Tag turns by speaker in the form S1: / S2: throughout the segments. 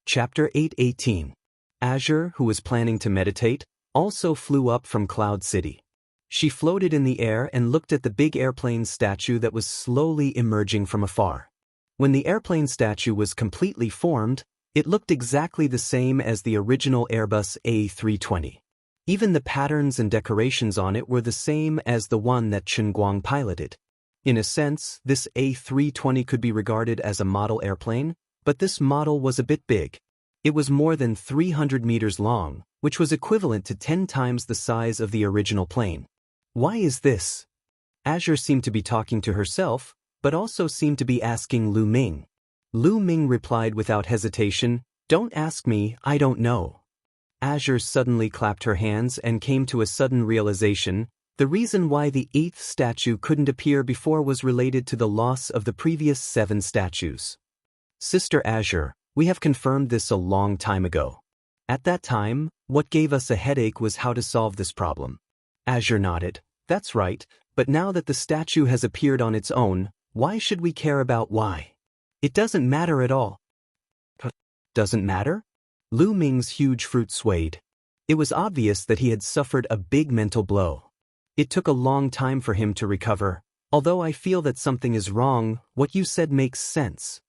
S1: Chapter 8:18. Azure, who was planning to meditate, also flew up from Cloud City. She floated in the air and looked at the big airplane statue that was slowly emerging from afar. When the airplane statue was completely formed, it looked exactly the same as the original Airbus A320. Even the patterns and decorations on it were the same as the one that Chen Guang piloted. In a sense, this A320 could be regarded as a model airplane, but this model was a bit big. It was more than 300 meters long, which was equivalent to 10 times the size of the original plane. Why is this? Azure seemed to be talking to herself, but also seemed to be asking Lu Ming. Lu Ming replied without hesitation, "Don't ask me, I don't know." Azure suddenly clapped her hands and came to a sudden realization. The reason why the 8th statue couldn't appear before was related to the loss of the previous 7 statues. Sister Azure, we have confirmed this a long time ago. At that time, what gave us a headache was how to solve this problem. Azure nodded. That's right, but now that the statue has appeared on its own, why should we care about why? It doesn't matter at all. Doesn't matter? Lu Ming's huge fruit swayed. It was obvious that he had suffered a big mental blow. It took a long time for him to recover. Although I feel that something is wrong, what you said makes sense.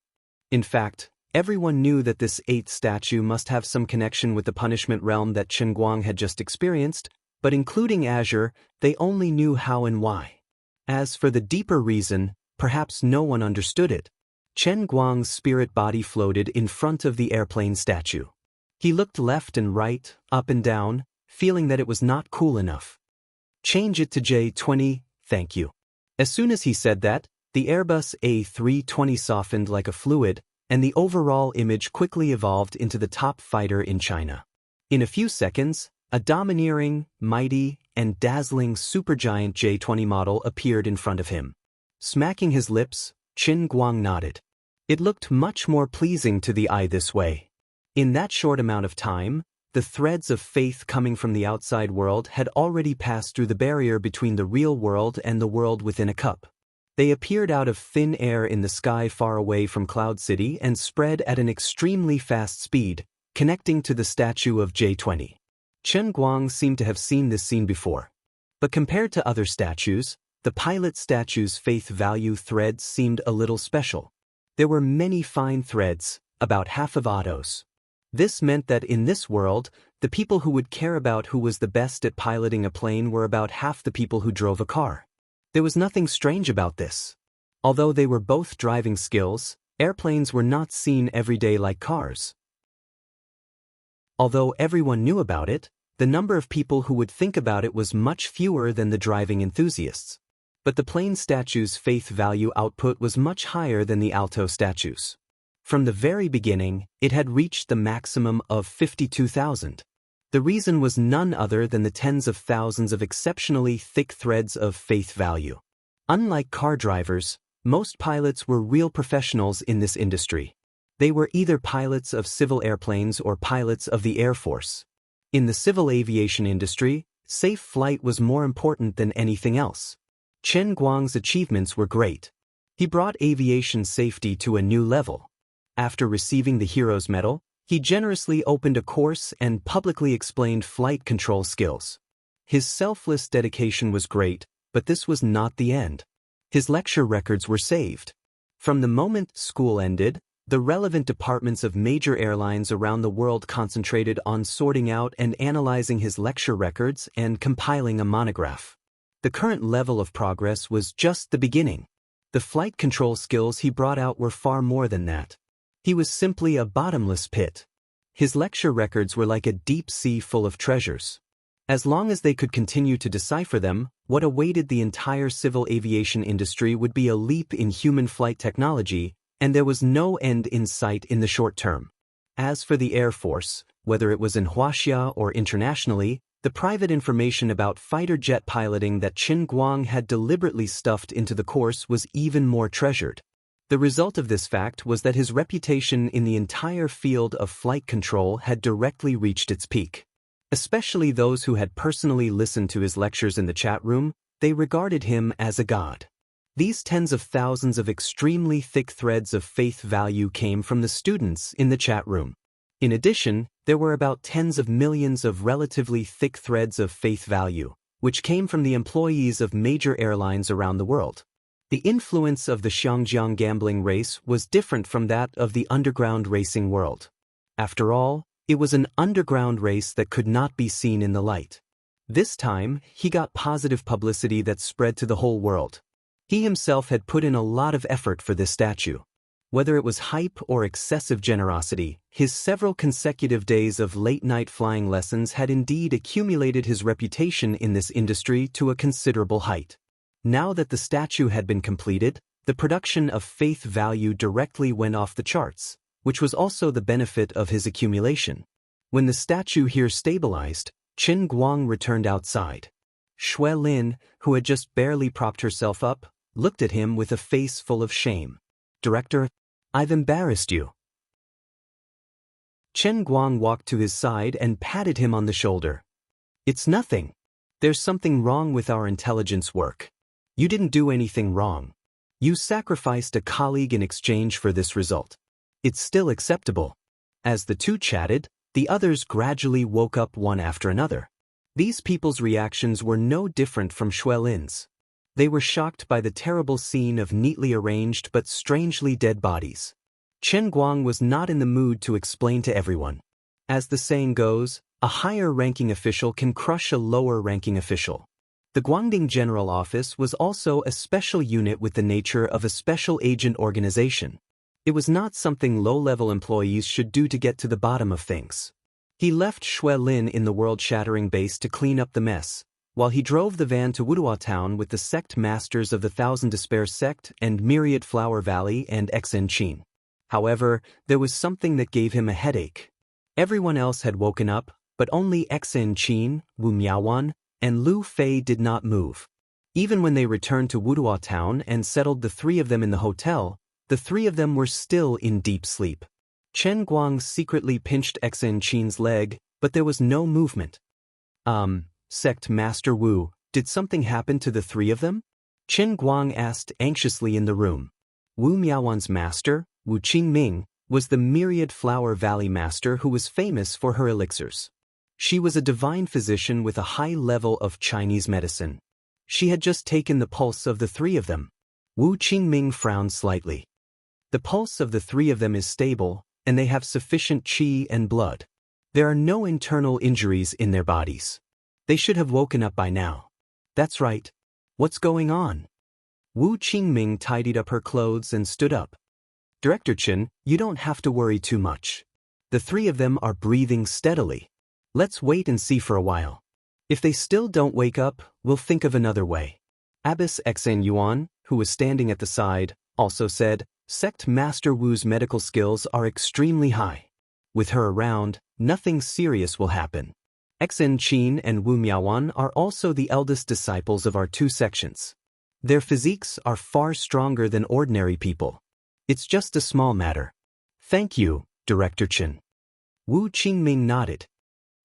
S1: In fact, everyone knew that this 8th statue must have some connection with the punishment realm that Chen Guang had just experienced, but including Azure, they only knew how and why. As for the deeper reason, perhaps no one understood it. Chen Guang's spirit body floated in front of the airplane statue. He looked left and right, up and down, feeling that it was not cool enough. Change it to J20, thank you. As soon as he said that, the Airbus A320 softened like a fluid, and the overall image quickly evolved into the top fighter in China. In a few seconds, a domineering, mighty, and dazzling supergiant J20 model appeared in front of him. Smacking his lips, Chen Guang nodded. It looked much more pleasing to the eye this way. In that short amount of time, the threads of faith coming from the outside world had already passed through the barrier between the real world and the world within a cup. They appeared out of thin air in the sky far away from Cloud City and spread at an extremely fast speed, connecting to the statue of J20. Chen Guang seemed to have seen this scene before. But compared to other statues, the pilot statue's faith value threads seemed a little special. There were many fine threads, about half of Otto's. This meant that in this world, the people who would care about who was the best at piloting a plane were about half the people who drove a car. There was nothing strange about this. Although they were both driving skills, airplanes were not seen every day like cars. Although everyone knew about it, the number of people who would think about it was much fewer than the driving enthusiasts. But the plane statue's faith value output was much higher than the Alto statue's. From the very beginning, it had reached the maximum of 52,000. The reason was none other than the tens of thousands of exceptionally thick threads of faith value. Unlike car drivers, most pilots were real professionals in this industry. They were either pilots of civil airplanes or pilots of the Air Force. In the civil aviation industry, safe flight was more important than anything else. Chen Guang's achievements were great. He brought aviation safety to a new level. After receiving the Hero's Medal, he generously opened a course and publicly explained flight control skills. His selfless dedication was great, but this was not the end. His lecture records were saved. From the moment school ended, the relevant departments of major airlines around the world concentrated on sorting out and analyzing his lecture records and compiling a monograph. The current level of progress was just the beginning. The flight control skills he brought out were far more than that. He was simply a bottomless pit. His lecture records were like a deep sea full of treasures. As long as they could continue to decipher them, what awaited the entire civil aviation industry would be a leap in human flight technology, and there was no end in sight in the short term. As for the Air Force, whether it was in Wuxia or internationally, the private information about fighter jet piloting that Chen Guang had deliberately stuffed into the course was even more treasured. The result of this fact was that his reputation in the entire field of flight control had directly reached its peak. Especially those who had personally listened to his lectures in the chat room, they regarded him as a god. These tens of thousands of extremely thick threads of faith value came from the students in the chat room. In addition, there were about tens of millions of relatively thick threads of faith value, which came from the employees of major airlines around the world. The influence of the Xiangjiang gambling race was different from that of the underground racing world. After all, it was an underground race that could not be seen in the light. This time, he got positive publicity that spread to the whole world. He himself had put in a lot of effort for this statue. Whether it was hype or excessive generosity, his several consecutive days of late-night flying lessons had indeed accumulated his reputation in this industry to a considerable height. Now that the statue had been completed, the production of faith value directly went off the charts, which was also the benefit of his accumulation. When the statue here stabilized, Qin Guang returned outside. Shui Lin, who had just barely propped herself up, looked at him with a face full of shame. "Director, I've embarrassed you." Chen Guang walked to his side and patted him on the shoulder. "It's nothing. There's something wrong with our intelligence work. You didn't do anything wrong. You sacrificed a colleague in exchange for this result. It's still acceptable." As the two chatted, the others gradually woke up one after another. These people's reactions were no different from Shui Lin's. They were shocked by the terrible scene of neatly arranged but strangely dead bodies. Chen Guang was not in the mood to explain to everyone. As the saying goes, a higher-ranking official can crush a lower-ranking official. The Guangding General Office was also a special unit with the nature of a special agent organization. It was not something low-level employees should do to get to the bottom of things. He left Shui Lin in the world-shattering base to clean up the mess, while he drove the van to Wuxia town with the sect masters of the Thousand Despair sect and Myriad Flower Valley and Xianxia. However, there was something that gave him a headache. Everyone else had woken up, but only Xianxia, Wu Miaowan, and Lu Fei did not move. Even when they returned to Wuxia town and settled the three of them in the hotel, the three of them were still in deep sleep. Chen Guang secretly pinched Xianxia's leg, but there was no movement. Sect Master Wu, did something happen to the three of them?" Chen Guang asked anxiously in the room. Wu Miaowan's master, Wu Qingming, was the Myriad Flower Valley master who was famous for her elixirs. She was a divine physician with a high level of Chinese medicine. She had just taken the pulse of the three of them. Wu Qingming frowned slightly. "The pulse of the three of them is stable, and they have sufficient qi and blood. There are no internal injuries in their bodies. They should have woken up by now." "That's right. What's going on?" Wu Qingming tidied up her clothes and stood up. "Director Chen, you don't have to worry too much. The three of them are breathing steadily. Let's wait and see for a while. If they still don't wake up, we'll think of another way." Abbess Xen Yuan, who was standing at the side, also said, "Sect Master Wu's medical skills are extremely high. With her around, nothing serious will happen. Xianxia and Wu Miaowan are also the eldest disciples of our two sections. Their physiques are far stronger than ordinary people. It's just a small matter." "Thank you, Director Chen." Wu Qingming nodded.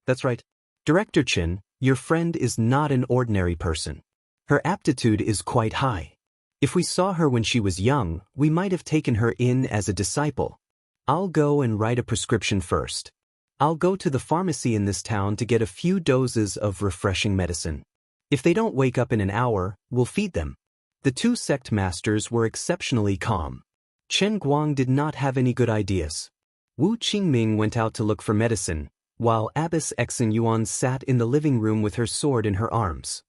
S1: "That's right. Director Chen, your friend is not an ordinary person. Her aptitude is quite high. If we saw her when she was young, we might have taken her in as a disciple. I'll go and write a prescription first. I'll go to the pharmacy in this town to get a few doses of refreshing medicine. If they don't wake up in an hour, we'll feed them." The two sect masters were exceptionally calm. Chen Guang did not have any good ideas. Wu Qingming went out to look for medicine, while Abbess Xen Yuan sat in the living room with her sword in her arms.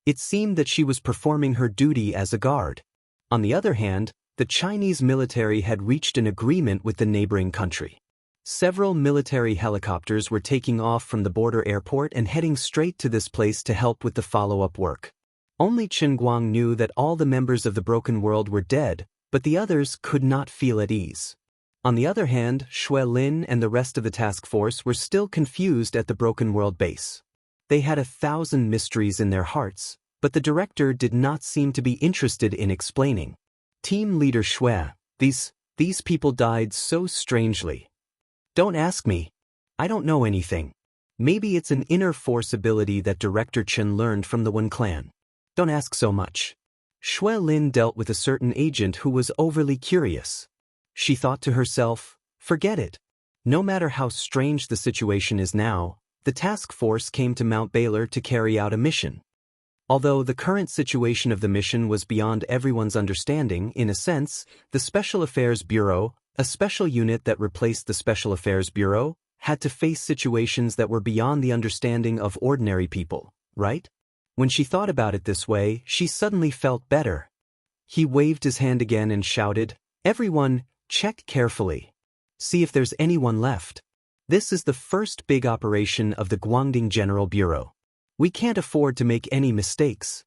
S1: It seemed that she was performing her duty as a guard. On the other hand, the Chinese military had reached an agreement with the neighboring country. Several military helicopters were taking off from the border airport and heading straight to this place to help with the follow-up work. Only Chen Guang knew that all the members of the Broken World were dead, but the others could not feel at ease. On the other hand, Shui Lin and the rest of the task force were still confused at the Broken World base. They had 1,000 mysteries in their hearts, but the director did not seem to be interested in explaining. Team leader Shui, these people died so strangely. "Don't ask me. I don't know anything. Maybe it's an inner force ability that Director Chen learned from the Wen clan. Don't ask so much." Shui Lin dealt with a certain agent who was overly curious. She thought to herself, Forget it. No matter how strange the situation is now, the task force came to Mount Baylor to carry out a mission. Although the current situation of the mission was beyond everyone's understanding, in a sense, the Special Affairs Bureau, a special unit that replaced the Special Affairs Bureau, had to face situations that were beyond the understanding of ordinary people, right? When she thought about it this way, she suddenly felt better. He waved his hand again and shouted, "Everyone, check carefully. See if there's anyone left. This is the first big operation of the Guangding General Bureau. We can't afford to make any mistakes."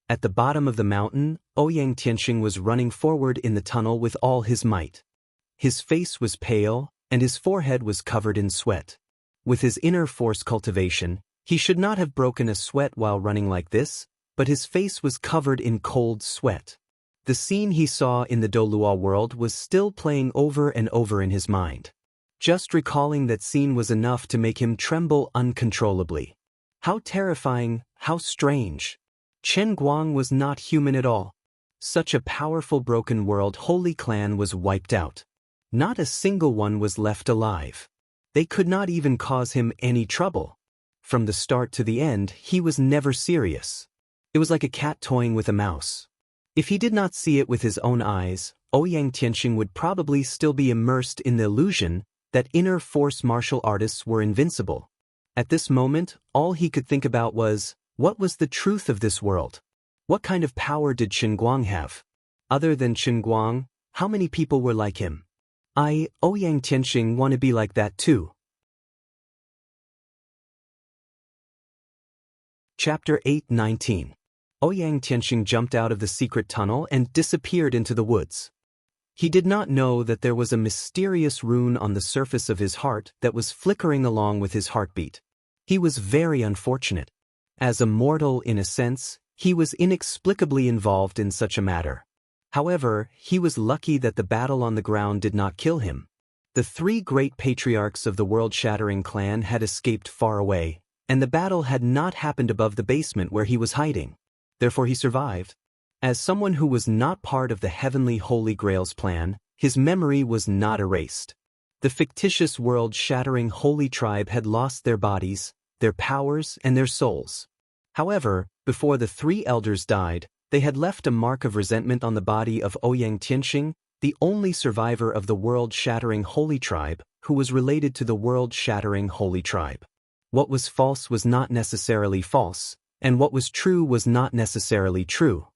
S1: At the bottom of the mountain, Ouyang Tianxing was running forward in the tunnel with all his might. His face was pale, and his forehead was covered in sweat. With his inner force cultivation, he should not have broken a sweat while running like this, but his face was covered in cold sweat. The scene he saw in the Doluo world was still playing over and over in his mind. Just recalling that scene was enough to make him tremble uncontrollably. How terrifying, how strange. Chen Guang was not human at all. Such a powerful broken world holy clan was wiped out. Not a single one was left alive. They could not even cause him any trouble. From the start to the end, he was never serious. It was like a cat toying with a mouse. If he did not see it with his own eyes, Ouyang Tianxing would probably still be immersed in the illusion that inner force martial artists were invincible. At this moment, all he could think about was, what was the truth of this world? What kind of power did Chen Guang have? Other than Chen Guang, how many people were like him? Ouyang Tianxing, want to be like that too. Chapter 8:19. Ouyang Tianxing jumped out of the secret tunnel and disappeared into the woods. He did not know that there was a mysterious rune on the surface of his heart that was flickering along with his heartbeat. He was very unfortunate. As a mortal in a sense, he was inexplicably involved in such a matter. However, he was lucky that the battle on the ground did not kill him. The three great patriarchs of the world-shattering clan had escaped far away, and the battle had not happened above the basement where he was hiding. Therefore he survived. As someone who was not part of the heavenly Holy Grail's plan, his memory was not erased. The fictitious world-shattering holy tribe had lost their bodies, their powers, and their souls. However, before the three elders died, they had left a mark of resentment on the body of Ouyang Tianxing, the only survivor of the world-shattering holy tribe, who was related to the world-shattering holy tribe. What was false was not necessarily false, and what was true was not necessarily true.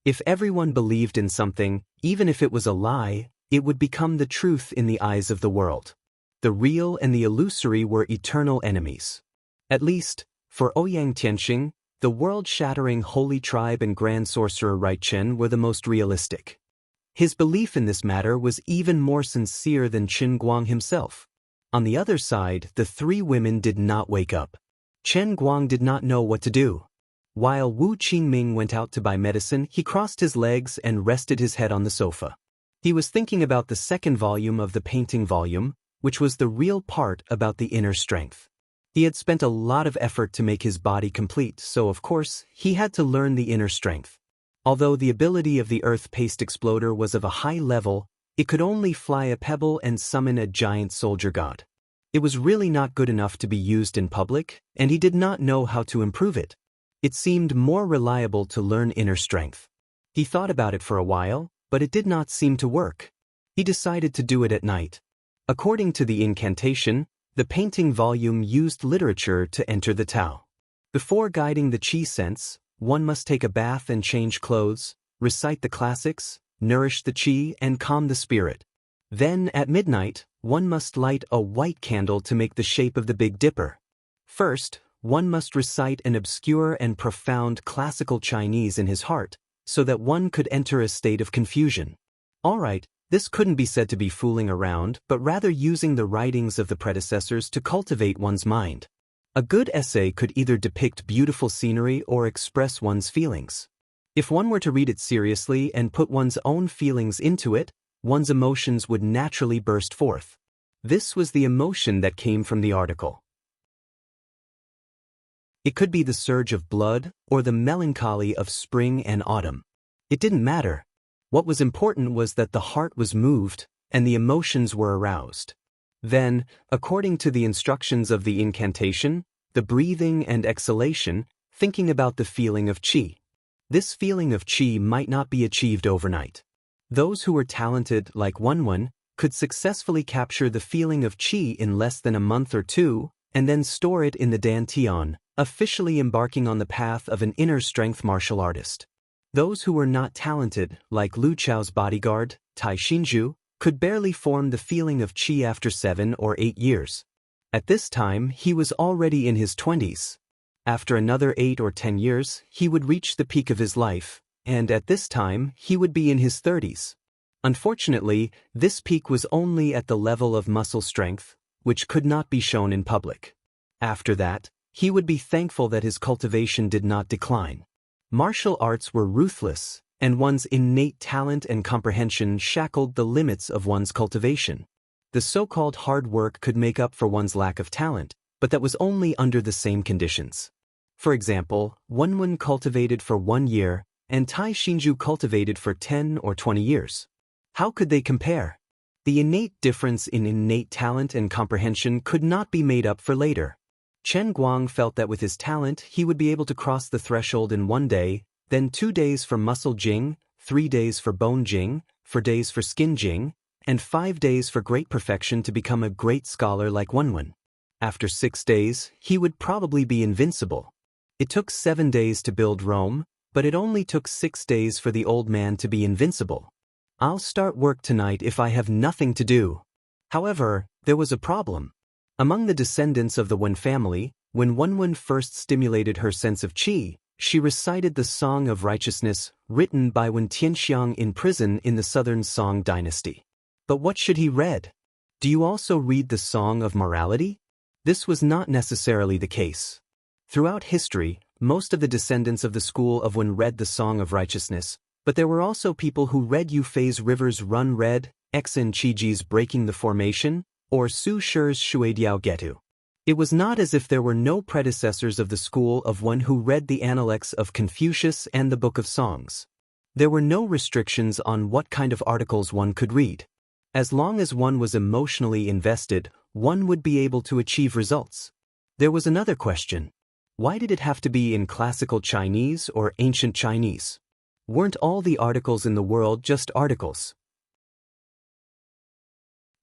S1: If everyone believed in something, even if it was a lie, it would become the truth in the eyes of the world. The real and the illusory were eternal enemies. At least, for Ouyang Tianxing, the world-shattering holy tribe and Grand Sorcerer Rai Chen were the most realistic. His belief in this matter was even more sincere than Chen Guang himself. On the other side, the three women did not wake up. Chen Guang did not know what to do. While Wu Qingming went out to buy medicine, he crossed his legs and rested his head on the sofa. He was thinking about the second volume of the painting volume, which was the real part about the inner strength. He had spent a lot of effort to make his body complete, so of course, he had to learn the inner strength. Although the ability of the Earth Paste Exploder was of a high level, it could only fly a pebble and summon a giant soldier god. It was really not good enough to be used in public, and he did not know how to improve it. It seemed more reliable to learn inner strength. He thought about it for a while, but it did not seem to work. He decided to do it at night. According to the incantation, the painting volume used literature to enter the Tao. Before guiding the qi sense, one must take a bath and change clothes, recite the classics, nourish the qi and calm the spirit. Then, at midnight, one must light a white candle to make the shape of the Big Dipper. First, one must recite an obscure and profound classical Chinese in his heart, so that one could enter a state of confusion. All right, this couldn't be said to be fooling around, but rather using the writings of the predecessors to cultivate one's mind. A good essay could either depict beautiful scenery or express one's feelings. If one were to read it seriously and put one's own feelings into it, one's emotions would naturally burst forth. This was the emotion that came from the article. It could be the surge of blood or the melancholy of spring and autumn. It didn't matter. What was important was that the heart was moved, and the emotions were aroused. Then, according to the instructions of the incantation, the breathing and exhalation, thinking about the feeling of qi. This feeling of qi might not be achieved overnight. Those who were talented, like Wen, could successfully capture the feeling of qi in less than a month or two, and then store it in the dantian, officially embarking on the path of an inner strength martial artist. Those who were not talented, like Lu Chao's bodyguard, Tai Xinju, could barely form the feeling of qi after 7 or 8 years. At this time, he was already in his 20s. After another 8 or 10 years, he would reach the peak of his life, and at this time, he would be in his 30s. Unfortunately, this peak was only at the level of muscle strength, which could not be shown in public. After that, he would be thankful that his cultivation did not decline. Martial arts were ruthless, and one's innate talent and comprehension shackled the limits of one's cultivation. The so-called hard work could make up for one's lack of talent, but that was only under the same conditions. For example, Wen cultivated for 1 year, and Tai Xinju cultivated for 10 or 20 years. How could they compare? The innate difference in innate talent and comprehension could not be made up for later. Chen Guang felt that with his talent he would be able to cross the threshold in 1 day, then 2 days for muscle jing, 3 days for bone jing, 4 days for skin jing, and 5 days for great perfection to become a great scholar like Wen. After 6 days, he would probably be invincible. It took 7 days to build Rome, but it only took 6 days for the old man to be invincible. I'll start work tonight if I have nothing to do. However, there was a problem. Among the descendants of the Wen family, when Wen first stimulated her sense of qi, she recited the Song of Righteousness, written by Wen Tianxiang in prison in the southern Song dynasty. But what should he read? Do you also read the Song of Morality? This was not necessarily the case. Throughout history, most of the descendants of the school of Wen read the Song of Righteousness, but there were also people who read Yu Fei's Rivers Run Red, Xen Qiji's Breaking the Formation, or Su Shi's Shuidiao Getu. It was not as if there were no predecessors of the school of Wen who read the Analects of Confucius and the Book of Songs. There were no restrictions on what kind of articles one could read. As long as one was emotionally invested, one would be able to achieve results. There was another question. Why did it have to be in classical Chinese or ancient Chinese? Weren't all the articles in the world just articles?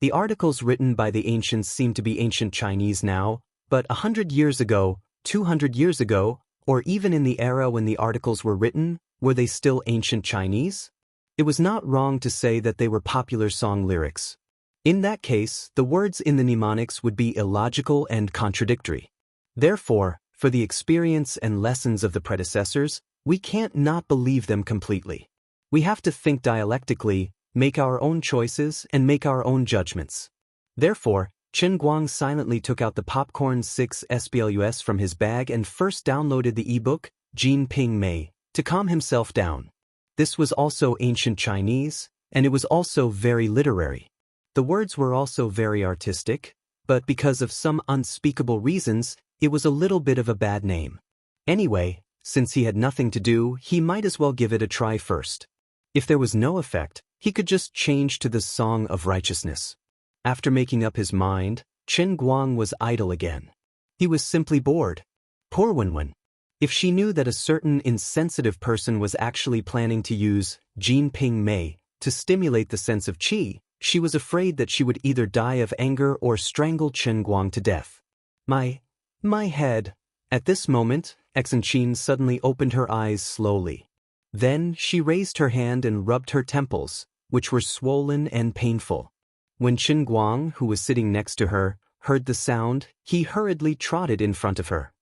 S1: The articles written by the ancients seem to be ancient Chinese now, but 100 years ago, 200 years ago, or even in the era when the articles were written, were they still ancient Chinese? It was not wrong to say that they were popular song lyrics. In that case, the words in the mnemonics would be illogical and contradictory. Therefore, for the experience and lessons of the predecessors, we can't not believe them completely. We have to think dialectically, make our own choices, and make our own judgments. Therefore, Chen Guang silently took out the Popcorn 6 SPLUS from his bag and first downloaded the ebook, Jin Ping Mei, to calm himself down. This was also ancient Chinese, and it was also very literary. The words were also very artistic, but because of some unspeakable reasons, it was a little bit of a bad name. Anyway, since he had nothing to do, he might as well give it a try first. If there was no effect, he could just change to the Song of Righteousness. After making up his mind, Chen Guang was idle again. He was simply bored. Poor Wen. If she knew that a certain insensitive person was actually planning to use Jin Ping Mei to stimulate the sense of qi, she was afraid that she would either die of anger or strangle Chen Guang to death. My head. At this moment, Xen suddenly opened her eyes slowly. Then she raised her hand and rubbed her temples, which were swollen and painful. When Chen Guang, who was sitting next to her, heard the sound, he hurriedly trotted in front of her.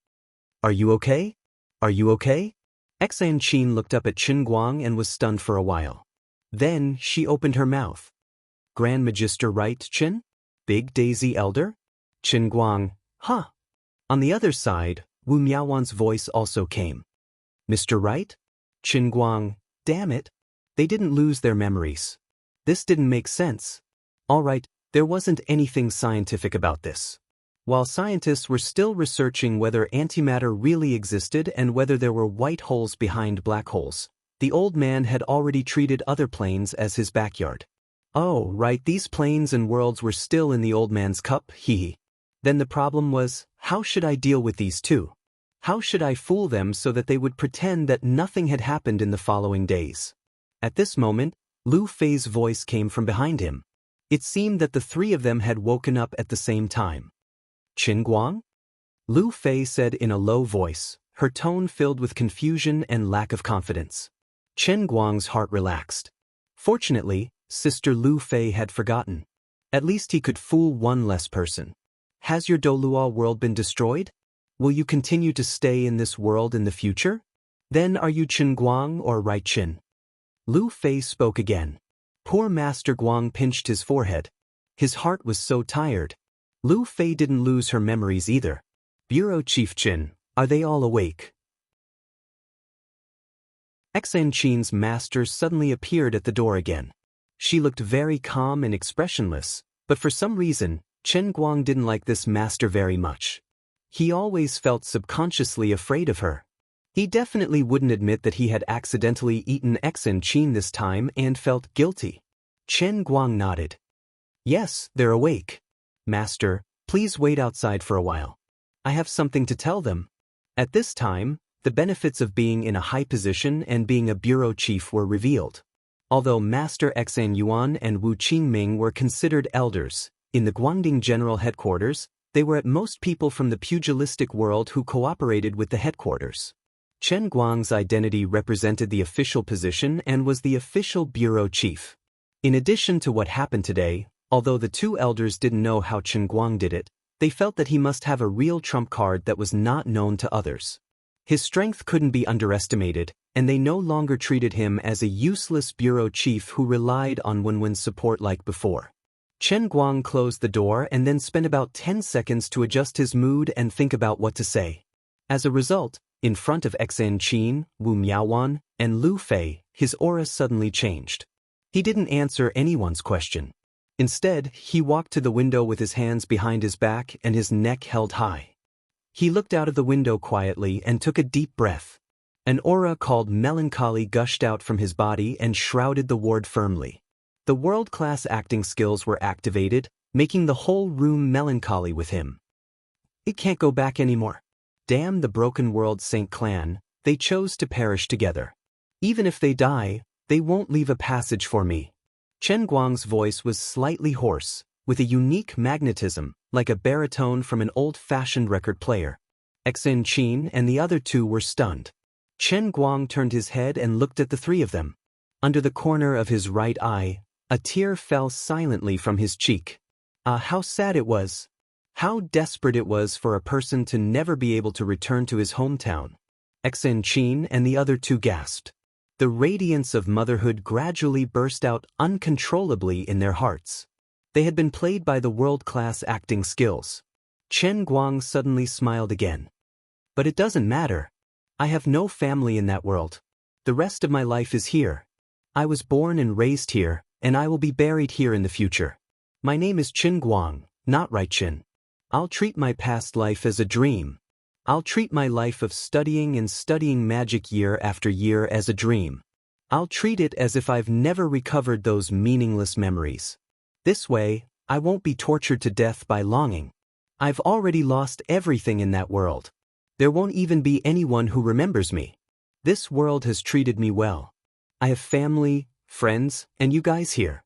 S1: "Are you okay? Are you okay?" Xen looked up at Chen Guang and was stunned for a while. Then she opened her mouth. "Grand Magister right, Chen? Big Daisy Elder?" Chen Guang, "Huh." On the other side, Wu Miaowan's voice also came. "Mr. Right?" Chen Guang, "Damn it. They didn't lose their memories. This didn't make sense. All right, there wasn't anything scientific about this." While scientists were still researching whether antimatter really existed and whether there were white holes behind black holes, the old man had already treated other planes as his backyard. Oh, right, these planes and worlds were still in the old man's cup, hee. Then the problem was, how should I deal with these two? How should I fool them so that they would pretend that nothing had happened in the following days? At this moment, Lu Fei's voice came from behind him. It seemed that the three of them had woken up at the same time. Qin Guang? Lu Fei said in a low voice, her tone filled with confusion and lack of confidence. Chen Guang's heart relaxed. Fortunately, Sister Lu Fei had forgotten. At least he could fool one less person. Has your Doluo world been destroyed? Will you continue to stay in this world in the future? Then are you Chen Guang or Right Qin? Lu Fei spoke again. Poor Master Guang pinched his forehead. His heart was so tired. Lu Fei didn't lose her memories either. Bureau Chief Qin, are they all awake? Xianxia's master suddenly appeared at the door again. She looked very calm and expressionless, but for some reason, Chen Guang didn't like this master very much. He always felt subconsciously afraid of her. He definitely wouldn't admit that he had accidentally eaten Xianxia this time and felt guilty. Chen Guang nodded. Yes, they're awake. Master, please wait outside for a while. I have something to tell them. At this time, the benefits of being in a high position and being a bureau chief were revealed. Although Master Xan Yuan and Wu Qingming were considered elders, in the Guangding General Headquarters, they were at most people from the pugilistic world who cooperated with the headquarters. Chen Guang's identity represented the official position and was the official bureau chief. In addition to what happened today, although the two elders didn't know how Chen Guang did it, they felt that he must have a real trump card that was not known to others. His strength couldn't be underestimated, and they no longer treated him as a useless bureau chief who relied on Wenwen's support like before. Chen Guang closed the door and then spent about 10 seconds to adjust his mood and think about what to say. As a result, in front of Xianxia, Wu Miaowan, and Lu Fei, his aura suddenly changed. He didn't answer anyone's question. Instead, he walked to the window with his hands behind his back and his neck held high. He looked out of the window quietly and took a deep breath. An aura called melancholy gushed out from his body and shrouded the ward firmly. The world-class acting skills were activated, making the whole room melancholy with him. It can't go back anymore. Damn the broken world Saint Clan, they chose to perish together. Even if they die, they won't leave a passage for me. Chen Guang's voice was slightly hoarse, with a unique magnetism, like a baritone from an old-fashioned record player. Xianxia and the other two were stunned. Chen Guang turned his head and looked at the three of them. Under the corner of his right eye, a tear fell silently from his cheek. How sad it was. How desperate it was for a person to never be able to return to his hometown. Xianxia and the other two gasped. The radiance of motherhood gradually burst out uncontrollably in their hearts. They had been played by the world-class acting skills. Chen Guang suddenly smiled again. But it doesn't matter. I have no family in that world. The rest of my life is here. I was born and raised here, and I will be buried here in the future. My name is Qin Guang, not Right Qin. I'll treat my past life as a dream. I'll treat my life of studying and studying magic year after year as a dream. I'll treat it as if I've never recovered those meaningless memories. This way, I won't be tortured to death by longing. I've already lost everything in that world. There won't even be anyone who remembers me. This world has treated me well. I have family, friends, and you guys here.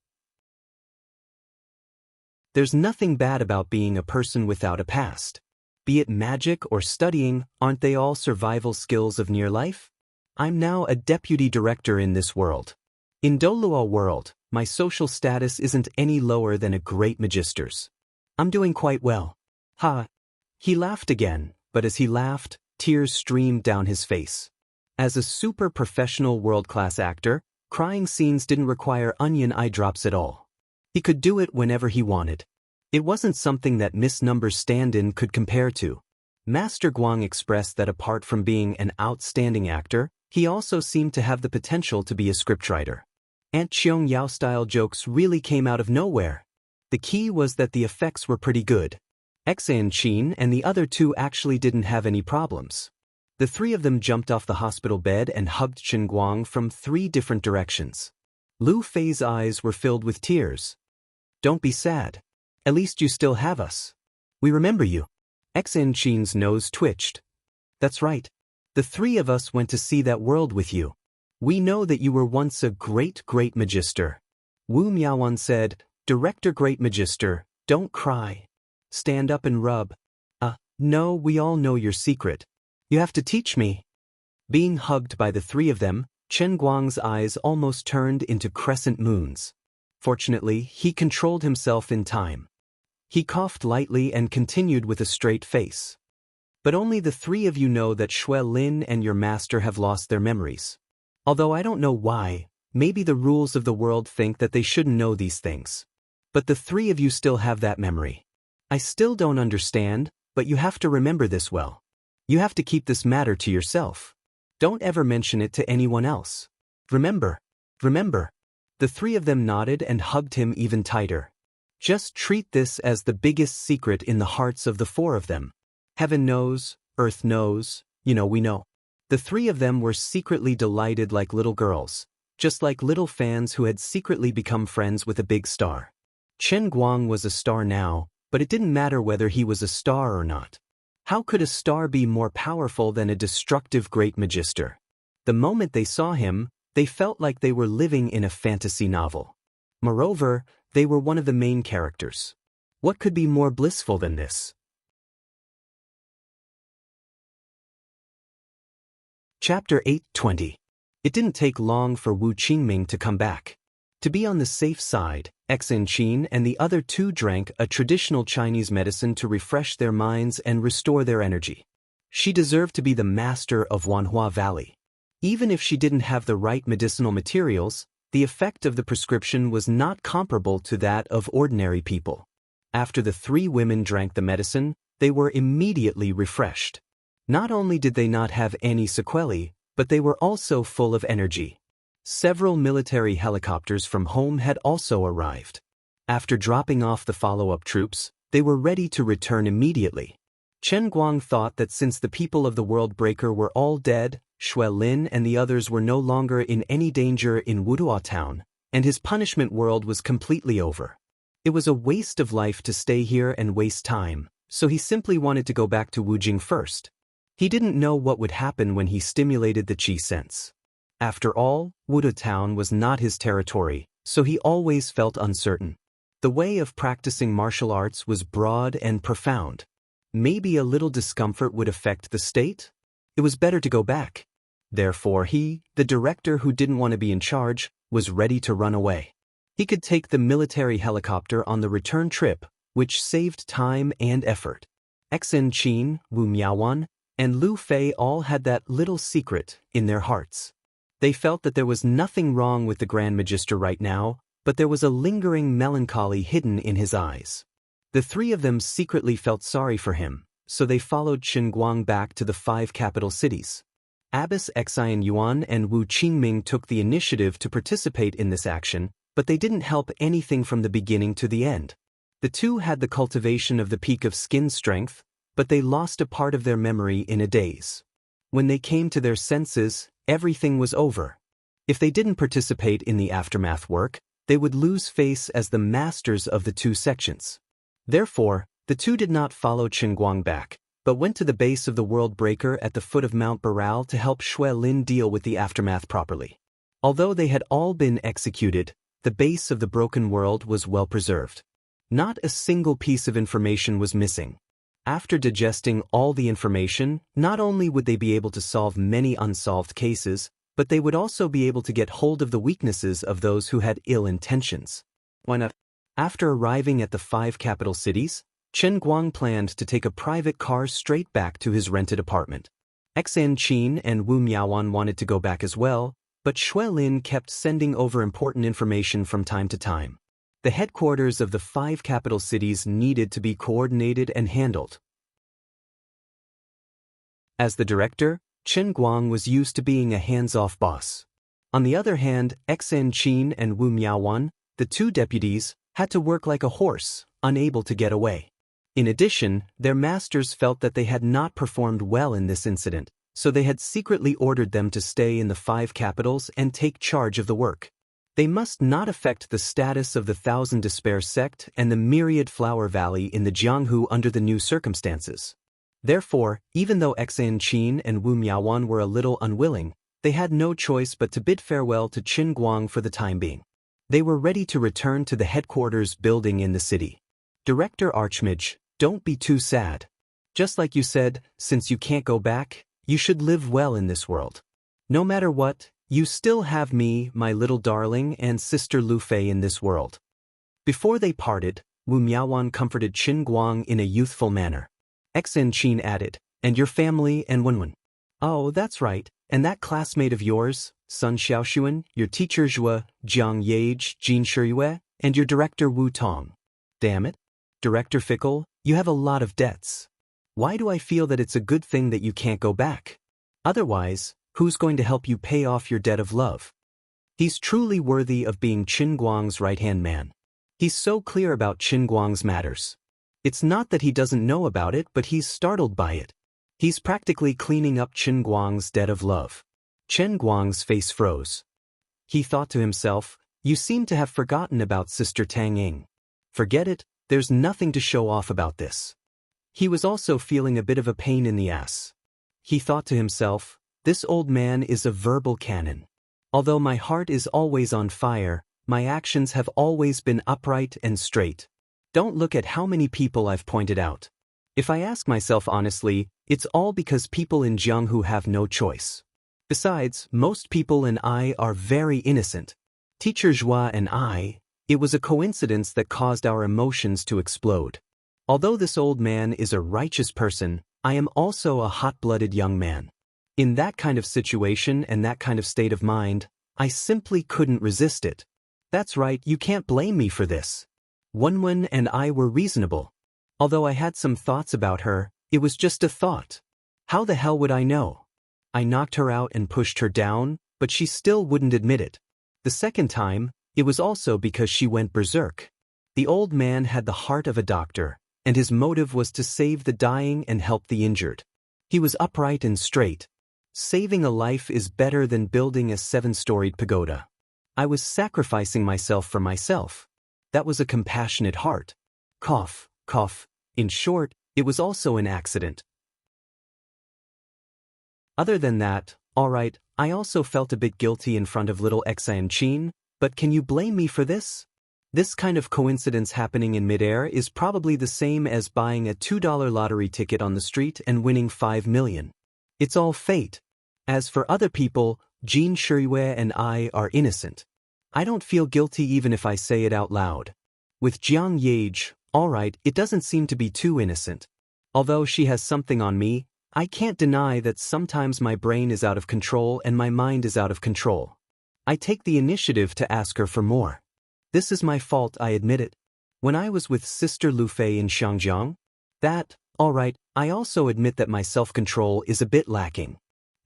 S1: There's nothing bad about being a person without a past. Be it magic or studying, aren't they all survival skills of near life? I'm now a deputy director in this world. In Doluo world, my social status isn't any lower than a great magister's. I'm doing quite well. Ha! He laughed again, but as he laughed, tears streamed down his face. As a super professional world-class actor, crying scenes didn't require onion eye drops at all. He could do it whenever he wanted. It wasn't something that Miss Number's stand-in could compare to. Master Guang expressed that apart from being an outstanding actor, he also seemed to have the potential to be a scriptwriter. Aunt Qiong Yao-style jokes really came out of nowhere. The key was that the effects were pretty good. Xianxia and the other two actually didn't have any problems. The three of them jumped off the hospital bed and hugged Qin Guang from 3 different directions. Lu Fei's eyes were filled with tears. Don't be sad. At least you still have us. We remember you. Xianxia's nose twitched. That's right. The three of us went to see that world with you. We know that you were once a great magister. Wu Miaowan said, Director Great Magister, don't cry. Stand up and rub. No, we all know your secret. You have to teach me. Being hugged by the three of them, Chen Guang's eyes almost turned into crescent moons. Fortunately, he controlled himself in time. He coughed lightly and continued with a straight face. But only the three of you know that Shui Lin and your master have lost their memories. Although I don't know why, maybe the rules of the world think that they shouldn't know these things. But the three of you still have that memory. I still don't understand, but you have to remember this well. You have to keep this matter to yourself. Don't ever mention it to anyone else. Remember. The three of them nodded and hugged him even tighter. Just treat this as the biggest secret in the hearts of the four of them. Heaven knows, earth knows, we know. The three of them were secretly delighted like little girls, just like little fans who had secretly become friends with a big star. Chen Guang was a star now, but it didn't matter whether he was a star or not. How could a star be more powerful than a destructive great magister? The moment they saw him, they felt like they were living in a fantasy novel. Moreover, they were one of the main characters. What could be more blissful than this? Chapter 8:20. It didn't take long for Wu Qingming to come back. To be on the safe side, Xianxia and the other two drank a traditional Chinese medicine to refresh their minds and restore their energy. She deserved to be the master of Wanhua Valley. Even if she didn't have the right medicinal materials, the effect of the prescription was not comparable to that of ordinary people. After the three women drank the medicine, they were immediately refreshed. Not only did they not have any sequelae, but they were also full of energy. Several military helicopters from home had also arrived. After dropping off the follow-up troops, they were ready to return immediately. Chen Guang thought that since the people of the World Breaker were all dead, Shui Lin and the others were no longer in any danger in Wuduo town, and his punishment world was completely over. It was a waste of life to stay here and waste time, so he simply wanted to go back to Wujing first. He didn't know what would happen when he stimulated the qi sense. After all, Wuduo town was not his territory, so he always felt uncertain. The way of practicing martial arts was broad and profound. Maybe a little discomfort would affect the state? It was better to go back. Therefore he, the director who didn't want to be in charge, was ready to run away. He could take the military helicopter on the return trip, which saved time and effort. Xianxia, Wu Miaowan, and Lu Fei all had that little secret in their hearts. They felt that there was nothing wrong with the Grand Magister right now, but there was a lingering melancholy hidden in his eyes. The three of them secretly felt sorry for him, so they followed Chen Guang back to the 5 capital cities. Abbess Xian Yuan and Wu Qingming took the initiative to participate in this action, but they didn't help anything from the beginning to the end. The two had the cultivation of the peak of skin strength, but they lost a part of their memory in a daze. When they came to their senses, everything was over. If they didn't participate in the aftermath work, they would lose face as the masters of the 2 sections. Therefore, the two did not follow Chen Guang back, but went to the base of the World Breaker at the foot of Mount Baral to help Shui Lin deal with the aftermath properly. Although they had all been executed, the base of the broken world was well preserved. Not a single piece of information was missing. After digesting all the information, not only would they be able to solve many unsolved cases, but they would also be able to get hold of the weaknesses of those who had ill intentions. Why not? After arriving at the 5 capital cities, Chen Guang planned to take a private car straight back to his rented apartment. Xianxia and Wu Miaowan wanted to go back as well, but Shui Lin kept sending over important information from time to time. The headquarters of the 5 capital cities needed to be coordinated and handled. As the director, Chen Guang was used to being a hands-off boss. On the other hand, Xianxia and Wu Miaowan, the 2 deputies, had to work like a horse, unable to get away. In addition, their masters felt that they had not performed well in this incident, so they had secretly ordered them to stay in the 5 capitals and take charge of the work. They must not affect the status of the Thousand Despair sect and the Myriad Flower Valley in the Jianghu under the new circumstances. Therefore, even though Xianxia and Wu Miaowan were a little unwilling, they had no choice but to bid farewell to Qin Guang for the time being. They were ready to return to the headquarters building in the city. Director Archmage, don't be too sad. Just like you said, since you can't go back, you should live well in this world. No matter what, you still have me, my little darling, and sister Lu Fei in this world. Before they parted, Wu Miaowan comforted Qin Guang in a youthful manner. Xianxia added, and your family and Wenwen. Oh, that's right, and that classmate of yours, Sun Xiaoxuan, your teacher Zhua, Jiang Yage, Jin Shiyue, and your director Wu Tong. Damn it. Director Fickle, you have a lot of debts. Why do I feel that it's a good thing that you can't go back? Otherwise, who's going to help you pay off your debt of love? He's truly worthy of being Qin Guang's right-hand man. He's so clear about Qin Guang's matters. It's not that he doesn't know about it, but he's startled by it. He's practically cleaning up Qin Guang's debt of love. Qin Guang's face froze. He thought to himself, you seem to have forgotten about Sister Tang Ying. Forget it, there's nothing to show off about this. He was also feeling a bit of a pain in the ass. He thought to himself, this old man is a verbal cannon. Although my heart is always on fire, my actions have always been upright and straight. Don't look at how many people I've pointed out. If I ask myself honestly, it's all because people in Jianghu have no choice. Besides, most people and I are very innocent. Teacher Zhua and I, it was a coincidence that caused our emotions to explode. Although this old man is a righteous person, I am also a hot-blooded young man. In that kind of situation and that kind of state of mind, I simply couldn't resist it. That's right, you can't blame me for this. Wenwen and I were reasonable. Although I had some thoughts about her, it was just a thought. How the hell would I know? I knocked her out and pushed her down, but she still wouldn't admit it. The second time, it was also because she went berserk. The old man had the heart of a doctor, and his motive was to save the dying and help the injured. He was upright and straight. Saving a life is better than building a 7-storied pagoda. I was sacrificing myself for myself. That was a compassionate heart. Cough, cough. In short, it was also an accident. Other than that, alright, I also felt a bit guilty in front of little Xianxia, but can you blame me for this? This kind of coincidence happening in midair is probably the same as buying a $2 lottery ticket on the street and winning 5 million. It's all fate. As for other people, Jin Shiyue and I are innocent. I don't feel guilty even if I say it out loud. With Jiang Yage, alright, it doesn't seem to be too innocent. Although she has something on me, I can't deny that sometimes my brain is out of control and my mind is out of control. I take the initiative to ask her for more. This is my fault, I admit it. When I was with Sister Lu Fei in Shangjiang, alright, I also admit that my self-control is a bit lacking.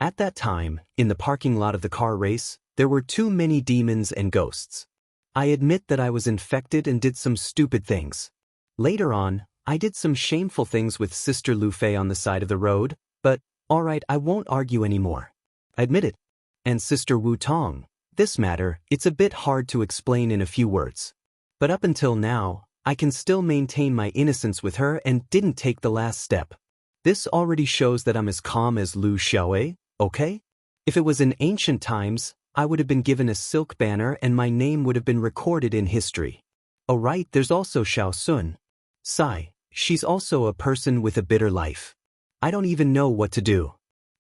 S1: At that time, in the parking lot of the car race, there were too many demons and ghosts. I admit that I was infected and did some stupid things. Later on, I did some shameful things with Sister Lu Fei on the side of the road, but, alright, I won't argue anymore. I admit it. And Sister Wu Tong, this matter, it's a bit hard to explain in a few words. But up until now, I can still maintain my innocence with her and didn't take the last step. This already shows that I'm as calm as Lu Xiaowei, okay? If it was in ancient times, I would have been given a silk banner and my name would have been recorded in history. Oh right, there's also Xiao Sun. Sigh, she's also a person with a bitter life. I don't even know what to do.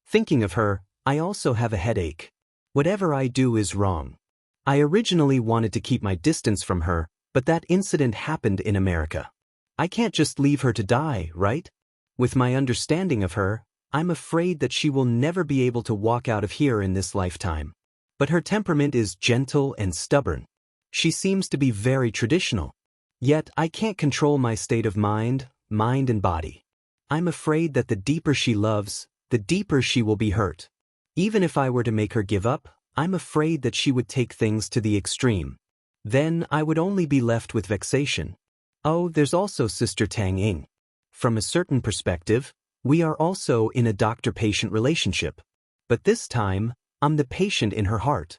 S1: Thinking of her, I also have a headache. Whatever I do is wrong. I originally wanted to keep my distance from her, but that incident happened in America. I can't just leave her to die, right? With my understanding of her, I'm afraid that she will never be able to walk out of here in this lifetime. But her temperament is gentle and stubborn. She seems to be very traditional. Yet I can't control my state of mind and body. I'm afraid that the deeper she loves, the deeper she will be hurt. Even if I were to make her give up, I'm afraid that she would take things to the extreme. Then I would only be left with vexation. Oh, there's also Sister Tang Ying. From a certain perspective, we are also in a doctor-patient relationship. But this time, I'm the patient in her heart.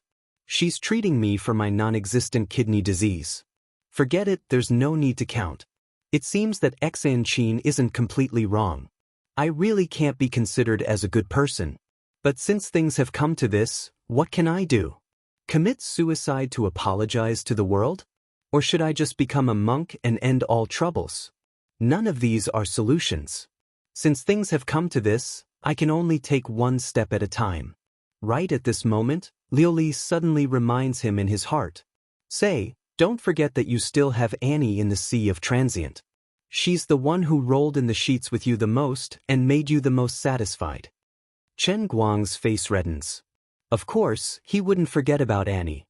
S1: She's treating me for my non-existent kidney disease. Forget it, there's no need to count. It seems that Xianxia isn't completely wrong. I really can't be considered as a good person. But since things have come to this, what can I do? Commit suicide to apologize to the world? Or should I just become a monk and end all troubles? None of these are solutions. Since things have come to this, I can only take one step at a time. Right at this moment, Liuli suddenly reminds him in his heart. Say, don't forget that you still have Annie in the sea of transient. She's the one who rolled in the sheets with you the most and made you the most satisfied. Chen Guang's face reddens. Of course, he wouldn't forget about Annie.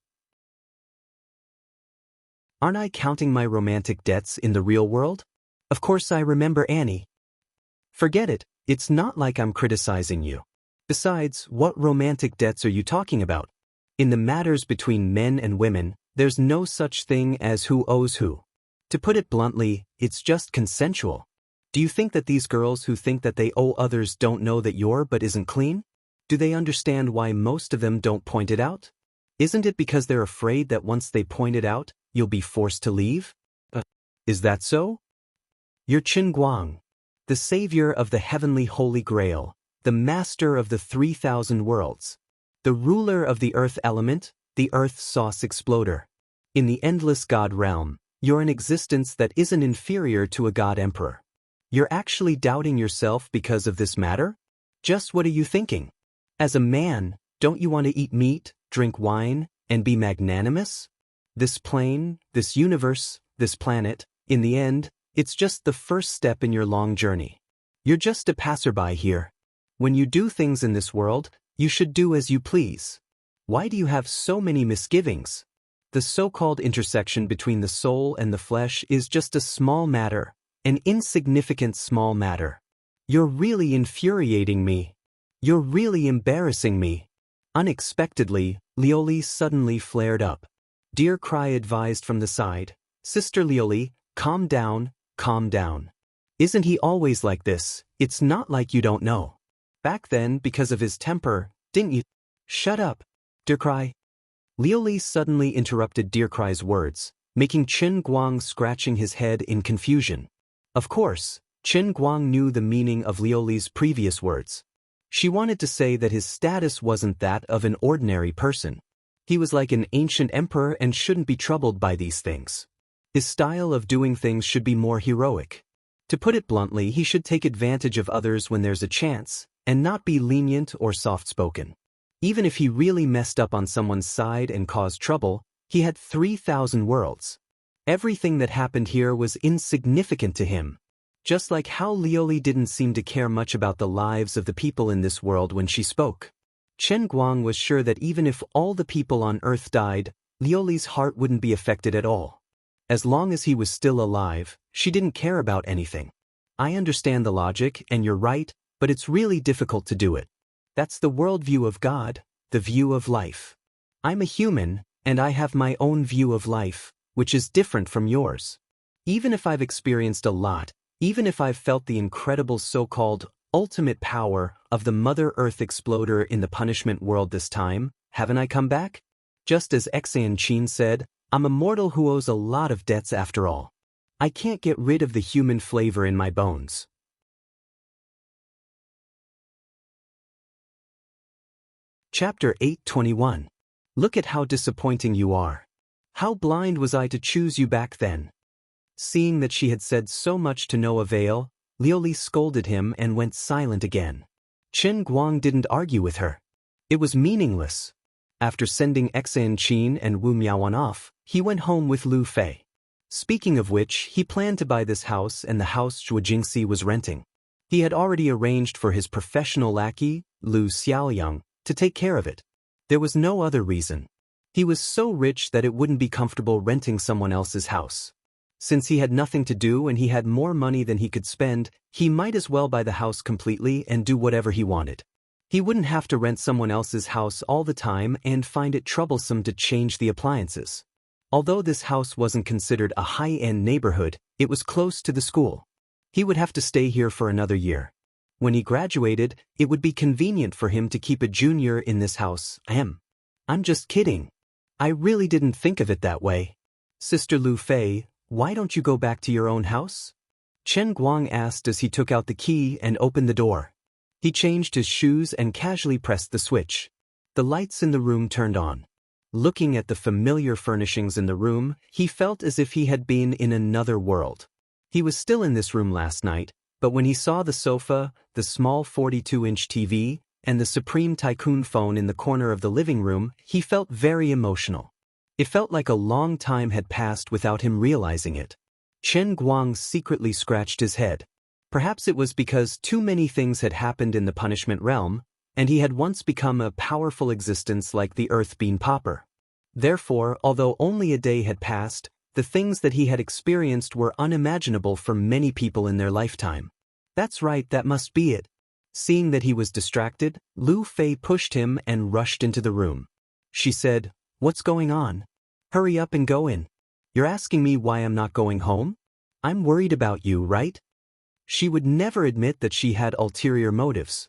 S1: Aren't I counting my romantic debts in the real world? Of course I remember Annie. Forget it, it's not like I'm criticizing you. Besides, what romantic debts are you talking about? In the matters between men and women, there's no such thing as who owes who. To put it bluntly, it's just consensual. Do you think that these girls who think that they owe others don't know that your butt isn't clean? Do they understand why most of them don't point it out? Isn't it because they're afraid that once they point it out, you'll be forced to leave? Is that so? You're Qin Guang, the savior of the heavenly holy grail, the master of the 3,000 worlds, the ruler of the earth element, the earth sauce exploder. In the endless god realm, you're an existence that isn't inferior to a god emperor. You're actually doubting yourself because of this matter? Just what are you thinking? As a man, don't you want to eat meat, drink wine, and be magnanimous? This plane, this universe, this planet, in the end, it's just the first step in your long journey. You're just a passerby here. When you do things in this world, you should do as you please. Why do you have so many misgivings? The so-called intersection between the soul and the flesh is just a small matter, an insignificant small matter. You're really infuriating me. You're really embarrassing me. Unexpectedly, Liuli suddenly flared up. Dear Cry advised from the side, Sister Liuli, calm down, calm down. Isn't he always like this? It's not like you don't know. Back then, because of his temper, didn't you? Shut up, Dear Cry. Liuli suddenly interrupted Dear Cry's words, making Qin Guang scratching his head in confusion. Of course, Qin Guang knew the meaning of Liuli's previous words. She wanted to say that his status wasn't that of an ordinary person. He was like an ancient emperor and shouldn't be troubled by these things. His style of doing things should be more heroic. To put it bluntly, he should take advantage of others when there's a chance, and not be lenient or soft-spoken. Even if he really messed up on someone's side and caused trouble, he had 3,000 worlds. Everything that happened here was insignificant to him. Just like how Liuli didn't seem to care much about the lives of the people in this world when she spoke. Chen Guang was sure that even if all the people on Earth died, Liuli's heart wouldn't be affected at all. As long as he was still alive, she didn't care about anything. I understand the logic, and you're right, but it's really difficult to do it. That's the worldview of God, the view of life. I'm a human, and I have my own view of life, which is different from yours. Even if I've experienced a lot, even if I've felt the incredible so-called ultimate power of the Mother Earth exploder in the punishment world this time, haven't I come back? Just as Xianxia said, I'm a mortal who owes a lot of debts after all. I can't get rid of the human flavor in my bones. Chapter 8:21. Look at how disappointing you are. How blind was I to choose you back then? Seeing that she had said so much to no avail, Liuli scolded him and went silent again. Qin Guang didn't argue with her. It was meaningless. After sending Xianxia and Wu Miaowan off, he went home with Lu Fei. Speaking of which, he planned to buy this house and the house Zhuo Jingxi was renting. He had already arranged for his professional lackey, Lu Xiaoyang, to take care of it. There was no other reason. He was so rich that it wouldn't be comfortable renting someone else's house. Since he had nothing to do and he had more money than he could spend, he might as well buy the house completely and do whatever he wanted. He wouldn't have to rent someone else's house all the time and find it troublesome to change the appliances. Although this house wasn't considered a high-end neighborhood, it was close to the school. He would have to stay here for another year. When he graduated, it would be convenient for him to keep a junior in this house. I'm just kidding. I really didn't think of it that way. Sister Lu Fei, why don't you go back to your own house? Chen Guang asked as he took out the key and opened the door. He changed his shoes and casually pressed the switch. The lights in the room turned on. Looking at the familiar furnishings in the room, he felt as if he had been in another world. He was still in this room last night, but when he saw the sofa, the small 42-inch TV, and the Supreme Tycoon phone in the corner of the living room, he felt very emotional. It felt like a long time had passed without him realizing it. Chen Guang secretly scratched his head. Perhaps it was because too many things had happened in the punishment realm, and he had once become a powerful existence like the Earth Bean Popper. Therefore, although only a day had passed, the things that he had experienced were unimaginable for many people in their lifetime. That's right, that must be it. Seeing that he was distracted, Lu Fei pushed him and rushed into the room. She said, "What's going on? Hurry up and go in. You're asking me why I'm not going home? I'm worried about you, right?" She would never admit that she had ulterior motives.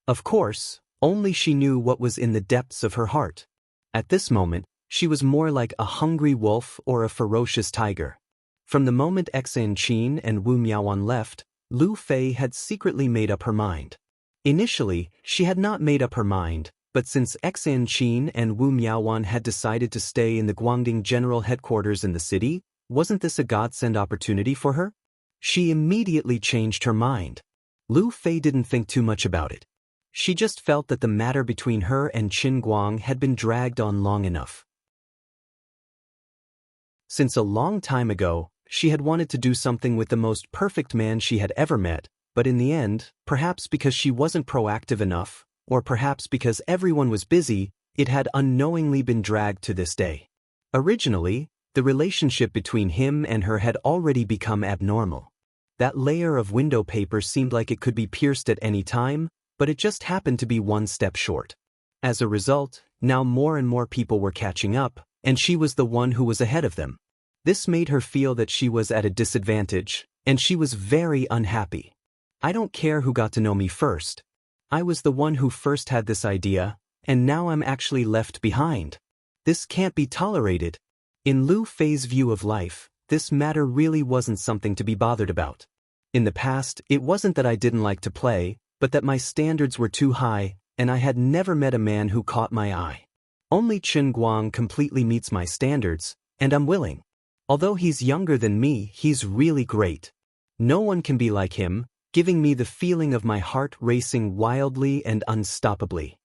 S1: Of course, only she knew what was in the depths of her heart. At this moment, she was more like a hungry wolf or a ferocious tiger. From the moment Xianxia and Wu Miaoan left, Lu Fei had secretly made up her mind. Initially, she had not made up her mind, but since Xianxia and Wu Miaoan had decided to stay in the Guangding General Headquarters in the city, wasn't this a godsend opportunity for her? She immediately changed her mind. Lu Fei didn't think too much about it. She just felt that the matter between her and Qin Guang had been dragged on long enough. Since a long time ago, she had wanted to do something with the most perfect man she had ever met, but in the end, perhaps because she wasn't proactive enough, or perhaps because everyone was busy, it had unknowingly been dragged to this day. Originally, the relationship between him and her had already become abnormal. That layer of window paper seemed like it could be pierced at any time, but it just happened to be one step short. As a result, now more and more people were catching up, and she was the one who was ahead of them. This made her feel that she was at a disadvantage, and she was very unhappy. I don't care who got to know me first. I was the one who first had this idea, and now I'm actually left behind. This can't be tolerated. In Lu Fei's view of life, this matter really wasn't something to be bothered about. In the past, it wasn't that I didn't like to play, but that my standards were too high, and I had never met a man who caught my eye. Only Qin Guang completely meets my standards, and I'm willing. Although he's younger than me, he's really great. No one can be like him, giving me the feeling of my heart racing wildly and unstoppably.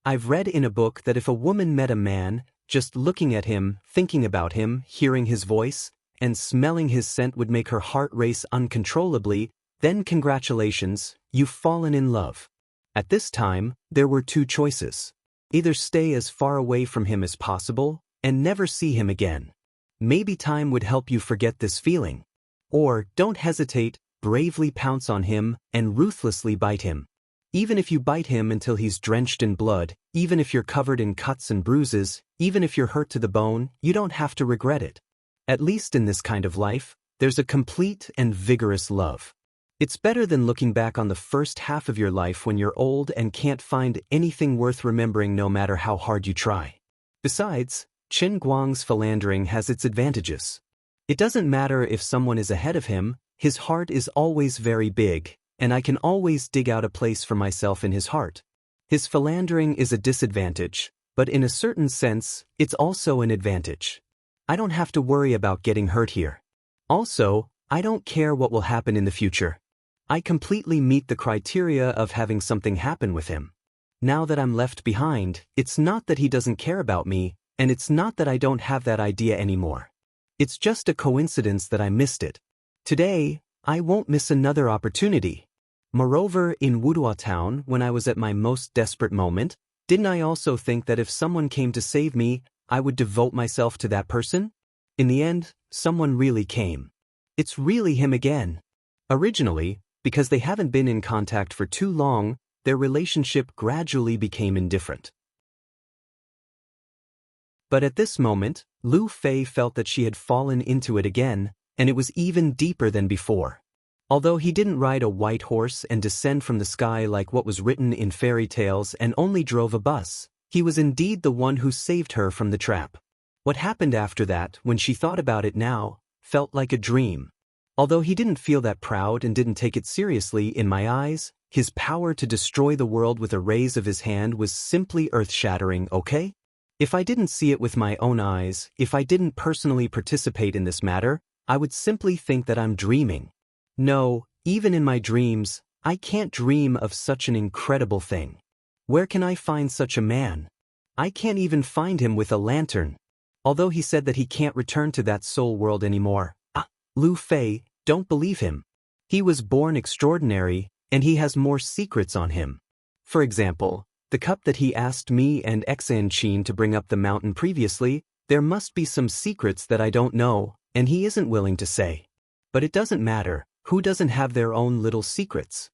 S1: I've read in a book that if a woman met a man, just looking at him, thinking about him, hearing his voice, and smelling his scent would make her heart race uncontrollably, then congratulations, you've fallen in love. At this time, there were two choices. Either stay as far away from him as possible, and never see him again. Maybe time would help you forget this feeling. Or, don't hesitate, bravely pounce on him, and ruthlessly bite him. Even if you bite him until he's drenched in blood, even if you're covered in cuts and bruises, even if you're hurt to the bone, you don't have to regret it. At least in this kind of life, there's a complete and vigorous love. It's better than looking back on the first half of your life when you're old and can't find anything worth remembering no matter how hard you try. Besides, Qin Guang's philandering has its advantages. It doesn't matter if someone is ahead of him, his heart is always very big, and I can always dig out a place for myself in his heart. His philandering is a disadvantage, but in a certain sense, it's also an advantage. I don't have to worry about getting hurt here. Also, I don't care what will happen in the future. I completely meet the criteria of having something happen with him. Now that I'm left behind, it's not that he doesn't care about me, and it's not that I don't have that idea anymore. It's just a coincidence that I missed it. Today, I won't miss another opportunity. Moreover, in Wudua town, when I was at my most desperate moment, didn't I also think that if someone came to save me, I would devote myself to that person? In the end, someone really came. It's really him again. Originally, because they haven't been in contact for too long, their relationship gradually became indifferent. But at this moment, Lu Fei felt that she had fallen into it again, and it was even deeper than before. Although he didn't ride a white horse and descend from the sky like what was written in fairy tales and only drove a bus, he was indeed the one who saved her from the trap. What happened after that, when she thought about it now, felt like a dream. Although he didn't feel that proud and didn't take it seriously, in my eyes, his power to destroy the world with a raise of his hand was simply earth-shattering, okay? If I didn't see it with my own eyes, if I didn't personally participate in this matter, I would simply think that I'm dreaming. No, even in my dreams, I can't dream of such an incredible thing. Where can I find such a man? I can't even find him with a lantern. Although he said that he can't return to that soul world anymore. Lu Fei, don't believe him. He was born extraordinary, and he has more secrets on him. For example, the cup that he asked me and Xianxia to bring up the mountain previously, there must be some secrets that I don't know, and he isn't willing to say. But it doesn't matter, who doesn't have their own little secrets?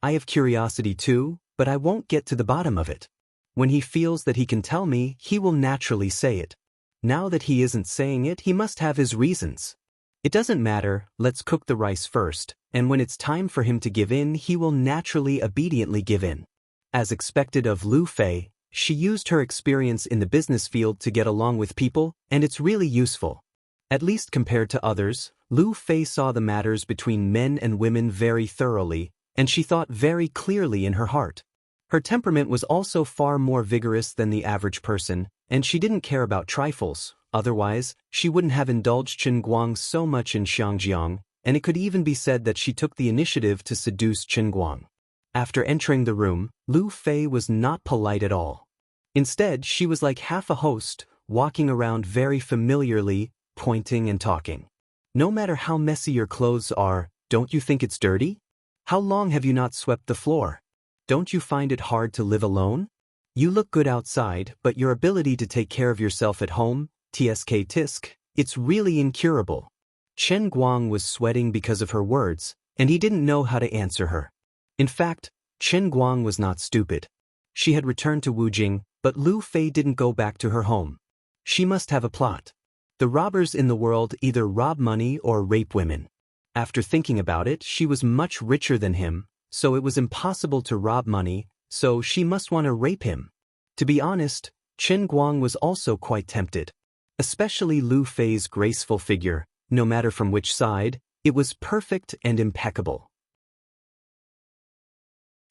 S1: I have curiosity too, but I won't get to the bottom of it. When he feels that he can tell me, he will naturally say it. Now that he isn't saying it, he must have his reasons. It doesn't matter, let's cook the rice first, and when it's time for him to give in, he will naturally obediently give in. As expected of Lu Fei, she used her experience in the business field to get along with people, and it's really useful. At least compared to others, Lu Fei saw the matters between men and women very thoroughly, and she thought very clearly in her heart. Her temperament was also far more vigorous than the average person, and she didn't care about trifles. Otherwise, she wouldn't have indulged Chen Guang so much in Xiangjiang, and it could even be said that she took the initiative to seduce Chen Guang. After entering the room, Lu Fei was not polite at all. Instead, she was like half a host, walking around very familiarly, pointing and talking. No matter how messy your clothes are, don't you think it's dirty? How long have you not swept the floor? Don't you find it hard to live alone? You look good outside, but your ability to take care of yourself at home, tisk, it's really incurable. Chen Guang was sweating because of her words, and he didn't know how to answer her. In fact, Chen Guang was not stupid. She had returned to Wujing, but Lu Fei didn't go back to her home. She must have a plot. The robbers in the world either rob money or rape women. After thinking about it, she was much richer than him, so it was impossible to rob money, so she must want to rape him. To be honest, Chen Guang was also quite tempted. Especially Lu Fei's graceful figure, no matter from which side, it was perfect and impeccable.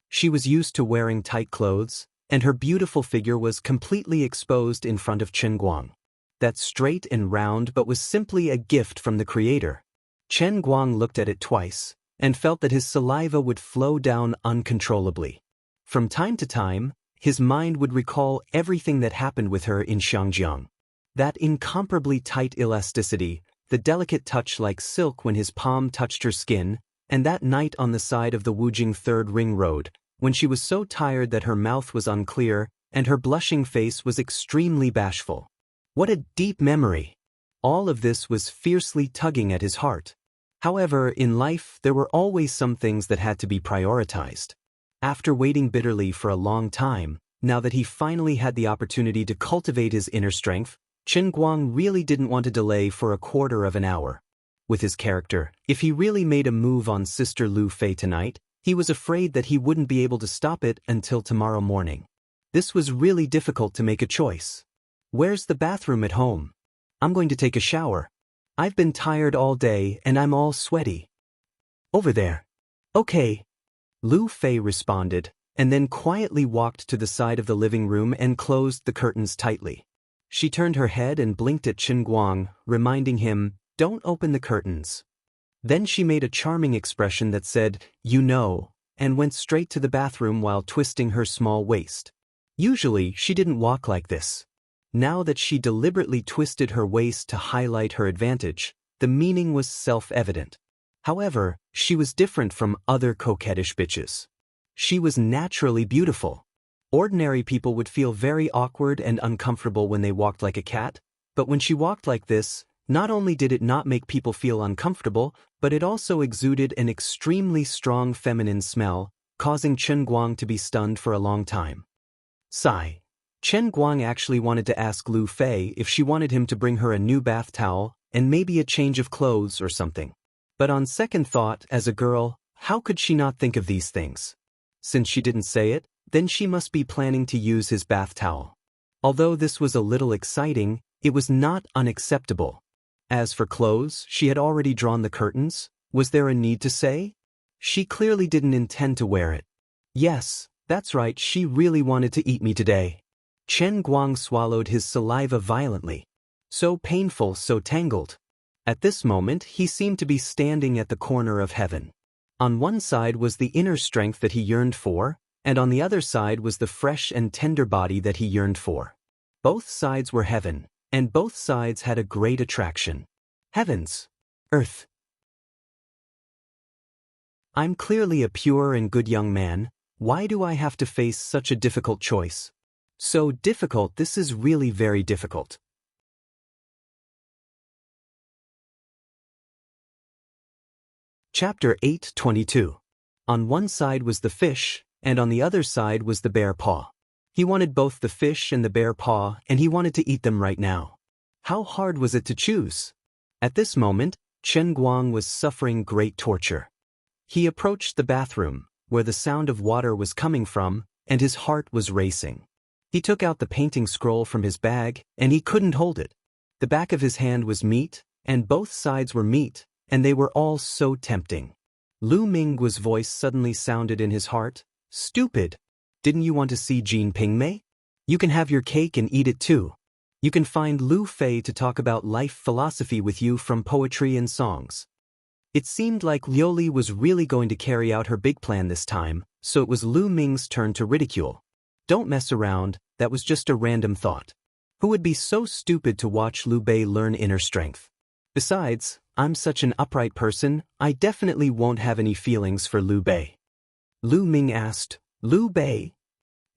S1: She was used to wearing tight clothes, and her beautiful figure was completely exposed in front of Chen Guang. That's straight and round but was simply a gift from the Creator. Chen Guang looked at it twice, and felt that his saliva would flow down uncontrollably. From time to time, his mind would recall everything that happened with her in Xiangjiang. That incomparably tight elasticity, the delicate touch like silk when his palm touched her skin, and that night on the side of the Wujing Third Ring Road, when she was so tired that her mouth was unclear and her blushing face was extremely bashful. What a deep memory! All of this was fiercely tugging at his heart. However, in life there were always some things that had to be prioritized. After waiting bitterly for a long time, now that he finally had the opportunity to cultivate his inner strength, Chen Guang really didn't want to delay for a quarter of an hour. With his character, if he really made a move on Sister Lu Fei tonight, he was afraid that he wouldn't be able to stop it until tomorrow morning. This was really difficult to make a choice. Where's the bathroom at home? I'm going to take a shower. I've been tired all day and I'm all sweaty. Over there. Okay. Lu Fei responded, and then quietly walked to the side of the living room and closed the curtains tightly. She turned her head and blinked at Chen Guang, reminding him, "Don't open the curtains." Then she made a charming expression that said, "You know," and went straight to the bathroom while twisting her small waist. Usually, she didn't walk like this. Now that she deliberately twisted her waist to highlight her advantage, the meaning was self-evident. However, she was different from other coquettish bitches. She was naturally beautiful. Ordinary people would feel very awkward and uncomfortable when they walked like a cat, but when she walked like this, not only did it not make people feel uncomfortable, but it also exuded an extremely strong feminine smell, causing Chen Guang to be stunned for a long time. Sigh. Chen Guang actually wanted to ask Lu Fei if she wanted him to bring her a new bath towel and maybe a change of clothes or something. But on second thought, as a girl, how could she not think of these things? Since she didn't say it, then she must be planning to use his bath towel. Although this was a little exciting, It was not unacceptable. As for clothes, she had already drawn the curtains. Was there a need to say? She clearly didn't intend to wear it. Yes, that's right, she really wanted to eat me today. Chen Guang swallowed his saliva violently. So painful, so tangled. At this moment, he seemed to be standing at the corner of heaven. On one side was the inner strength that he yearned for, and on the other side was the fresh and tender body that he yearned for. Both sides were heaven, and both sides had a great attraction. Heavens. Earth. I'm clearly a pure and good young man. Why do I have to face such a difficult choice? So difficult, this is really very difficult. Chapter 8:22. On one side was the fish, and on the other side was the bear paw. He wanted both the fish and the bear paw, and he wanted to eat them right now. How hard was it to choose? At this moment, Chen Guang was suffering great torture. He approached the bathroom, where the sound of water was coming from, and his heart was racing. He took out the painting scroll from his bag, and he couldn't hold it. The back of his hand was meat, and both sides were meat, and they were all so tempting. Lu Mingguo's voice suddenly sounded in his heart. Stupid! Didn't you want to see Jean Pingmei? You can have your cake and eat it too. You can find Lu Fei to talk about life philosophy with you from poetry and songs. It seemed like Liu Li was really going to carry out her big plan this time, so it was Lu Ming's turn to ridicule. Don't mess around, that was just a random thought. Who would be so stupid to watch Liu Bei learn inner strength? Besides, I'm such an upright person, I definitely won't have any feelings for Liu Bei. Lu Ming asked, Liu Bei?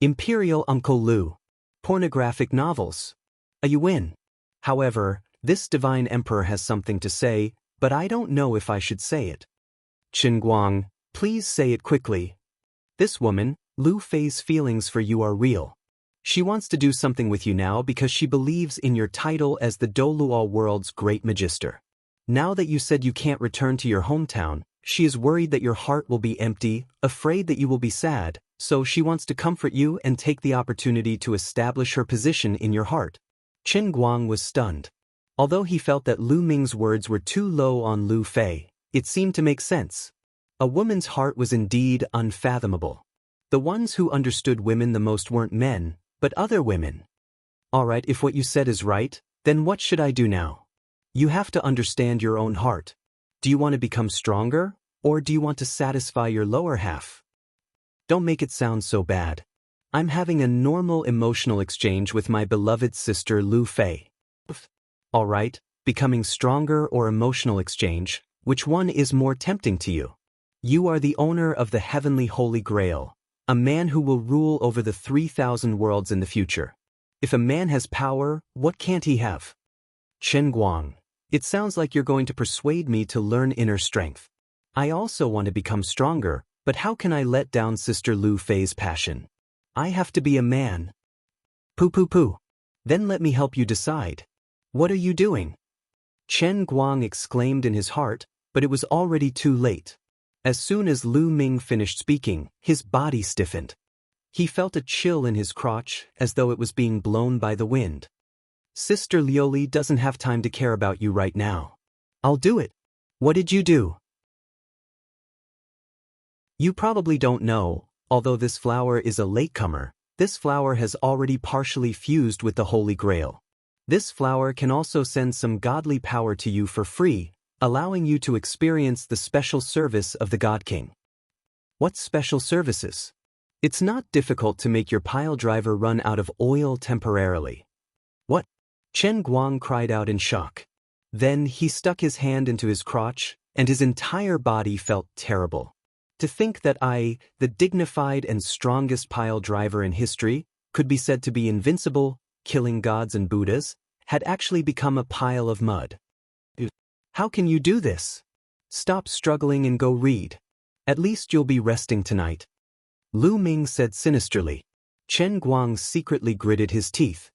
S1: Imperial Uncle Liu. Pornographic novels. You win. However, this divine emperor has something to say, but I don't know if I should say it. Chen Guang, please say it quickly. This woman, Lu Fei's feelings for you are real. She wants to do something with you now because she believes in your title as the Doluo world's great magister. Now that you said you can't return to your hometown, she is worried that your heart will be empty, afraid that you will be sad, so she wants to comfort you and take the opportunity to establish her position in your heart. Chen Guang was stunned. Although he felt that Lu Ming's words were too low on Lu Fei, it seemed to make sense. A woman's heart was indeed unfathomable. The ones who understood women the most weren't men, but other women. Alright, if what you said is right, then what should I do now? You have to understand your own heart. Do you want to become stronger, or do you want to satisfy your lower half? Don't make it sound so bad. I'm having a normal emotional exchange with my beloved sister Lu Fei. Alright, becoming stronger or emotional exchange, which one is more tempting to you? You are the owner of the heavenly Holy Grail, a man who will rule over the 3,000 worlds in the future. If a man has power, what can't he have? Chen Guang, it sounds like you're going to persuade me to learn inner strength. I also want to become stronger, but how can I let down Sister Lu Fei's passion? I have to be a man. Pooh. Then let me help you decide. What are you doing? Chen Guang exclaimed in his heart, but it was already too late. As soon as Lu Ming finished speaking, his body stiffened. He felt a chill in his crotch, as though it was being blown by the wind. Sister Liu Li doesn't have time to care about you right now. I'll do it. What did you do? You probably don't know, although this flower is a latecomer, this flower has already partially fused with the Holy Grail. This flower can also send some godly power to you for free, allowing you to experience the special service of the God King. What special services? It's not difficult to make your pile driver run out of oil temporarily. What? Chen Guang cried out in shock. Then he stuck his hand into his crotch, and his entire body felt terrible. To think that I, the dignified and strongest pile driver in history, could be said to be invincible, killing gods and Buddhas, had actually become a pile of mud. How can you do this? Stop struggling and go read. At least you'll be resting tonight. Lu Ming said sinisterly. Chen Guang secretly gritted his teeth.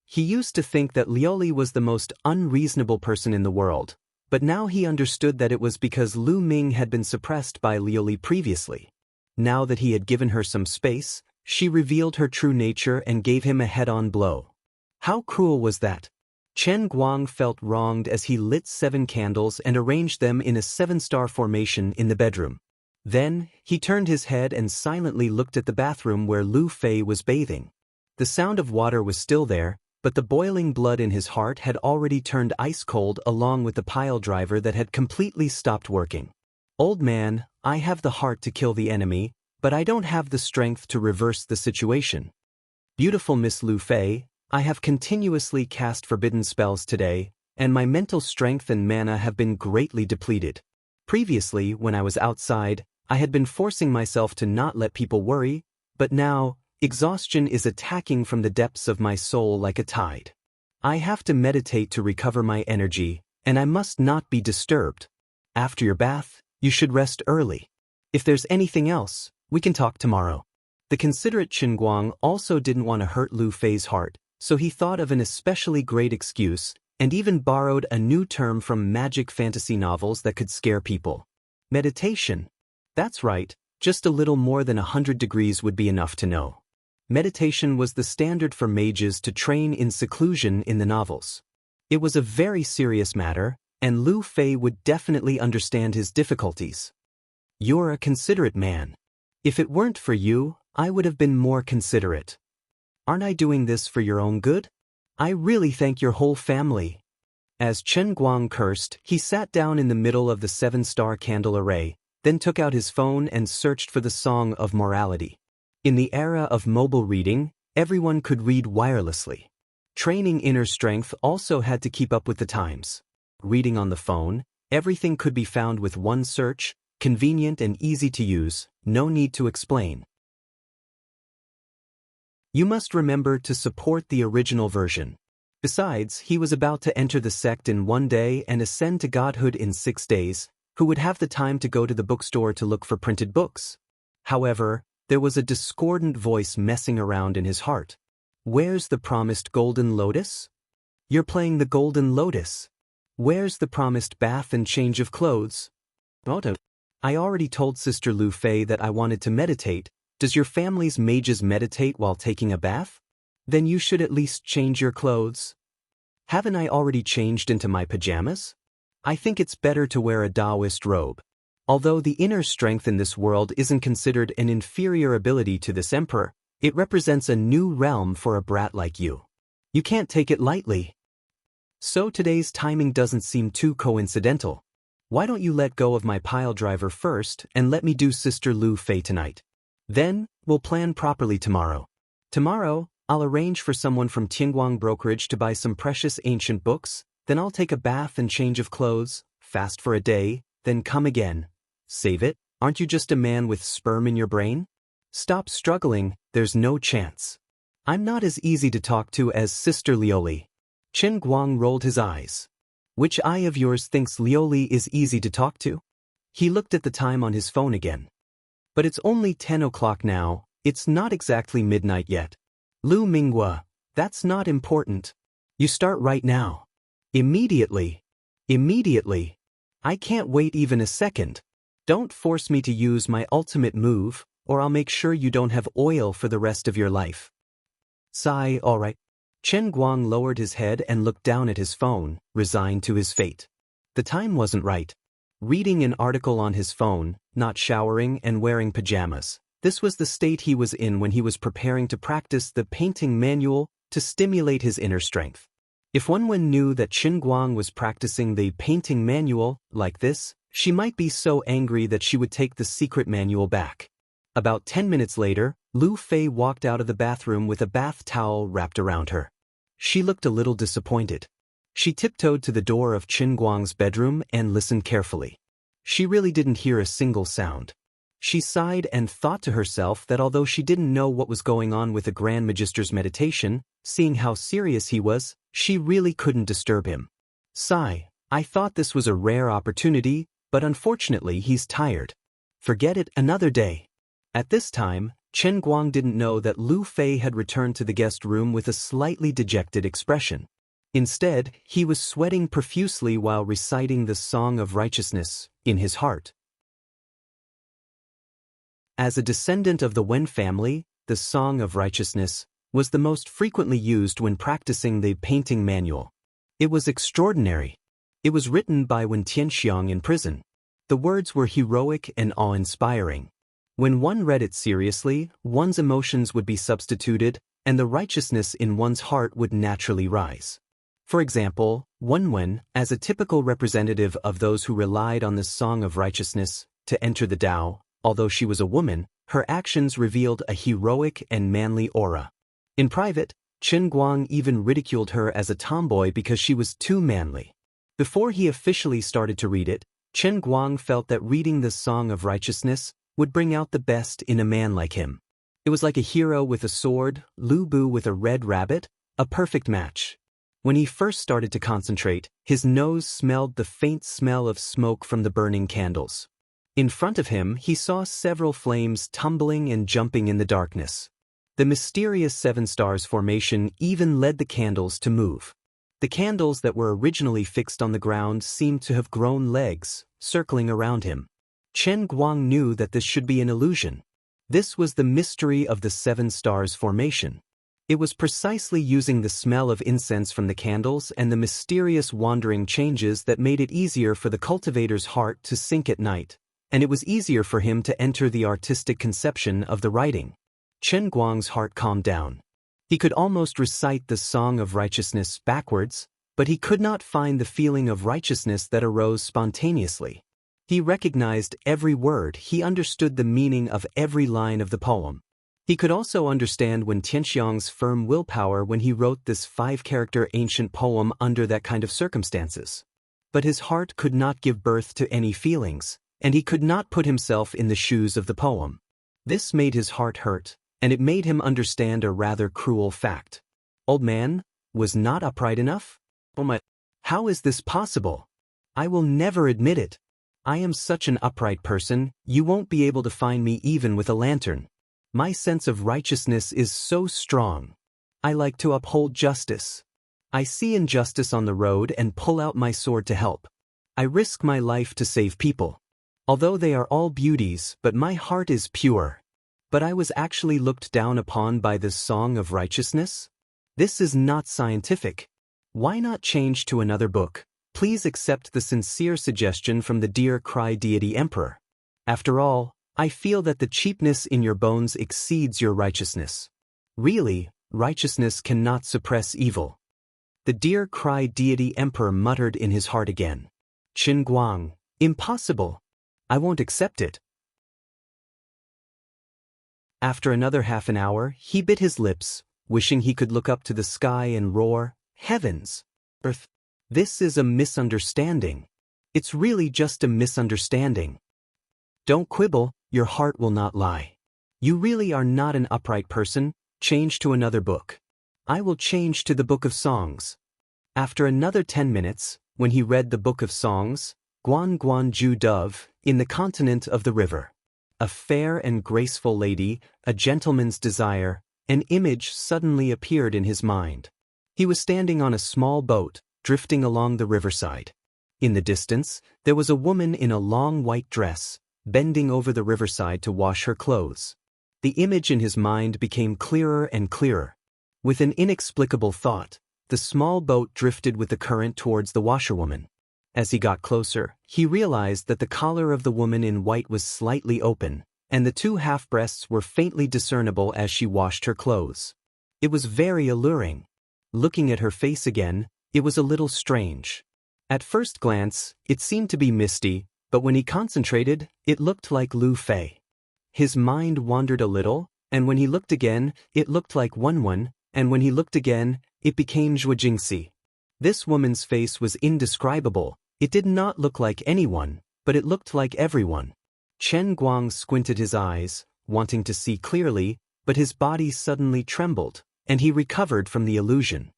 S1: He used to think that Liu Li was the most unreasonable person in the world, but now he understood that it was because Lu Ming had been suppressed by Liu Li previously. Now that he had given her some space, she revealed her true nature and gave him a head-on blow. How cruel was that? Chen Guang felt wronged as he lit 7 candles and arranged them in a 7-star formation in the bedroom. Then, he turned his head and silently looked at the bathroom where Lu Fei was bathing. The sound of water was still there, but the boiling blood in his heart had already turned ice-cold along with the pile driver that had completely stopped working. Old man, I have the heart to kill the enemy, but I don't have the strength to reverse the situation. Beautiful Miss Lu Fei, I have continuously cast forbidden spells today, and my mental strength and mana have been greatly depleted. Previously, when I was outside, I had been forcing myself to not let people worry, but now, exhaustion is attacking from the depths of my soul like a tide. I have to meditate to recover my energy, and I must not be disturbed. After your bath, you should rest early. If there's anything else, we can talk tomorrow. The considerate Chen Guang also didn't want to hurt Lu Fei's heart, so he thought of an especially great excuse, and even borrowed a new term from magic fantasy novels that could scare people. Meditation. That's right, just a little more than 100 degrees would be enough to know. Meditation was the standard for mages to train in seclusion in the novels. It was a very serious matter, and Lu Fei would definitely understand his difficulties. You're a considerate man. If it weren't for you, I would have been more considerate. Aren't I doing this for your own good? I really thank your whole family. As Chen Guang cursed, he sat down in the middle of the 7-star candle array, then took out his phone and searched for the Song of Morality. In the era of mobile reading, everyone could read wirelessly. Training inner strength also had to keep up with the times. Reading on the phone, everything could be found with one search, convenient and easy to use, no need to explain. You must remember to support the original version. Besides, he was about to enter the sect in 1 day and ascend to godhood in 6 days, who would have the time to go to the bookstore to look for printed books? However, there was a discordant voice messing around in his heart. Where's the promised golden lotus? You're playing the golden lotus. Where's the promised bath and change of clothes? I already told Sister Lu Fei that I wanted to meditate. Does your family's mages meditate while taking a bath? Then you should at least change your clothes. Haven't I already changed into my pajamas? I think it's better to wear a Daoist robe. Although the inner strength in this world isn't considered an inferior ability to this emperor, it represents a new realm for a brat like you. You can't take it lightly. So today's timing doesn't seem too coincidental. Why don't you let go of my pile driver first and let me do Sister Lu Fei tonight? Then, we'll plan properly tomorrow. Tomorrow, I'll arrange for someone from Tianguang Brokerage to buy some precious ancient books, then I'll take a bath and change of clothes, fast for a day, then come again. Save it, aren't you just a man with sperm in your brain? Stop struggling, there's no chance. I'm not as easy to talk to as Sister Lioli. Chen Guang rolled his eyes. Which eye of yours thinks Lioli is easy to talk to? He looked at the time on his phone again. But it's only 10 o'clock now, it's not exactly midnight yet. Lu Minghua, that's not important. You start right now. Immediately. Immediately. I can't wait even a second. Don't force me to use my ultimate move, or I'll make sure you don't have oil for the rest of your life. Sigh, all right. Chen Guang lowered his head and looked down at his phone, resigned to his fate. The time wasn't right. Reading an article on his phone, not showering and wearing pajamas. This was the state he was in when he was preparing to practice the painting manual to stimulate his inner strength. If one knew that Chen Guang was practicing the painting manual like this, she might be so angry that she would take the secret manual back. About 10 minutes later, Lu Fei walked out of the bathroom with a bath towel wrapped around her. She looked a little disappointed. She tiptoed to the door of Chen Guang's bedroom and listened carefully. She really didn't hear a single sound. She sighed and thought to herself that although she didn't know what was going on with the Grand Magister's meditation, seeing how serious he was, she really couldn't disturb him. Sigh, I thought this was a rare opportunity, but unfortunately he's tired. Forget it, another day. At this time, Chen Guang didn't know that Lu Fei had returned to the guest room with a slightly dejected expression. Instead, he was sweating profusely while reciting the Song of Righteousness in his heart. As a descendant of the Wen family, the Song of Righteousness was the most frequently used when practicing the painting manual. It was extraordinary. It was written by Wen Tianxiang in prison. The words were heroic and awe-inspiring. When one read it seriously, one's emotions would be substituted, and the righteousness in one's heart would naturally rise. For example, Wen, as a typical representative of those who relied on the song of righteousness to enter the Tao, although she was a woman, her actions revealed a heroic and manly aura. In private, Chen Guang even ridiculed her as a tomboy because she was too manly. Before he officially started to read it, Chen Guang felt that reading the Song of Righteousness would bring out the best in a man like him. It was like a hero with a sword, Lu Bu with a red rabbit, a perfect match. When he first started to concentrate, his nose smelled the faint smell of smoke from the burning candles. In front of him, he saw several flames tumbling and jumping in the darkness. The mysterious 7 stars formation even led the candles to move. The candles that were originally fixed on the ground seemed to have grown legs, circling around him. Chen Guang knew that this should be an illusion. This was the mystery of the 7 stars formation. It was precisely using the smell of incense from the candles and the mysterious wandering changes that made it easier for the cultivator's heart to sink at night, and it was easier for him to enter the artistic conception of the writing. Chen Guang's heart calmed down. He could almost recite the Song of Righteousness backwards, but he could not find the feeling of righteousness that arose spontaneously. He recognized every word, he understood the meaning of every line of the poem. He could also understand Wen Tianxiang's firm willpower when he wrote this 5-character ancient poem under that kind of circumstances. But his heart could not give birth to any feelings, and he could not put himself in the shoes of the poem. This made his heart hurt, and it made him understand a rather cruel fact. Old man was not upright enough? Oh my, how is this possible? I will never admit it. I am such an upright person, you won't be able to find me even with a lantern. My sense of righteousness is so strong. I like to uphold justice. I see injustice on the road and pull out my sword to help. I risk my life to save people. Although they are all beauties, but my heart is pure. But I was actually looked down upon by this Song of Righteousness? This is not scientific. Why not change to another book? Please accept the sincere suggestion from the dear Cry Deity Emperor. After all, I feel that the cheapness in your bones exceeds your righteousness. Really, righteousness cannot suppress evil. The dear Cry Deity Emperor muttered in his heart again. Chen Guang, impossible. I won't accept it. After another half an hour, he bit his lips, wishing he could look up to the sky and roar, "Heavens! Earth! This is a misunderstanding. It's really just a misunderstanding. Don't quibble, your heart will not lie. You really are not an upright person, change to another book. I will change to the Book of Songs." After another 10 minutes, when he read the Book of Songs, Guan Guan Ju Dove, in the continent of the river. A fair and graceful lady, a gentleman's desire, an image suddenly appeared in his mind. He was standing on a small boat, drifting along the riverside. In the distance, there was a woman in a long white dress, bending over the riverside to wash her clothes. The image in his mind became clearer and clearer. With an inexplicable thought, the small boat drifted with the current towards the washerwoman. As he got closer, he realized that the collar of the woman in white was slightly open, and the 2 half-breasts were faintly discernible as she washed her clothes. It was very alluring. Looking at her face again, it was a little strange. At first glance, it seemed to be misty, but when he concentrated, it looked like Lu Fei. His mind wandered a little, and when he looked again, it looked like Wen, and when he looked again, it became Zhuo Jingxi. This woman's face was indescribable. It did not look like anyone, but it looked like everyone. Chen Guang squinted his eyes, wanting to see clearly, but his body suddenly trembled, and he recovered from the illusion.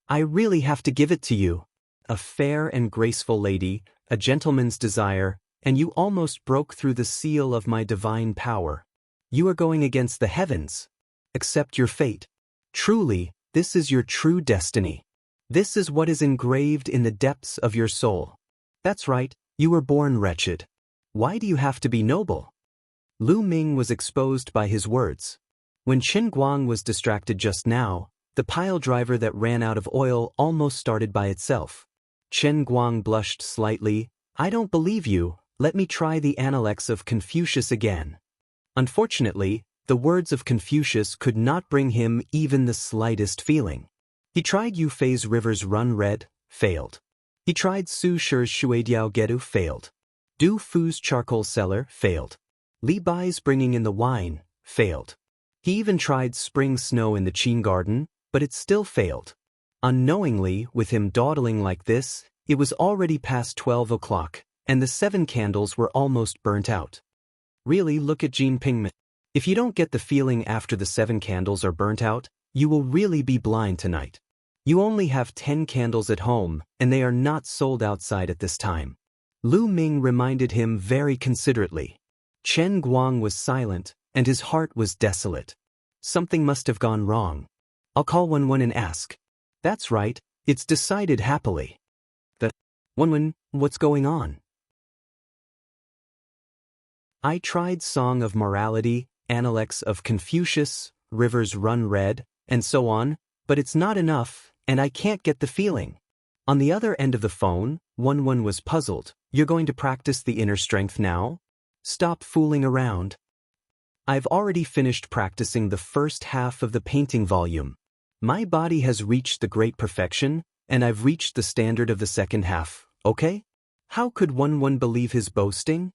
S1: I really have to give it to you. A fair and graceful lady, a gentleman's desire, and you almost broke through the seal of my divine power. You are going against the heavens. Accept your fate. Truly, this is your true destiny. This is what is engraved in the depths of your soul. That's right, you were born wretched. Why do you have to be noble? Lu Ming was exposed by his words. When Chen Guang was distracted just now, The pile driver that ran out of oil almost started by itself. Chen Guang blushed slightly. I don't believe you, let me try the analects of Confucius again. Unfortunately, the words of Confucius could not bring him even the slightest feeling. He tried Yu Fei's rivers run red, failed. He tried Su Shi's Shuidiao Gedu, failed. Du Fu's charcoal cellar, failed. Li Bai's bringing in the wine, failed. He even tried spring snow in the Qin garden, but it still failed. Unknowingly, with him dawdling like this, it was already past 12 o'clock, and the 7 candles were almost burnt out. Really, look at Jin Pingman. If you don't get the feeling after the 7 candles are burnt out, you will really be blind tonight. You only have 10 candles at home, and they are not sold outside at this time. Lu Ming reminded him very considerately. Chen Guang was silent, and his heart was desolate. Something must have gone wrong. I'll call Wen and ask. That's right, it's decided happily. Wen, what's going on? I tried Song of Morality, Analects of Confucius, Rivers Run Red, and so on, but it's not enough, and I can't get the feeling. On the other end of the phone, Wen was puzzled. You're going to practice the inner strength now? Stop fooling around. I've already finished practicing the first half of the painting volume. My body has reached the great perfection, and I've reached the standard of the second half, okay? How could Wen believe his boasting?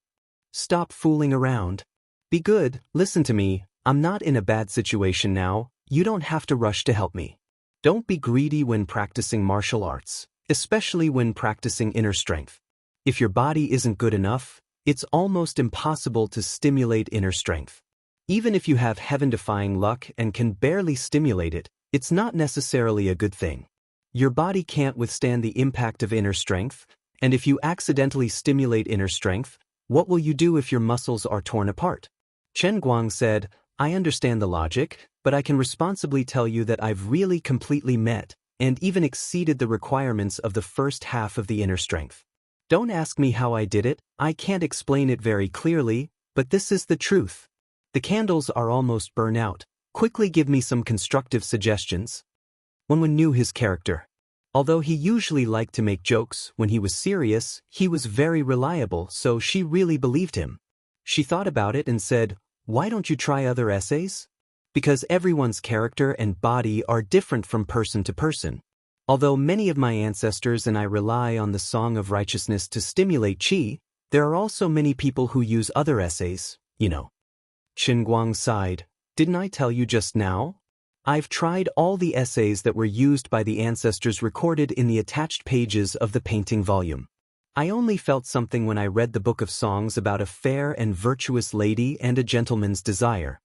S1: Stop fooling around. Be good, listen to me, I'm not in a bad situation now, you don't have to rush to help me. Don't be greedy when practicing martial arts, especially when practicing inner strength. If your body isn't good enough, it's almost impossible to stimulate inner strength. Even if you have heaven-defying luck and can barely stimulate it, it's not necessarily a good thing. Your body can't withstand the impact of inner strength, and if you accidentally stimulate inner strength, what will you do if your muscles are torn apart? Chen Guang said, I understand the logic, but I can responsibly tell you that I've really completely met, and even exceeded the requirements of the first half of the inner strength. Don't ask me how I did it, I can't explain it very clearly, but this is the truth. The candles are almost burnt out. Quickly give me some constructive suggestions. Wen knew his character. Although he usually liked to make jokes, when he was serious, he was very reliable, so she really believed him. She thought about it and said, why don't you try other essays? Because everyone's character and body are different from person to person. Although many of my ancestors and I rely on the Song of Righteousness to stimulate qi, there are also many people who use other essays, you know. Chen Guang sighed. Didn't I tell you just now? I've tried all the essays that were used by the ancestors recorded in the attached pages of the painting volume. I only felt something when I read the book of songs about a fair and virtuous lady and a gentleman's desire.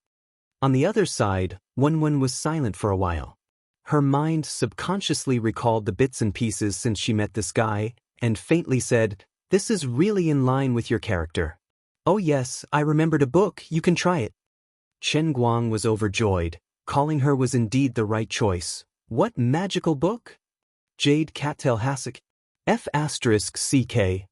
S1: On the other side, Wen was silent for a while. Her mind subconsciously recalled the bits and pieces since she met this guy, and faintly said, this is really in line with your character. Oh yes, I remembered a book, you can try it. Chen Guang was overjoyed. Calling her was indeed the right choice. What magical book? Jade Cattail Hasek. F***CK.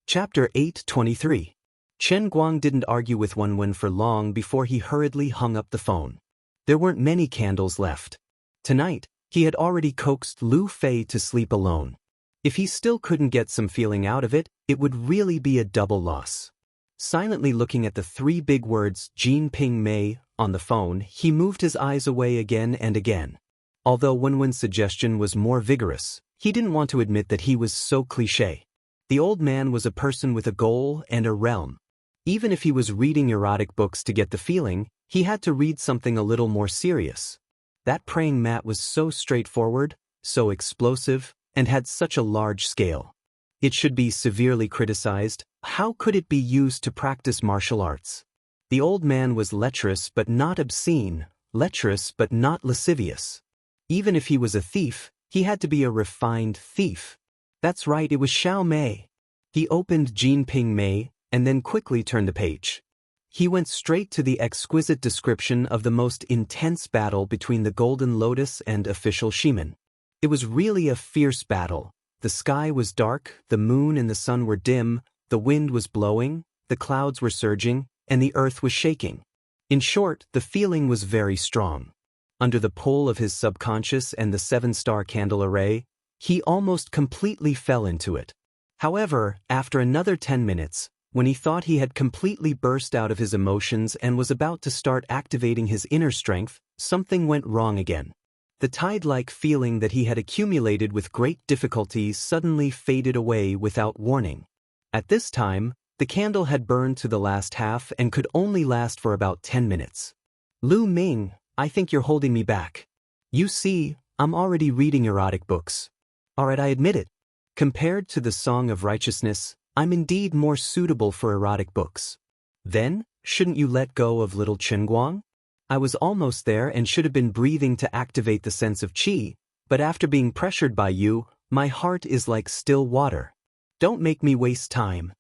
S1: Chapter 823. Chen Guang didn't argue with Wen for long before he hurriedly hung up the phone. There weren't many candles left. Tonight, he had already coaxed Lu Fei to sleep alone. If he still couldn't get some feeling out of it, it would really be a double loss. Silently looking at the 3 big words Jin Ping Mei on the phone, he moved his eyes away again and again. Although Wen's suggestion was more vigorous, he didn't want to admit that he was so cliché. The old man was a person with a goal and a realm. Even if he was reading erotic books to get the feeling, he had to read something a little more serious. That praying mat was so straightforward, so explosive, and had such a large scale. It should be severely criticized. How could it be used to practice martial arts? The old man was lecherous but not obscene, lecherous but not lascivious. Even if he was a thief, he had to be a refined thief. That's right, it was Xiao Mei. He opened Jin Ping Mei and then quickly turned the page. He went straight to the exquisite description of the most intense battle between the Golden Lotus and official Shiman. It was really a fierce battle. The sky was dark, the moon and the sun were dim, the wind was blowing, the clouds were surging, and the earth was shaking. In short, the feeling was very strong. Under the pull of his subconscious and the 7-star candle array, he almost completely fell into it. However, after another 10 minutes, when he thought he had completely burst out of his emotions and was about to start activating his inner strength, something went wrong again. The tide-like feeling that he had accumulated with great difficulty suddenly faded away without warning. At this time, the candle had burned to the last half and could only last for about 10 minutes. Lu Ming, I think you're holding me back. You see, I'm already reading erotic books. Alright, I admit it. Compared to the Song of Righteousness, I'm indeed more suitable for erotic books. Then, shouldn't you let go of little Chenguang? I was almost there and should have been breathing to activate the sense of qi, but after being pressured by you, my heart is like still water. Don't make me waste time.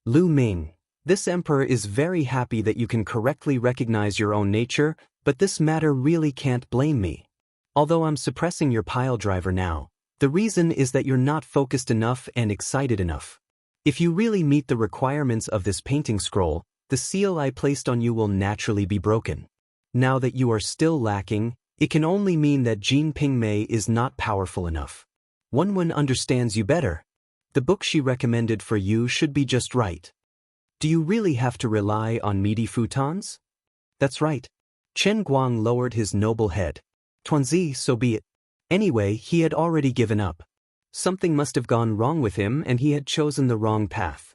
S1: Lu Ming, this emperor is very happy that you can correctly recognize your own nature, but this matter really can't blame me. Although I'm suppressing your pile driver now, the reason is that you're not focused enough and excited enough. If you really meet the requirements of this painting scroll, the seal I placed on you will naturally be broken. Now that you are still lacking, it can only mean that Jin Pingmei is not powerful enough. Wenwen understands you better. The book she recommended for you should be just right. Do you really have to rely on meaty futons? That's right. Chen Guang lowered his noble head. Tuanzi, so be it. Anyway, he had already given up. Something must have gone wrong with him and he had chosen the wrong path.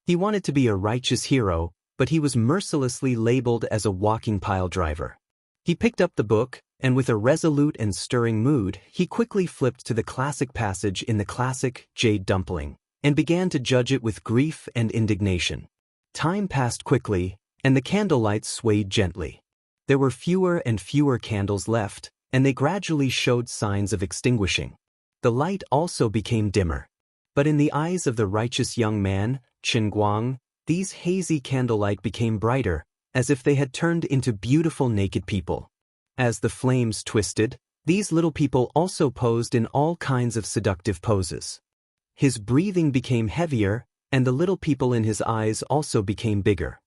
S1: He wanted to be a righteous hero, but he was mercilessly labeled as a walking pile driver. He picked up the book, and with a resolute and stirring mood, he quickly flipped to the classic passage in the classic Jade Dumpling, and began to judge it with grief and indignation. Time passed quickly, and the candlelight swayed gently. There were fewer and fewer candles left, and they gradually showed signs of extinguishing. The light also became dimmer. But in the eyes of the righteous young man, Qin Guang, these hazy candlelight became brighter, as if they had turned into beautiful naked people. As the flames twisted, these little people also posed in all kinds of seductive poses. His breathing became heavier, and the little people in his eyes also became bigger.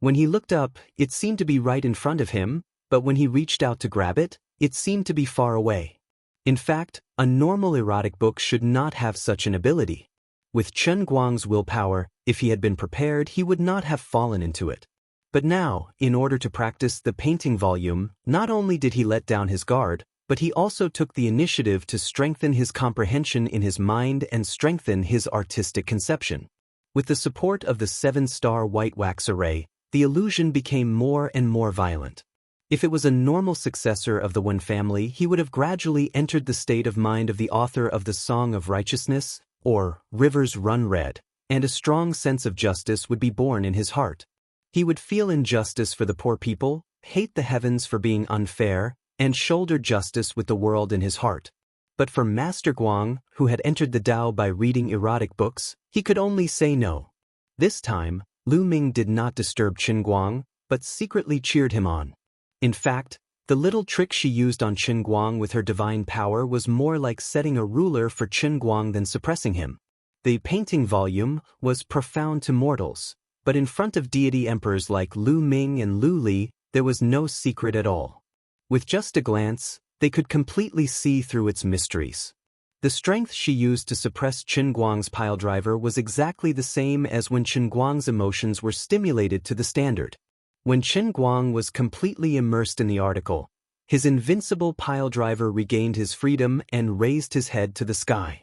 S1: When he looked up, it seemed to be right in front of him, but when he reached out to grab it, it seemed to be far away. In fact, a normal erotic book should not have such an ability. With Chen Guang's willpower, if he had been prepared, he would not have fallen into it. But now, in order to practice the painting volume, not only did he let down his guard, but he also took the initiative to strengthen his comprehension in his mind and strengthen his artistic conception. With the support of the 7-star white wax array, the illusion became more and more violent. If it was a normal successor of the Wen family, he would have gradually entered the state of mind of the author of the Song of Righteousness, or Rivers Run Red, and a strong sense of justice would be born in his heart. He would feel injustice for the poor people, hate the heavens for being unfair, and shoulder justice with the world in his heart. But for Master Guang, who had entered the Tao by reading erotic books, he could only say no. This time, Lu Ming did not disturb Qin Guang, but secretly cheered him on. In fact, the little trick she used on Qin Guang with her divine power was more like setting a ruler for Qin Guang than suppressing him. The painting volume was profound to mortals, but in front of deity emperors like Lu Ming and Lu Li, there was no secret at all. With just a glance, they could completely see through its mysteries. The strength she used to suppress Qin Guang's piledriver was exactly the same as when Qin Guang's emotions were stimulated to the standard. When Qin Guang was completely immersed in the article, his invincible piledriver regained his freedom and raised his head to the sky.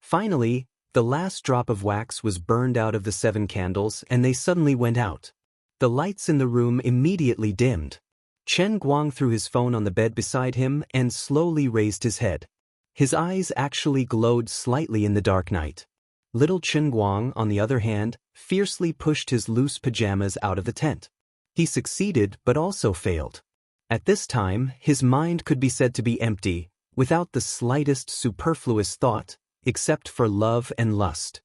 S1: Finally, the last drop of wax was burned out of the 7 candles and they suddenly went out. The lights in the room immediately dimmed. Chen Guang threw his phone on the bed beside him and slowly raised his head. His eyes actually glowed slightly in the dark night. Little Chen Guang, on the other hand, fiercely pushed his loose pajamas out of the tent. He succeeded but also failed. At this time, his mind could be said to be empty, without the slightest superfluous thought, except for love and lust.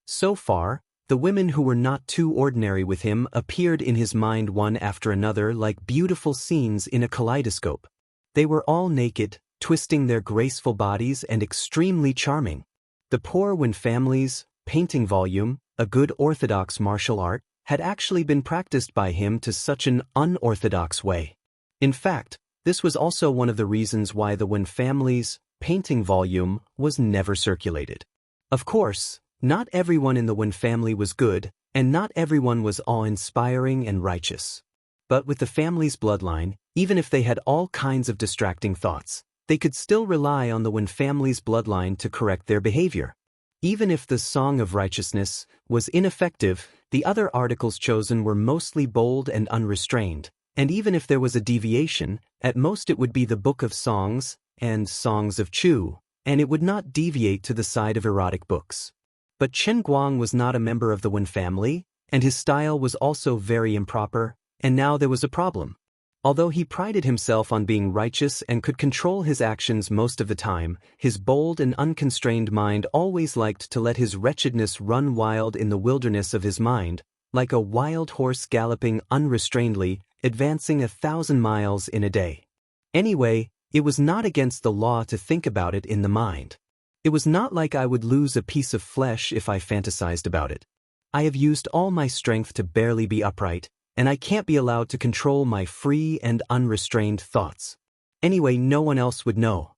S1: So far, the women who were not too ordinary with him appeared in his mind one after another like beautiful scenes in a kaleidoscope. They were all naked, twisting their graceful bodies and extremely charming. The poor Wen families, painting volume, a good orthodox martial art, had actually been practiced by him to such an unorthodox way. In fact, this was also one of the reasons why the Wen family's painting volume was never circulated. Of course, not everyone in the Wen family was good, and not everyone was awe-inspiring and righteous. But with the family's bloodline, even if they had all kinds of distracting thoughts, they could still rely on the Wen family's bloodline to correct their behavior. Even if the Song of Righteousness was ineffective, the other articles chosen were mostly bold and unrestrained, and even if there was a deviation, at most it would be the Book of Songs and Songs of Chu, and it would not deviate to the side of erotic books. But Chen Guang was not a member of the Wen family, and his style was also very improper, and now there was a problem. Although he prided himself on being righteous and could control his actions most of the time, his bold and unconstrained mind always liked to let his wretchedness run wild in the wilderness of his mind, like a wild horse galloping unrestrainedly, advancing 1,000 miles in a day. Anyway, it was not against the law to think about it in the mind. It was not like I would lose a piece of flesh if I fantasized about it. I have used all my strength to barely be upright, and I can't be allowed to control my free and unrestrained thoughts. Anyway, no one else would know.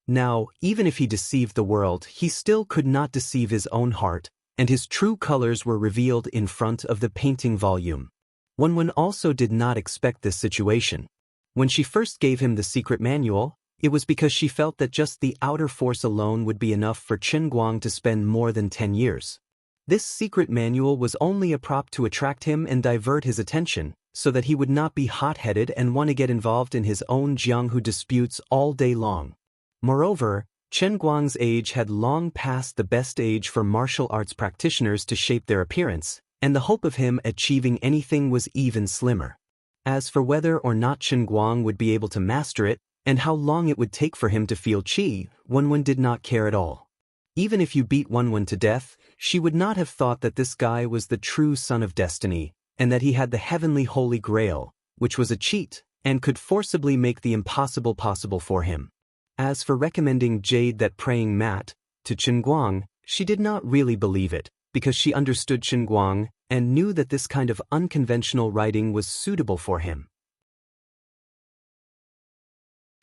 S1: Now, even if he deceived the world, he still could not deceive his own heart, and his true colors were revealed in front of the painting volume. Wen also did not expect this situation. When she first gave him the secret manual, it was because she felt that just the outer force alone would be enough for Chen Guang to spend more than 10 years. This secret manual was only a prop to attract him and divert his attention, so that he would not be hot-headed and want to get involved in his own Jianghu disputes all day long. Moreover, Chen Guang's age had long passed the best age for martial arts practitioners to shape their appearance, and the hope of him achieving anything was even slimmer. As for whether or not Chen Guang would be able to master it, and how long it would take for him to feel qi, Wen did not care at all. Even if you beat Wen to death, she would not have thought that this guy was the true son of destiny, and that he had the heavenly holy grail, which was a cheat, and could forcibly make the impossible possible for him. As for recommending jade that praying mat to Chen Guang, she did not really believe it, because she understood Chen Guang and knew that this kind of unconventional writing was suitable for him.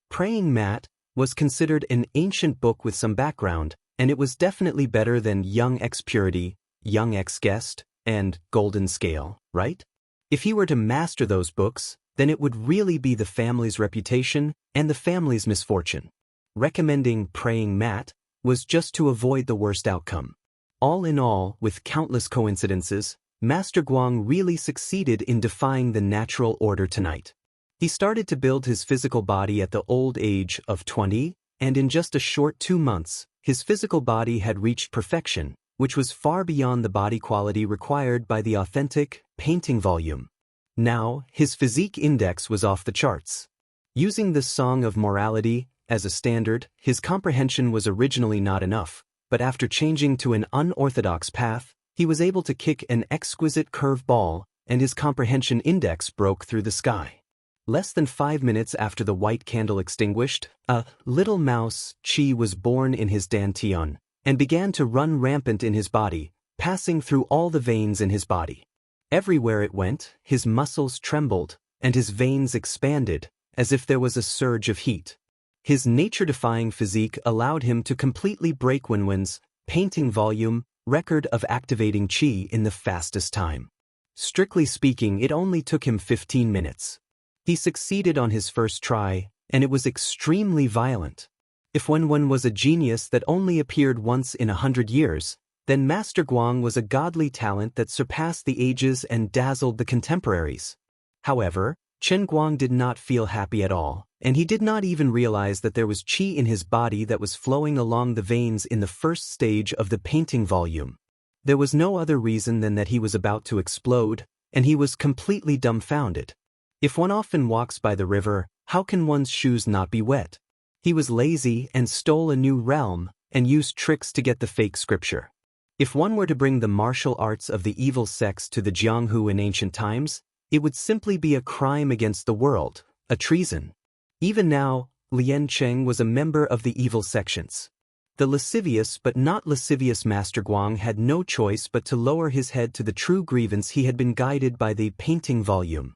S1: Praying Mat was considered an ancient book with some background, and it was definitely better than Young X Purity, Young X Guest, and Golden Scale, right? If he were to master those books, then it would really be the family's reputation and the family's misfortune. Recommending Praying Mat was just to avoid the worst outcome. All in all, with countless coincidences, Master Guang really succeeded in defying the natural order tonight. He started to build his physical body at the old age of 20, and in just a short 2 months, his physical body had reached perfection, which was far beyond the body quality required by the authentic painting volume. Now, his physique index was off the charts. Using the Song of Morality as a standard, his comprehension was originally not enough, but after changing to an unorthodox path, he was able to kick an exquisite curve ball, and his comprehension index broke through the sky. Less than 5 minutes after the white candle extinguished, a little mouse, Qi, was born in his dantian, and began to run rampant in his body, passing through all the veins in his body. Everywhere it went, his muscles trembled, and his veins expanded, as if there was a surge of heat. His nature-defying physique allowed him to completely break Wen's painting volume record of activating Qi in the fastest time. Strictly speaking, it only took him 15 minutes. He succeeded on his first try, and it was extremely violent. If Wen was a genius that only appeared once in 100 years, then Master Guang was a godly talent that surpassed the ages and dazzled the contemporaries. However, Chen Guang did not feel happy at all, and he did not even realize that there was qi in his body that was flowing along the veins in the first stage of the painting volume. There was no other reason than that he was about to explode, and he was completely dumbfounded. If one often walks by the river, how can one's shoes not be wet? He was lazy and stole a new realm and used tricks to get the fake scripture. If one were to bring the martial arts of the evil sects to the Jianghu in ancient times, it would simply be a crime against the world, a treason. Even now, Lian Cheng was a member of the evil sections. The lascivious but not lascivious Master Guang had no choice but to lower his head to the true grievance. He had been guided by the painting volume.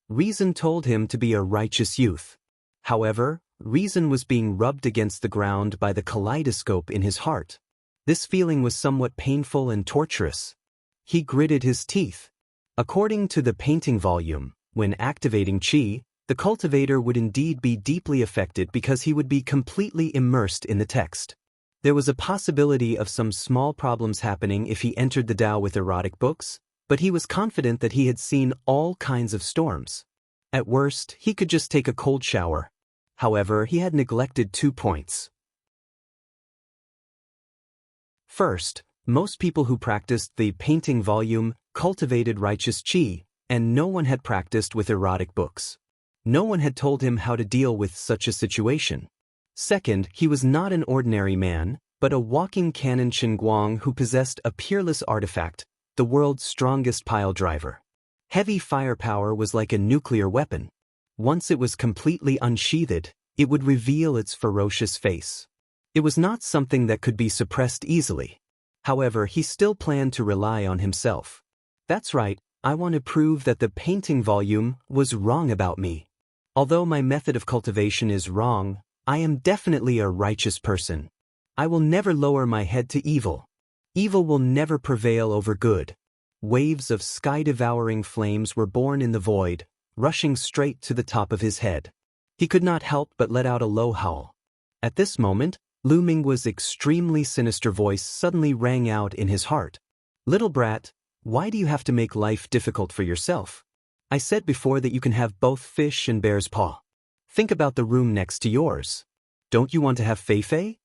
S1: Reason told him to be a righteous youth. However, reason was being rubbed against the ground by the kaleidoscope in his heart. This feeling was somewhat painful and torturous. He gritted his teeth. According to the painting volume, when activating qi, the cultivator would indeed be deeply affected because he would be completely immersed in the text. There was a possibility of some small problems happening if he entered the Tao with erotic books, but he was confident that he had seen all kinds of storms. At worst, he could just take a cold shower. However, he had neglected 2 points. First, most people who practiced the painting volume cultivated righteous qi, and no one had practiced with erotic books. No one had told him how to deal with such a situation. Second, he was not an ordinary man, but a walking cannon Qin Guang who possessed a peerless artifact, the world's strongest pile driver. Heavy firepower was like a nuclear weapon. Once it was completely unsheathed, it would reveal its ferocious face. It was not something that could be suppressed easily. However, he still planned to rely on himself. That's right, I want to prove that the painting volume was wrong about me. Although my method of cultivation is wrong, I am definitely a righteous person. I will never lower my head to evil. Evil will never prevail over good. Waves of sky-devouring flames were born in the void, rushing straight to the top of his head. He could not help but let out a low howl. At this moment, Lu Minggua's extremely sinister voice suddenly rang out in his heart. Little brat, why do you have to make life difficult for yourself? I said before that you can have both fish and bear's paw. Think about the room next to yours. Don't you want to have Fei-Fei?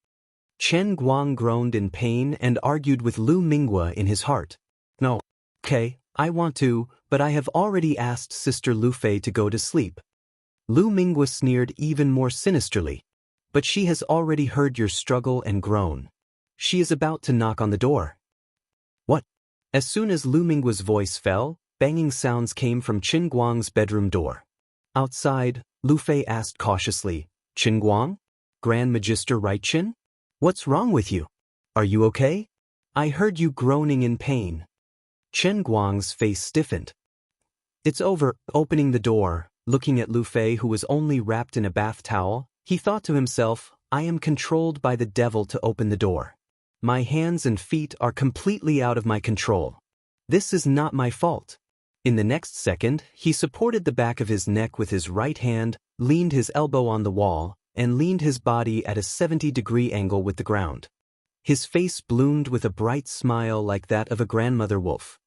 S1: Chen Guang groaned in pain and argued with Lu Minghua in his heart. No. Okay, I want to, but I have already asked Sister Lu Fei to go to sleep. Lu Minghua sneered even more sinisterly. But she has already heard your struggle and groan. She is about to knock on the door. What? As soon as Lu Minggua's voice fell, banging sounds came from Qin Guang's bedroom door. Outside, Lu Fei asked cautiously, Qin Guang? Grand Magister Right Qin? What's wrong with you? Are you okay? I heard you groaning in pain. Qin Guang's face stiffened. It's over. Opening the door, looking at Lu Fei who was only wrapped in a bath towel, he thought to himself, I am controlled by the devil to open the door. My hands and feet are completely out of my control. This is not my fault. In the next second, he supported the back of his neck with his right hand, leaned his elbow on the wall, and leaned his body at a 70-degree angle with the ground. His face bloomed with a bright smile like that of a grandmother wolf.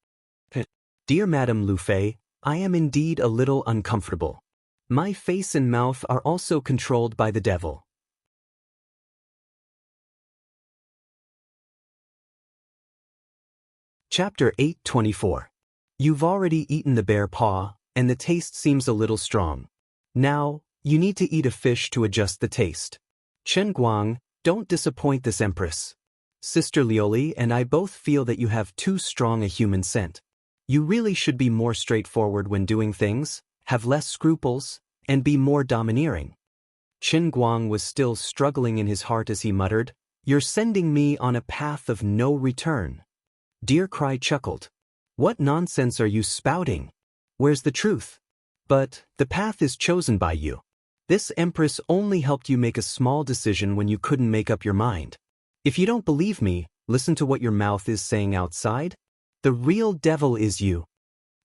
S1: Dear Madame Lu Fei, I am indeed a little uncomfortable. My face and mouth are also controlled by the devil. Chapter 8:24. You've already eaten the bear paw, and the taste seems a little strong. Now, you need to eat a fish to adjust the taste. Chen Guang, don't disappoint this empress. Sister Lioli and I both feel that you have too strong a human scent. You really should be more straightforward when doing things, have less scruples, and be more domineering. Qin Guang was still struggling in his heart as he muttered, You're sending me on a path of no return. Dear Cry chuckled. What nonsense are you spouting? Where's the truth? But the path is chosen by you. This empress only helped you make a small decision when you couldn't make up your mind. If you don't believe me, listen to what your mouth is saying outside. The real devil is you.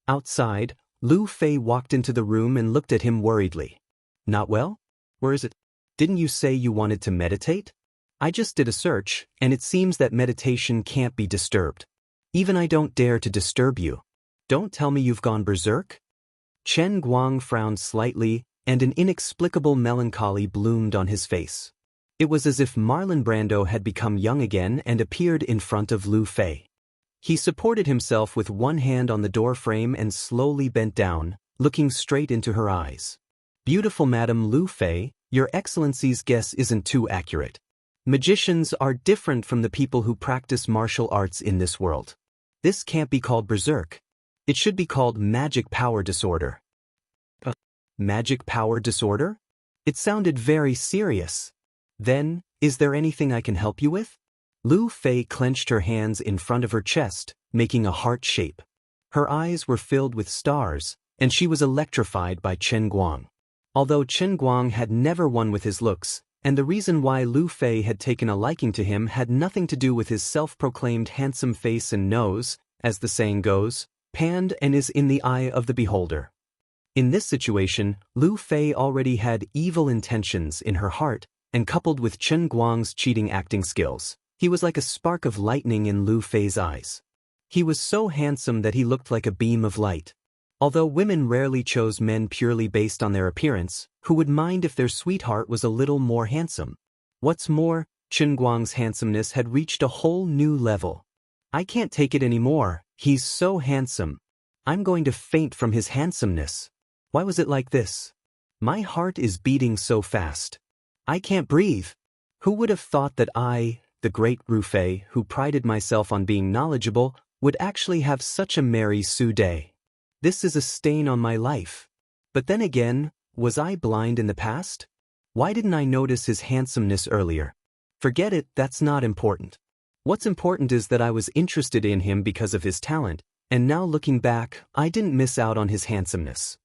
S1: Outside, Lu Fei walked into the room and looked at him worriedly. Not well? Where is it? Didn't you say you wanted to meditate? I just did a search, and it seems that meditation can't be disturbed. Even I don't dare to disturb you. Don't tell me you've gone berserk? Chen Guang frowned slightly, and an inexplicable melancholy bloomed on his face. It was as if Marlon Brando had become young again and appeared in front of Lu Fei. He supported himself with one hand on the doorframe and slowly bent down, looking straight into her eyes. Beautiful Madame Lu Fei, Your Excellency's guess isn't too accurate. Magicians are different from the people who practice martial arts in this world. This can't be called berserk. It should be called magic power disorder. Magic power disorder? It sounded very serious. Then, is there anything I can help you with? Lu Fei clenched her hands in front of her chest, making a heart shape. Her eyes were filled with stars, and she was electrified by Chen Guang. Although Chen Guang had never won with his looks, and the reason why Lu Fei had taken a liking to him had nothing to do with his self-proclaimed handsome face and nose, as the saying goes, panned and is in the eye of the beholder. In this situation, Lu Fei already had evil intentions in her heart, and coupled with Chen Guang's cheating acting skills, he was like a spark of lightning in Lu Fei's eyes. He was so handsome that he looked like a beam of light. Although women rarely chose men purely based on their appearance, who would mind if their sweetheart was a little more handsome? What's more, Chen Guang's handsomeness had reached a whole new level. I can't take it anymore, he's so handsome. I'm going to faint from his handsomeness. Why was it like this? My heart is beating so fast. I can't breathe. Who would have thought that I, the great Lu Fei, who prided myself on being knowledgeable, would actually have such a merry Su day? This is a stain on my life. But then again, was I blind in the past? Why didn't I notice his handsomeness earlier? Forget it, that's not important. What's important is that I was interested in him because of his talent, and now looking back, I didn't miss out on his handsomeness.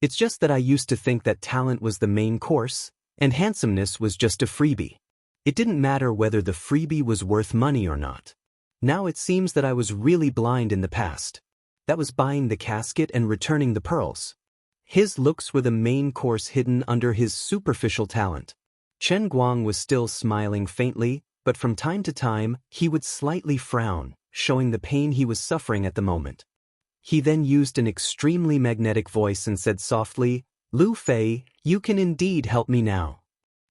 S1: It's just that I used to think that talent was the main course, and handsomeness was just a freebie. It didn't matter whether the freebie was worth money or not. Now it seems that I was really blind in the past. That was buying the casket and returning the pearls. His looks were the main course hidden under his superficial talent. Chen Guang was still smiling faintly, but from time to time, he would slightly frown, showing the pain he was suffering at the moment. He then used an extremely magnetic voice and said softly, "Lu Fei, you can indeed help me now."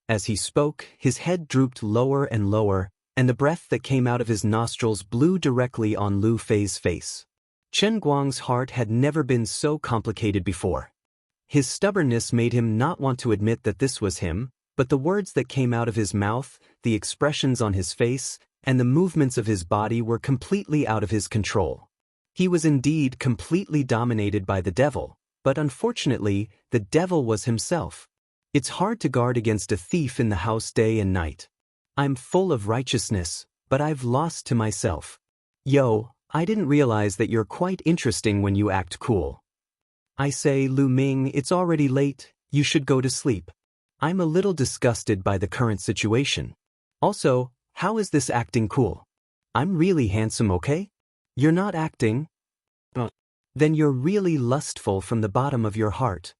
S1: As he spoke, his head drooped lower and lower, and the breath that came out of his nostrils blew directly on Lu Fei's face. Chen Guang's heart had never been so complicated before. His stubbornness made him not want to admit that this was him, but the words that came out of his mouth, the expressions on his face, and the movements of his body were completely out of his control. He was indeed completely dominated by the devil, but unfortunately, the devil was himself. It's hard to guard against a thief in the house day and night. I'm full of righteousness, but I've lost to myself. Yo, I didn't realize that you're quite interesting when you act cool. I say, Lu Ming, it's already late, you should go to sleep. I'm a little disgusted by the current situation. Also, how is this acting cool? I'm really handsome, okay? You're not acting? Then you're really lustful from the bottom of your heart.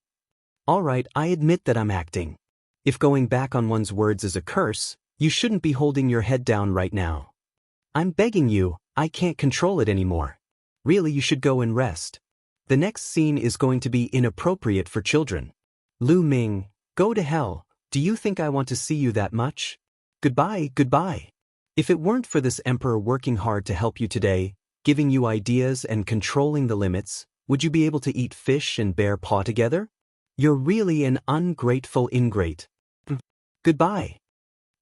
S1: Alright, I admit that I'm acting. If going back on one's words is a curse, you shouldn't be holding your head down right now. I'm begging you, I can't control it anymore. Really, you should go and rest. The next scene is going to be inappropriate for children. Lu Ming, go to hell, do you think I want to see you that much? Goodbye, goodbye. If it weren't for this emperor working hard to help you today, giving you ideas and controlling the limits, would you be able to eat fish and bear paw together? You're really an ungrateful ingrate. Goodbye.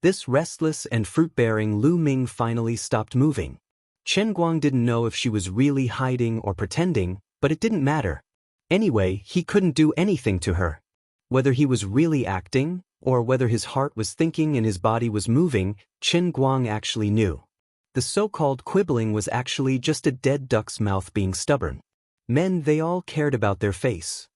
S1: This restless and fruit-bearing Lu Ming finally stopped moving. Chen Guang didn't know if she was really hiding or pretending, but it didn't matter. Anyway, he couldn't do anything to her. Whether he was really acting, or whether his heart was thinking and his body was moving, Chen Guang actually knew. The so-called quibbling was actually just a dead duck's mouth being stubborn. Men, they all cared about their face.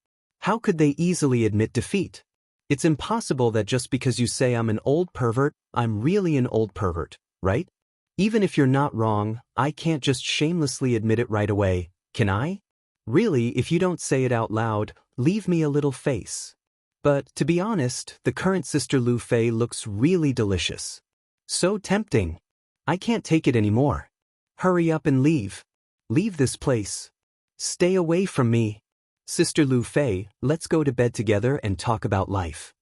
S1: How could they easily admit defeat? It's impossible that just because you say I'm an old pervert, I'm really an old pervert, right? Even if you're not wrong, I can't just shamelessly admit it right away, can I? Really, if you don't say it out loud, leave me a little face. But, to be honest, the current Sister Lu Fei looks really delicious. So tempting. I can't take it anymore. Hurry up and leave. Leave this place. Stay away from me. Sister Lu Fei, let's go to bed together and talk about life.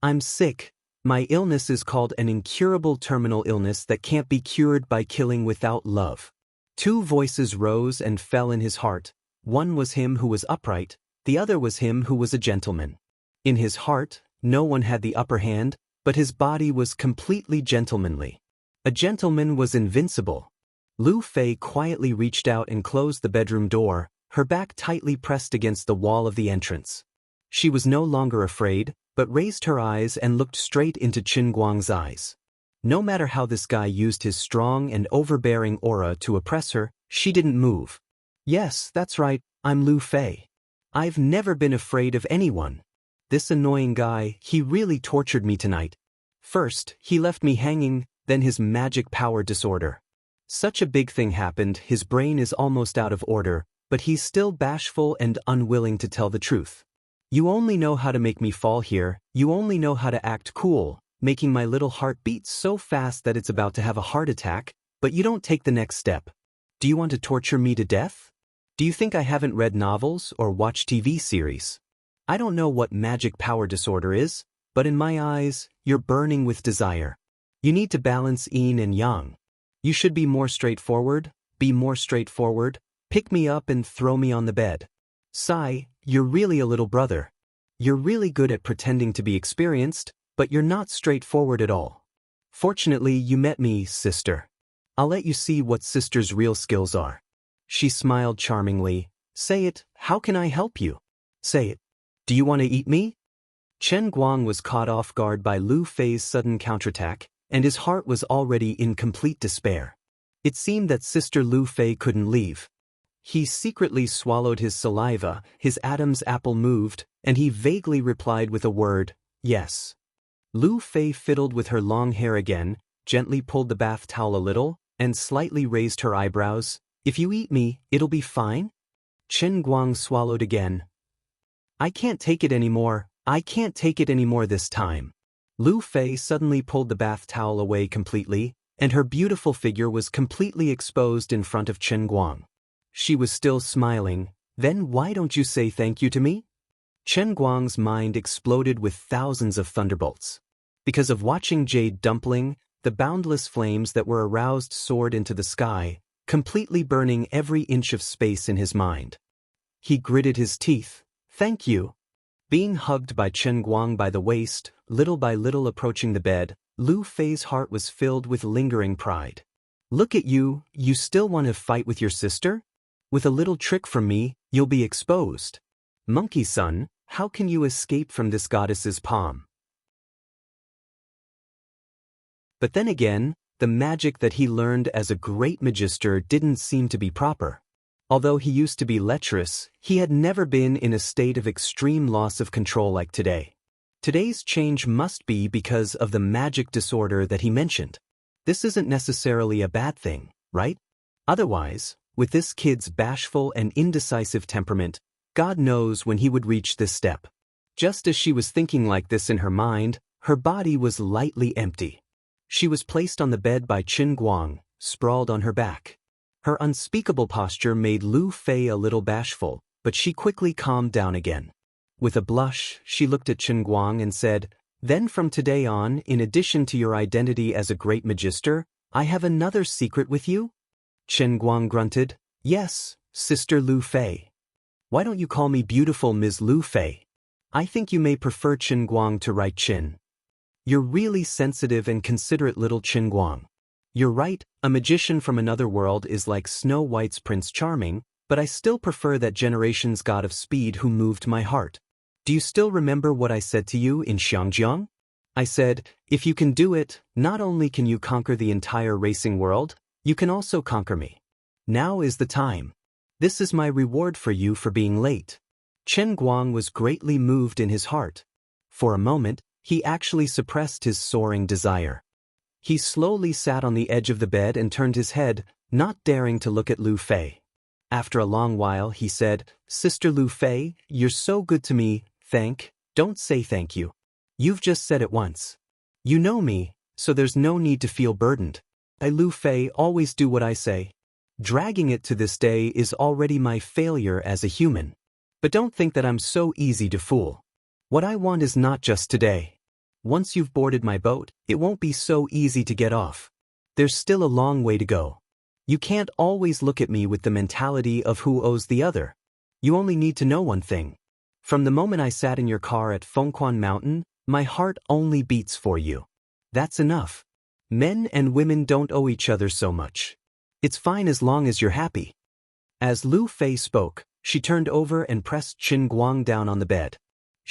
S1: I'm sick. My illness is called an incurable terminal illness that can't be cured by killing without love. Two voices rose and fell in his heart. One was him who was upright, the other was him who was a gentleman. In his heart, no one had the upper hand, but his body was completely gentlemanly. A gentleman was invincible. Lu Fei quietly reached out and closed the bedroom door, her back tightly pressed against the wall of the entrance. She was no longer afraid, but raised her eyes and looked straight into Qin Guang's eyes. No matter how this guy used his strong and overbearing aura to oppress her, she didn't move. Yes, that's right, I'm Lu Fei. I've never been afraid of anyone. This annoying guy, he really tortured me tonight. First, he left me hanging, then his magic power disorder. Such a big thing happened, his brain is almost out of order, but he's still bashful and unwilling to tell the truth. You only know how to make me fall here, you only know how to act cool, making my little heart beat so fast that it's about to have a heart attack, but you don't take the next step. Do you want to torture me to death? Do you think I haven't read novels or watched TV series? I don't know what magic power disorder is, but in my eyes, you're burning with desire. You need to balance yin and yang. You should be more straightforward, pick me up and throw me on the bed. Sigh, you're really a little brother. You're really good at pretending to be experienced, but you're not straightforward at all. Fortunately, you met me, sister. I'll let you see what sister's real skills are. She smiled charmingly. Say it, how can I help you? Say it. Do you want to eat me? Chen Guang was caught off guard by Lu Fei's sudden counterattack, and his heart was already in complete despair. It seemed that Sister Lu Fei couldn't leave. He secretly swallowed his saliva, his Adam's apple moved, and he vaguely replied with a word, yes. Lu Fei fiddled with her long hair again, gently pulled the bath towel a little, and slightly raised her eyebrows. If you eat me, it'll be fine? Chen Guang swallowed again. I can't take it anymore this time. Lu Fei suddenly pulled the bath towel away completely, and her beautiful figure was completely exposed in front of Chen Guang. She was still smiling. Then why don't you say thank you to me? Chen Guang's mind exploded with thousands of thunderbolts. Because of watching Jade Dumpling, the boundless flames that were aroused soared into the sky, completely burning every inch of space in his mind. He gritted his teeth. Thank you. Being hugged by Chen Guang by the waist, little by little approaching the bed, Lu Fei's heart was filled with lingering pride. Look at you, you still want to fight with your sister? With a little trick from me, you'll be exposed. Monkey son, how can you escape from this goddess's palm? But then again, the magic that he learned as a great magister didn't seem to be proper. Although he used to be lecherous, he had never been in a state of extreme loss of control like today. Today's change must be because of the magic disorder that he mentioned. This isn't necessarily a bad thing, right? Otherwise, with this kid's bashful and indecisive temperament, God knows when he would reach this step. Just as she was thinking like this in her mind, her body was lightly empty. She was placed on the bed by Qin Guang, sprawled on her back. Her unspeakable posture made Lu Fei a little bashful, but she quickly calmed down again. With a blush, she looked at Qin Guang and said, Then from today on, in addition to your identity as a great magister, I have another secret with you? Qin Guang grunted, Yes, Sister Lu Fei. Why don't you call me beautiful Ms. Lu Fei? I think you may prefer Qin Guang to write Qin. You're really sensitive and considerate little Qin Guang. You're right, a magician from another world is like Snow White's Prince Charming, but I still prefer that generation's god of speed who moved my heart. Do you still remember what I said to you in Xiangjiang? I said, if you can do it, not only can you conquer the entire racing world, you can also conquer me. Now is the time. This is my reward for you for being late. Chen Guang was greatly moved in his heart. For a moment, he actually suppressed his soaring desire. He slowly sat on the edge of the bed and turned his head, not daring to look at Lu Fei. After a long while, he said, Sister Lu Fei, you're so good to me, don't say thank you. You've just said it once. You know me, so there's no need to feel burdened. I, Lu Fei, always do what I say. Dragging it to this day is already my failure as a human. But don't think that I'm so easy to fool. What I want is not just today. Once you've boarded my boat, it won't be so easy to get off. There's still a long way to go. You can't always look at me with the mentality of who owes the other. You only need to know one thing. From the moment I sat in your car at Fengquan Mountain, my heart only beats for you. That's enough. Men and women don't owe each other so much. It's fine as long as you're happy. As Lu Fei spoke, she turned over and pressed Qin Guang down on the bed.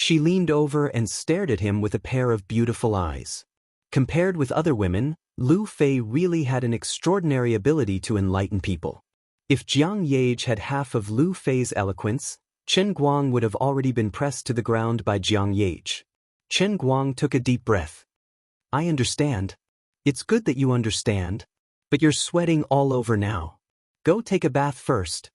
S1: She leaned over and stared at him with a pair of beautiful eyes. Compared with other women, Lu Fei really had an extraordinary ability to enlighten people. If Jiang Yage had half of Lu Fei's eloquence, Chen Guang would have already been pressed to the ground by Jiang Yage. Chen Guang took a deep breath. I understand. It's good that you understand. But you're sweating all over now. Go take a bath first.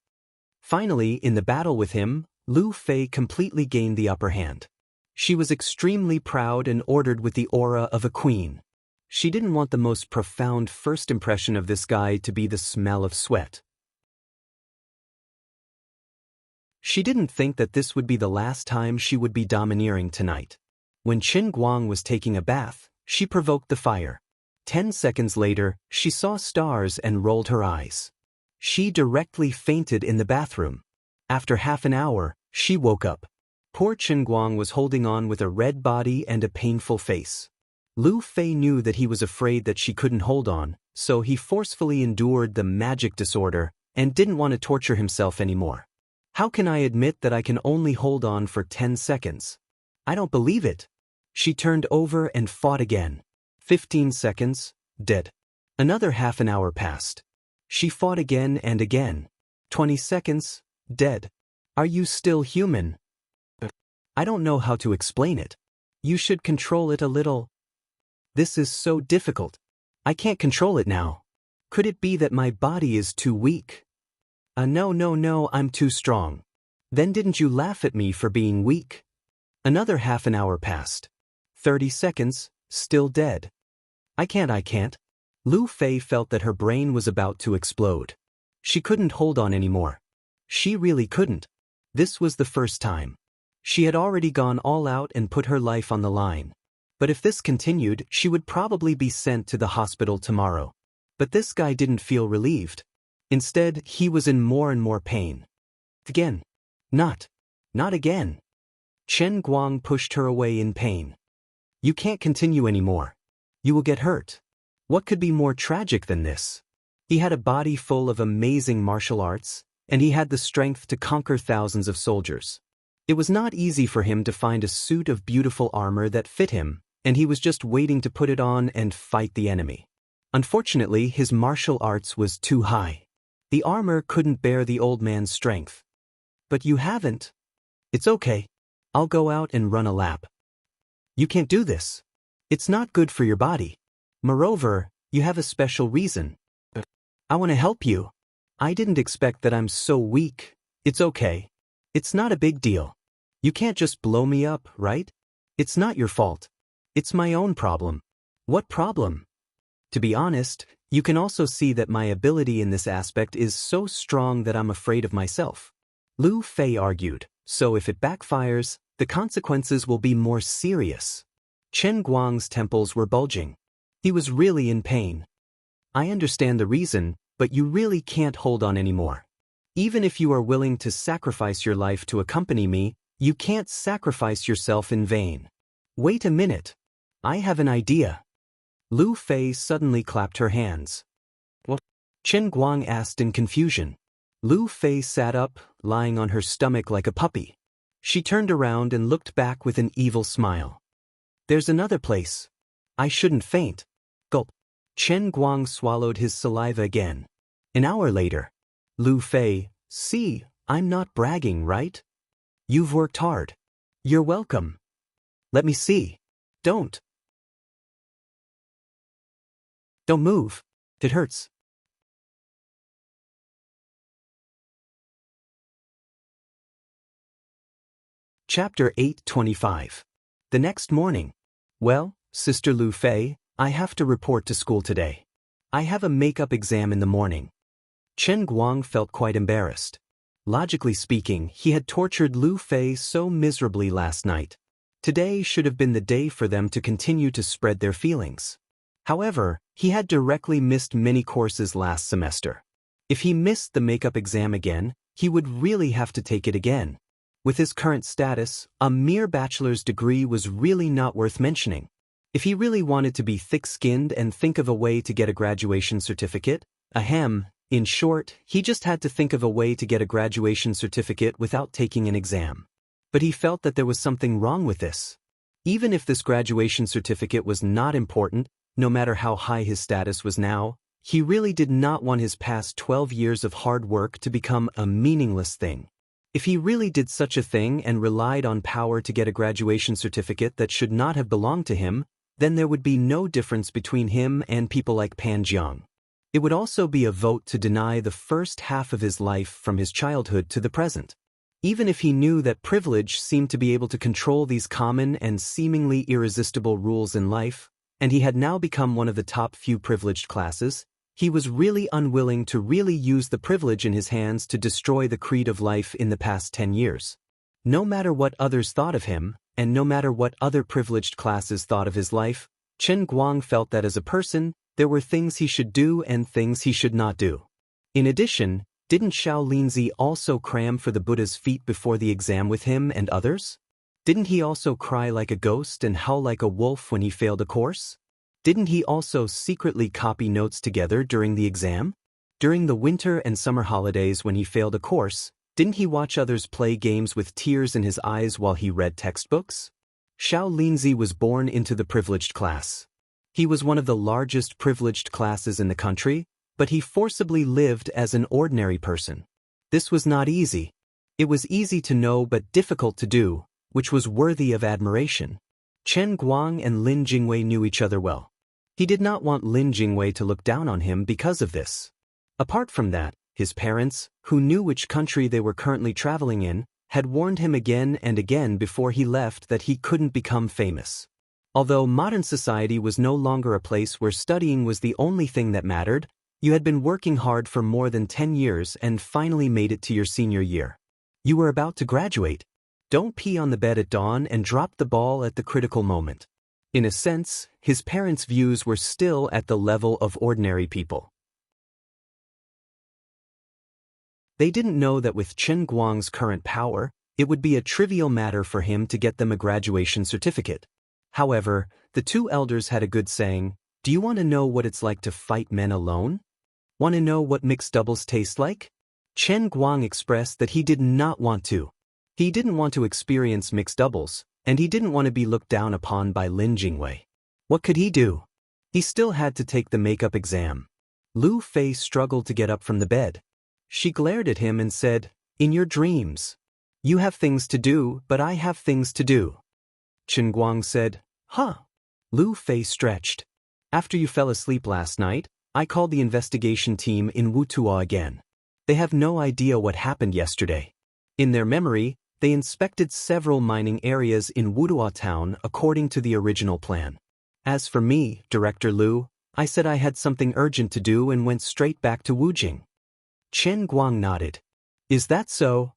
S1: Finally, in the battle with him, Lu Fei completely gained the upper hand. She was extremely proud and ordered with the aura of a queen. She didn't want the most profound first impression of this guy to be the smell of sweat. She didn't think that this would be the last time she would be domineering tonight. When Qin Guang was taking a bath, she provoked the fire. 10 seconds later, she saw stars and rolled her eyes. She directly fainted in the bathroom. After half an hour, she woke up. Poor Qin Guang was holding on with a red body and a painful face. Lu Fei knew that he was afraid that she couldn't hold on, so he forcefully endured the magic disorder and didn't want to torture himself anymore. How can I admit that I can only hold on for 10 seconds? I don't believe it. She turned over and fought again. 15 seconds, dead. Another half an hour passed. She fought again and again. 20 seconds, dead. Are you still human? I don't know how to explain it. You should control it a little. This is so difficult. I can't control it now. Could it be that my body is too weak? No, I'm too strong. Then didn't you laugh at me for being weak? Another half an hour passed. 30 seconds, still dead. I can't. Lu Fei felt that her brain was about to explode. She couldn't hold on anymore. She really couldn't. This was the first time. She had already gone all out and put her life on the line. But if this continued, she would probably be sent to the hospital tomorrow. But this guy didn't feel relieved. Instead, he was in more and more pain. Again. Not again. Chen Guang pushed her away in pain. You can't continue anymore. You will get hurt. What could be more tragic than this? He had a body full of amazing martial arts, and he had the strength to conquer thousands of soldiers. It was not easy for him to find a suit of beautiful armor that fit him, and he was just waiting to put it on and fight the enemy. Unfortunately, his martial arts was too high. The armor couldn't bear the old man's strength. But you haven't. It's okay. I'll go out and run a lap. You can't do this. It's not good for your body. Moreover, you have a special reason. I want to help you. I didn't expect that I'm so weak. It's okay. It's not a big deal. You can't just blow me up, right? It's not your fault. It's my own problem. What problem? To be honest, you can also see that my ability in this aspect is so strong that I'm afraid of myself. Lu Fei argued, so if it backfires, the consequences will be more serious. Chen Guang's temples were bulging. He was really in pain. I understand the reason, but you really can't hold on anymore. Even if you are willing to sacrifice your life to accompany me, you can't sacrifice yourself in vain. Wait a minute. I have an idea. Lu Fei suddenly clapped her hands. What? Chen Guang asked in confusion. Lu Fei sat up, lying on her stomach like a puppy. She turned around and looked back with an evil smile. There's another place. I shouldn't faint. Gulp. Chen Guang swallowed his saliva again. An hour later. Lu Fei, see, I'm not bragging, right? You've worked hard. You're welcome. Let me see. Don't move. It hurts. Chapter 825. The next morning. Well, Sister Lu Fei, I have to report to school today. I have a makeup exam in the morning. Chen Guang felt quite embarrassed. Logically speaking, he had tortured Lu Fei so miserably last night. Today should have been the day for them to continue to spread their feelings. However, he had directly missed many courses last semester. If he missed the makeup exam again, he would really have to take it again. With his current status, a mere bachelor's degree was really not worth mentioning. If he really wanted to be thick-skinned and think of a way to get a graduation certificate, in short, he just had to think of a way to get a graduation certificate without taking an exam. But he felt that there was something wrong with this. Even if this graduation certificate was not important, no matter how high his status was now, he really did not want his past 12 years of hard work to become a meaningless thing. If he really did such a thing and relied on power to get a graduation certificate that should not have belonged to him, then there would be no difference between him and people like Pan Jiang. It would also be a vote to deny the first half of his life from his childhood to the present. Even if he knew that privilege seemed to be able to control these common and seemingly irresistible rules in life, and he had now become one of the top few privileged classes, he was really unwilling to really use the privilege in his hands to destroy the creed of life in the past 10 years. No matter what others thought of him, and no matter what other privileged classes thought of his life, Chen Guang felt that as a person, there were things he should do and things he should not do. In addition, didn't Xiao Linzi also cram for the Buddha's feet before the exam with him and others? Didn't he also cry like a ghost and howl like a wolf when he failed a course? Didn't he also secretly copy notes together during the exam? During the winter and summer holidays when he failed a course, didn't he watch others play games with tears in his eyes while he read textbooks? Xiao Linzi was born into the privileged class. He was one of the largest privileged classes in the country, but he forcibly lived as an ordinary person. This was not easy. It was easy to know but difficult to do, which was worthy of admiration. Chen Guang and Lin Jingwei knew each other well. He did not want Lin Jingwei to look down on him because of this. Apart from that, his parents, who knew which country they were currently traveling in, had warned him again and again before he left that he couldn't become famous. Although modern society was no longer a place where studying was the only thing that mattered, you had been working hard for more than 10 years and finally made it to your senior year. You were about to graduate. Don't pee on the bed at dawn and drop the ball at the critical moment. In a sense, his parents' views were still at the level of ordinary people. They didn't know that with Chen Guang's current power, it would be a trivial matter for him to get them a graduation certificate. However, the two elders had a good saying, "Do you want to know what it's like to fight men alone? Want to know what mixed doubles taste like?" Chen Guang expressed that he did not want to. He didn't want to experience mixed doubles, and he didn't want to be looked down upon by Lin Jingwei. What could he do? He still had to take the makeup exam. Lu Fei struggled to get up from the bed. She glared at him and said, "In your dreams. You have things to do, but I have things to do." Chen Guang said, "Huh." Lu Fei stretched. "After you fell asleep last night, I called the investigation team in Wutua again. They have no idea what happened yesterday. In their memory, they inspected several mining areas in Wutua town according to the original plan. As for me, Director Lu, I said I had something urgent to do and went straight back to Wujing." Chen Guang nodded. "Is that so?"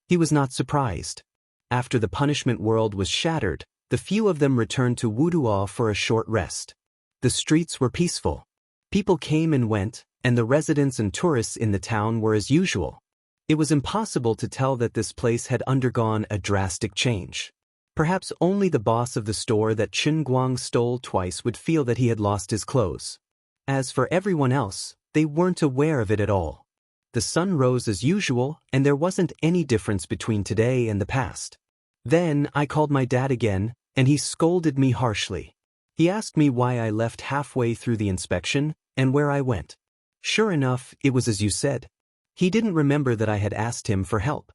S1: He was not surprised. After the punishment world was shattered, the few of them returned to Wutua for a short rest. The streets were peaceful. People came and went, and the residents and tourists in the town were as usual. It was impossible to tell that this place had undergone a drastic change. Perhaps only the boss of the store that Chen Guang stole twice would feel that he had lost his clothes. As for everyone else, they weren't aware of it at all. The sun rose as usual, and there wasn't any difference between today and the past. Then I called my dad again, and he scolded me harshly. He asked me why I left halfway through the inspection, and where I went. Sure enough, it was as you said. He didn't remember that I had asked him for help.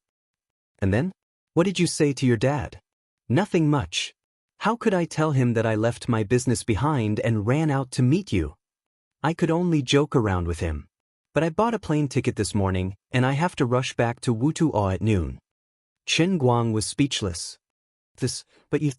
S1: And then? What did you say to your dad? Nothing much. How could I tell him that I left my business behind and ran out to meet you? I could only joke around with him. But I bought a plane ticket this morning, and I have to rush back to Wutua at noon. Chen Guang was speechless. But you...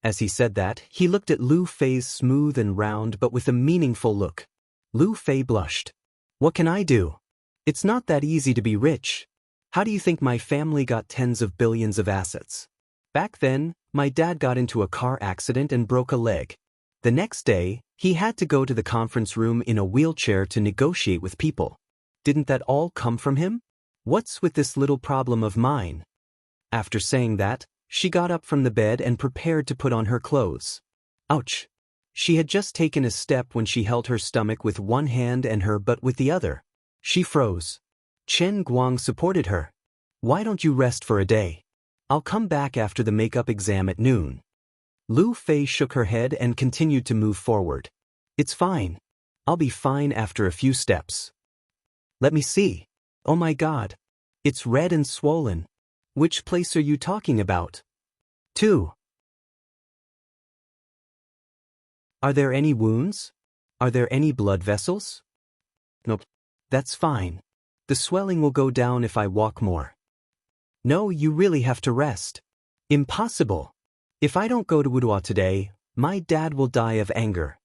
S1: As he said that, he looked at Lu Fei's smooth and round but with a meaningful look. Lu Fei blushed. "What can I do? It's not that easy to be rich. How do you think my family got tens of billions of assets? Back then, my dad got into a car accident and broke a leg. The next day, he had to go to the conference room in a wheelchair to negotiate with people. Didn't that all come from him? What's with this little problem of mine?" After saying that, she got up from the bed and prepared to put on her clothes. Ouch! She had just taken a step when she held her stomach with one hand and her butt with the other. She froze. Chen Guang supported her. "Why don't you rest for a day? I'll come back after the makeup exam at noon. Lu Fei shook her head and continued to move forward. It's fine. I'll be fine after a few steps. Let me see. Oh my God. It's red and swollen. Which place are you talking about? 2. Are there any wounds? Are there any blood vessels? Nope. That's fine. The swelling will go down if I walk more. No, you really have to rest. Impossible. If I don't go to Wuxia today, my dad will die of anger.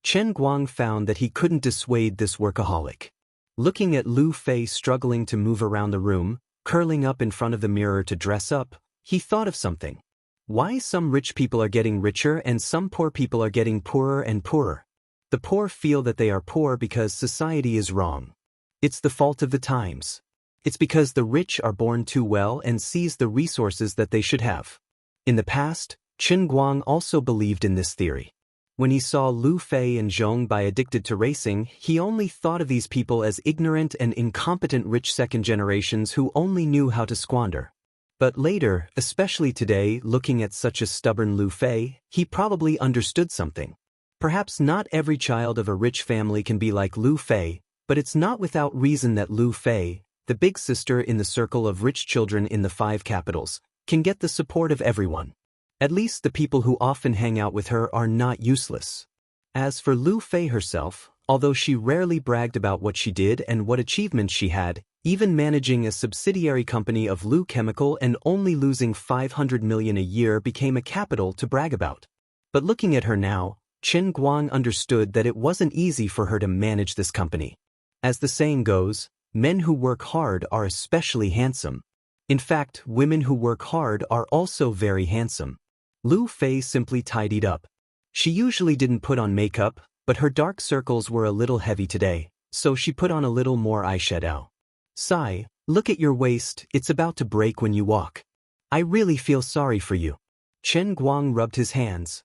S1: Chen Guang found that he couldn't dissuade this workaholic. Looking at Lu Fei struggling to move around the room, curling up in front of the mirror to dress up, he thought of something. Why some rich people are getting richer and some poor people are getting poorer and poorer? The poor feel that they are poor because society is wrong. It's the fault of the times. It's because the rich are born too well and seize the resources that they should have. In the past, Chen Guang also believed in this theory. When he saw Lu Fei and Zhong Bai addicted to racing, he only thought of these people as ignorant and incompetent rich second generations who only knew how to squander. But later, especially today, looking at such a stubborn Lu Fei, he probably understood something. Perhaps not every child of a rich family can be like Lu Fei, but it's not without reason that Lu Fei, the big sister in the circle of rich children in the 5 capitals, can get the support of everyone. At least the people who often hang out with her are not useless. As for Lu Fei herself, although she rarely bragged about what she did and what achievements she had, even managing a subsidiary company of Lu Chemical and only losing 500 million a year became a capital to brag about. But looking at her now, Chen Guang understood that it wasn't easy for her to manage this company. As the saying goes, men who work hard are especially handsome. In fact, women who work hard are also very handsome. Lu Fei simply tidied up. She usually didn't put on makeup, but her dark circles were a little heavy today, so she put on a little more eyeshadow. Sigh, look at your waist, it's about to break when you walk. I really feel sorry for you. Chen Guang rubbed his hands.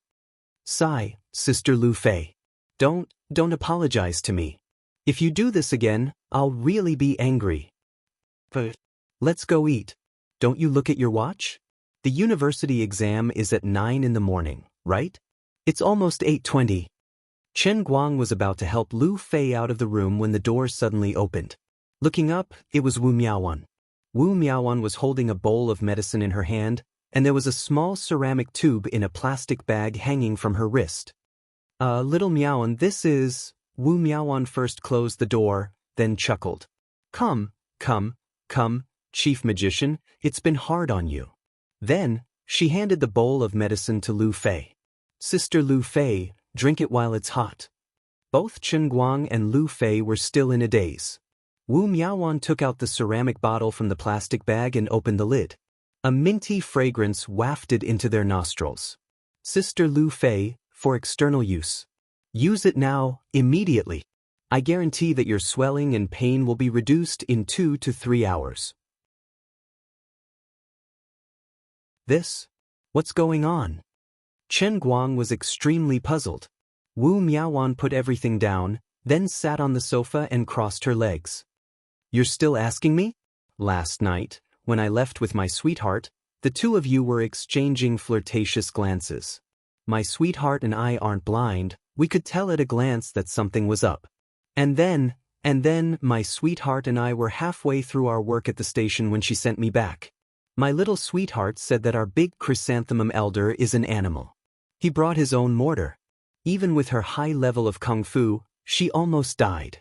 S1: Sigh, Sister Lu Fei. Don't apologize to me. If you do this again, I'll really be angry. But let's go eat. Don't you look at your watch? The university exam is at 9 in the morning, right? It's almost 8:20. Chen Guang was about to help Lu Fei out of the room when the door suddenly opened. Looking up, it was Wu Miaowan. Wu Miaowan was holding a bowl of medicine in her hand, and there was a small ceramic tube in a plastic bag hanging from her wrist. Little Miaowan, this is... Wu Miaowan first closed the door, then chuckled. Come, Chief Magician, it's been hard on you. Then, she handed the bowl of medicine to Lu Fei. Sister Lu Fei, drink it while it's hot. Both Chen Guang and Lu Fei were still in a daze. Wu Miaowan took out the ceramic bottle from the plastic bag and opened the lid. A minty fragrance wafted into their nostrils. Sister Lu Fei, for external use. Use it now, immediately. I guarantee that your swelling and pain will be reduced in 2 to 3 hours. This? What's going on? Chen Guang was extremely puzzled. Wu Miaowan put everything down, then sat on the sofa and crossed her legs. You're still asking me? Last night, when I left with my sweetheart, the two of you were exchanging flirtatious glances. My sweetheart and I aren't blind, we could tell at a glance that something was up. And then, my sweetheart and I were halfway through our work at the station when she sent me back. My little sweetheart said that our big chrysanthemum elder is an animal. He brought his own mortar. Even with her high level of kung fu, she almost died.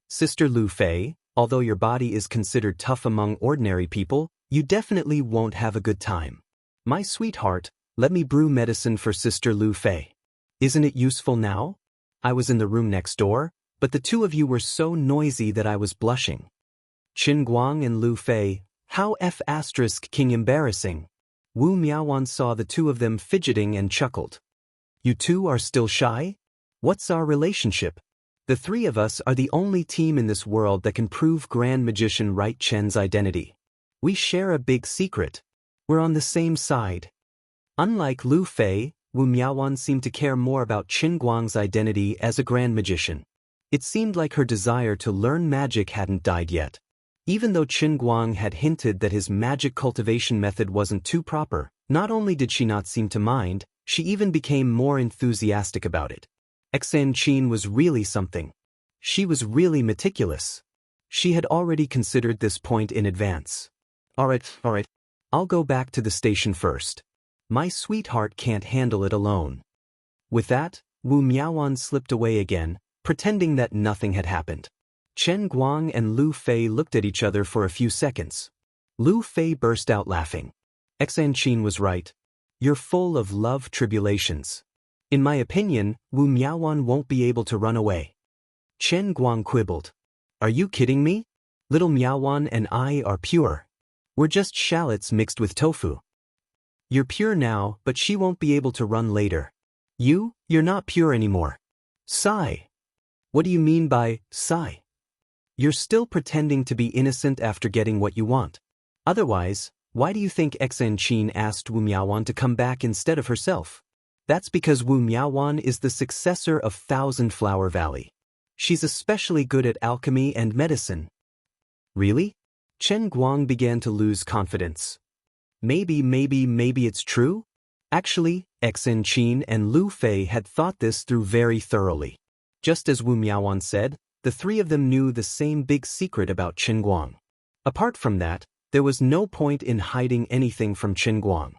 S1: Sister Lu Fei, although your body is considered tough among ordinary people, you definitely won't have a good time. My sweetheart, let me brew medicine for Sister Lu Fei. Isn't it useful now? I was in the room next door, but the two of you were so noisy that I was blushing. Chen Guang and Lu Fei, how King embarrassing. Wu Miaowan saw the two of them fidgeting and chuckled. You two are still shy? What's our relationship? The three of us are the only team in this world that can prove Grand Magician Right Chen's identity. We share a big secret. We're on the same side. Unlike Lu Fei, Wu Miaowan seemed to care more about Chen Guang's identity as a Grand Magician. It seemed like her desire to learn magic hadn't died yet. Even though Qin Guang had hinted that his magic cultivation method wasn't too proper, not only did she not seem to mind, she even became more enthusiastic about it. Xianxia was really something. She was really meticulous. She had already considered this point in advance. Alright. I'll go back to the station first. My sweetheart can't handle it alone. With that, Wu Miaoan slipped away again, pretending that nothing had happened. Chen Guang and Lu Fei looked at each other for a few seconds. Lu Fei burst out laughing. Xianxia was right. You're full of love tribulations. In my opinion, Wu Miaoan won't be able to run away. Chen Guang quibbled. Are you kidding me? Little Miaoan and I are pure. We're just shallots mixed with tofu. You're pure now, but she won't be able to run later. You're not pure anymore. Sigh. What do you mean by sigh? You're still pretending to be innocent after getting what you want. Otherwise, why do you think Xianxia asked Wu Miaoan to come back instead of herself? That's because Wu Miaoan is the successor of Thousand Flower Valley. She's especially good at alchemy and medicine. Really? Chen Guang began to lose confidence. Maybe it's true? Actually, Xianxia and Lu Fei had thought this through very thoroughly. Just as Wu Miaoan said, the three of them knew the same big secret about Chen Guang. Apart from that, there was no point in hiding anything from Chen Guang.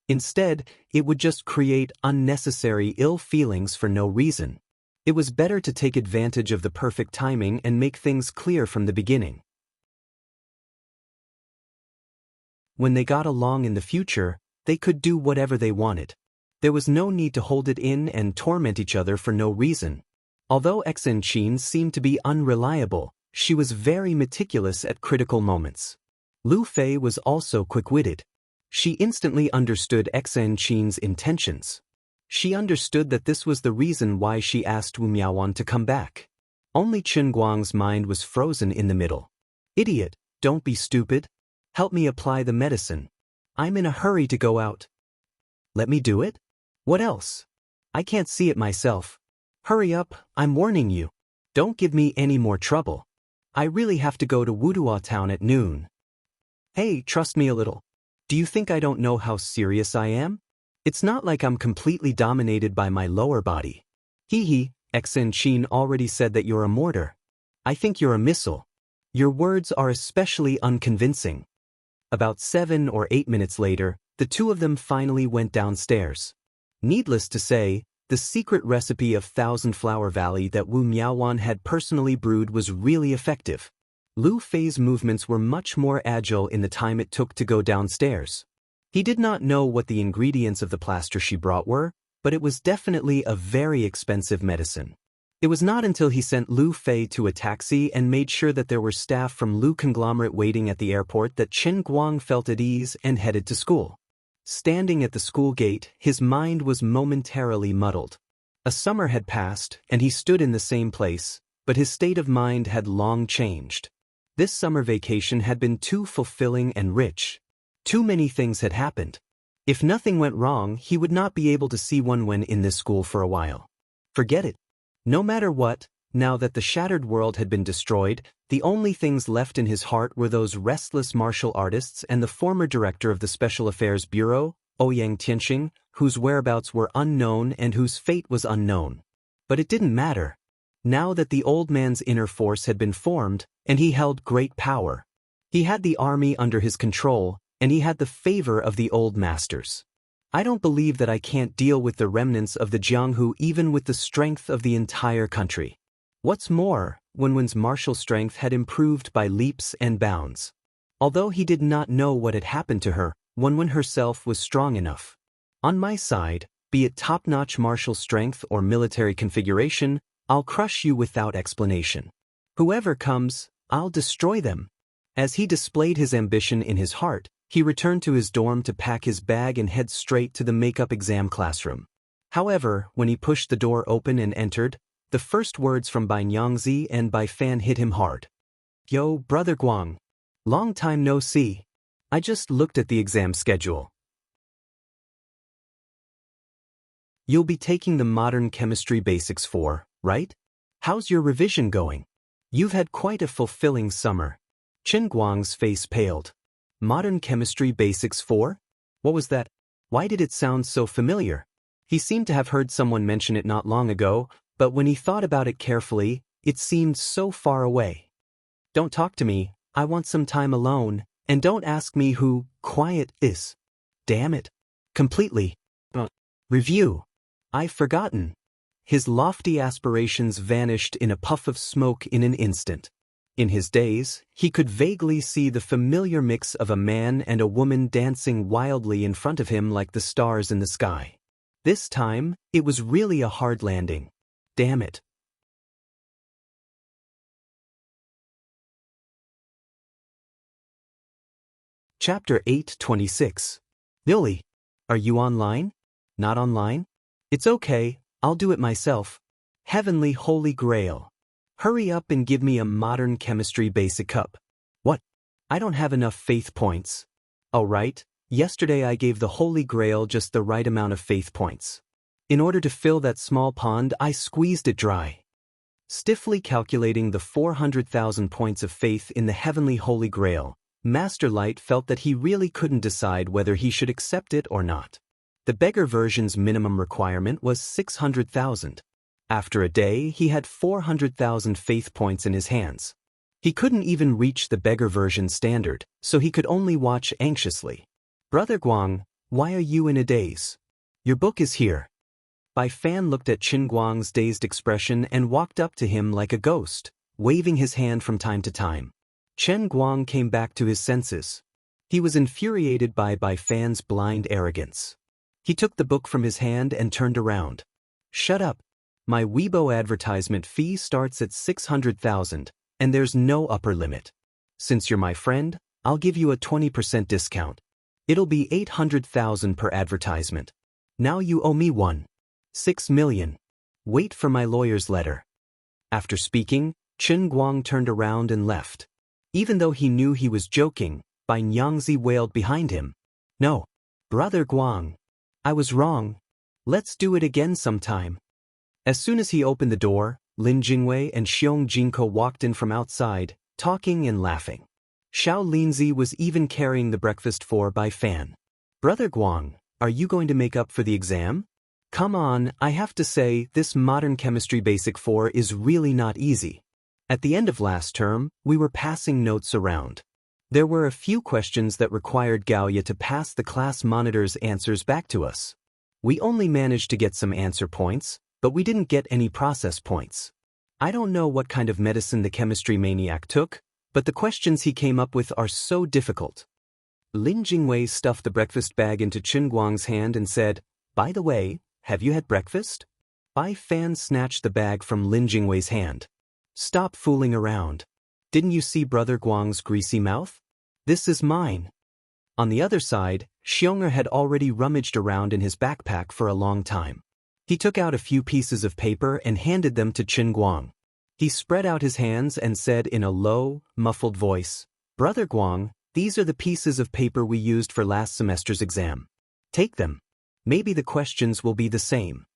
S1: Instead, it would just create unnecessary ill feelings for no reason. It was better to take advantage of the perfect timing and make things clear from the beginning. When they got along in the future, they could do whatever they wanted. There was no need to hold it in and torment each other for no reason. Although Xianxia seemed to be unreliable, she was very meticulous at critical moments. Lu Fei was also quick-witted. She instantly understood Xianxia's intentions. She understood that this was the reason why she asked Wu Miaoan to come back. Only Chen Guang's mind was frozen in the middle. Idiot, don't be stupid. Help me apply the medicine. I'm in a hurry to go out. Let me do it? What else? I can't see it myself. Hurry up, I'm warning you. Don't give me any more trouble. I really have to go to Wudua town at noon. Hey, trust me a little. Do you think I don't know how serious I am? It's not like I'm completely dominated by my lower body. Xianxia already said that you're a mortar. I think you're a missile. Your words are especially unconvincing. About 7 or 8 minutes later, the two of them finally went downstairs. Needless to say, the secret recipe of Thousand Flower Valley that Wu Miaoan had personally brewed was really effective. Lu Fei's movements were much more agile in the time it took to go downstairs. He did not know what the ingredients of the plaster she brought were, but it was definitely a very expensive medicine. It was not until he sent Lu Fei to a taxi and made sure that there were staff from Lu Conglomerate waiting at the airport that Chen Guang felt at ease and headed to school. Standing at the school gate, his mind was momentarily muddled. A summer had passed, and he stood in the same place, but his state of mind had long changed. This summer vacation had been too fulfilling and rich. Too many things had happened. If nothing went wrong, he would not be able to see Wenwen in this school for a while. Forget it. No matter what, now that the shattered world had been destroyed, the only things left in his heart were those restless martial artists and the former director of the Special Affairs Bureau, Ouyang Tianxing, whose whereabouts were unknown and whose fate was unknown. But it didn't matter. Now that the old man's inner force had been formed, and he held great power. He had the army under his control, and he had the favor of the old masters. I don't believe that I can't deal with the remnants of the Jianghu even with the strength of the entire country. What's more, Wenwen's martial strength had improved by leaps and bounds. Although he did not know what had happened to her, Wenwen herself was strong enough. On my side, be it top-notch martial strength or military configuration, I'll crush you without explanation. Whoever comes, I'll destroy them. As he displayed his ambition in his heart, he returned to his dorm to pack his bag and head straight to the makeup exam classroom. However, when he pushed the door open and entered, the first words from Bai Nyangzi and Bai Fan hit him hard. Yo, Brother Guang. Long time no see. I just looked at the exam schedule. You'll be taking the Modern Chemistry Basics 4, right? How's your revision going? You've had quite a fulfilling summer. Chen Guang's face paled. Modern Chemistry Basics 4? What was that? Why did it sound so familiar? He seemed to have heard someone mention it not long ago, but when he thought about it carefully, it seemed so far away. Don't talk to me, I want some time alone, and don't ask me who quiet is. Damn it. Completely. Review. I've forgotten. His lofty aspirations vanished in a puff of smoke in an instant. In his days, he could vaguely see the familiar mix of a man and a woman dancing wildly in front of him like the stars in the sky. This time, it was really a hard landing. Damn it. Chapter 8:26. Lily, are you online? Not online? It's okay, I'll do it myself. Heavenly Holy Grail. Hurry up and give me a modern chemistry basic cup. What? I don't have enough faith points. Oh right, yesterday I gave the Holy Grail just the right amount of faith points. In order to fill that small pond, I squeezed it dry. Stiffly calculating the 400,000 points of faith in the Heavenly Holy Grail, Master Light felt that he really couldn't decide whether he should accept it or not. The beggar version's minimum requirement was 600,000. After a day, he had 400,000 faith points in his hands. He couldn't even reach the beggar version standard, so he could only watch anxiously. Brother Guang, why are you in a daze? Your book is here. Bai Fan looked at Qin Guang's dazed expression and walked up to him like a ghost, waving his hand from time to time. Chen Guang came back to his senses. He was infuriated by Bai Fan's blind arrogance. He took the book from his hand and turned around. Shut up. My Weibo advertisement fee starts at 600,000, and there's no upper limit. Since you're my friend, I'll give you a 20% discount. It'll be 800,000 per advertisement. Now you owe me 1.6 million. Wait for my lawyer's letter. After speaking, Chen Guang turned around and left. Even though he knew he was joking, Bai Nyangzi wailed behind him. No. Brother Guang. I was wrong. Let's do it again sometime. As soon as he opened the door, Lin Jingwei and Xiong Jinko walked in from outside, talking and laughing. Xiao Linzi was even carrying the breakfast for Bai Fan. Brother Guang, are you going to make up for the exam? Come on, I have to say, this modern chemistry basic 4 is really not easy. At the end of last term, we were passing notes around. There were a few questions that required Gaoya to pass the class monitor's answers back to us. We only managed to get some answer points, but we didn't get any process points. I don't know what kind of medicine the chemistry maniac took, but the questions he came up with are so difficult. Lin Jingwei stuffed the breakfast bag into Chen Guang's hand and said, By the way, have you had breakfast? Bai Fan snatched the bag from Lin Jingwei's hand. Stop fooling around. Didn't you see Brother Guang's greasy mouth? This is mine. On the other side, Xiong'er had already rummaged around in his backpack for a long time. He took out a few pieces of paper and handed them to Chen Guang. He spread out his hands and said in a low, muffled voice, Brother Guang, these are the pieces of paper we used for last semester's exam. Take them. Maybe the questions will be the same.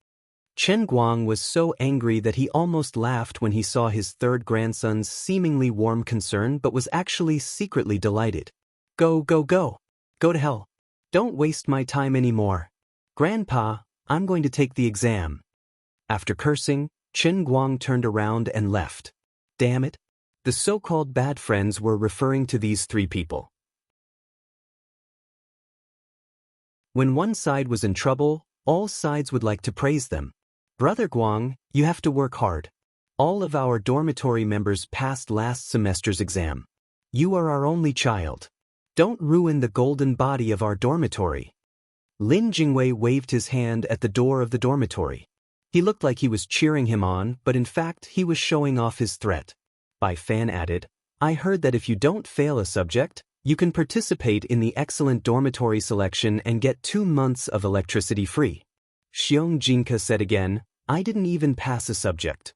S1: Chen Guang was so angry that he almost laughed when he saw his third grandson's seemingly warm concern but was actually secretly delighted. Go, go, go. Go to hell. Don't waste my time anymore. Grandpa, I'm going to take the exam. After cursing, Chen Guang turned around and left. Damn it. The so-called bad friends were referring to these three people. When one side was in trouble, all sides would like to praise them. Brother Guang, you have to work hard. All of our dormitory members passed last semester's exam. You are our only child. Don't ruin the golden body of our dormitory. Lin Jingwei waved his hand at the door of the dormitory. He looked like he was cheering him on, but in fact he was showing off his threat. Bai Fan added, I heard that if you don't fail a subject, you can participate in the excellent dormitory selection and get 2 months of electricity free. Xiong Jinka said again, I didn't even pass a subject.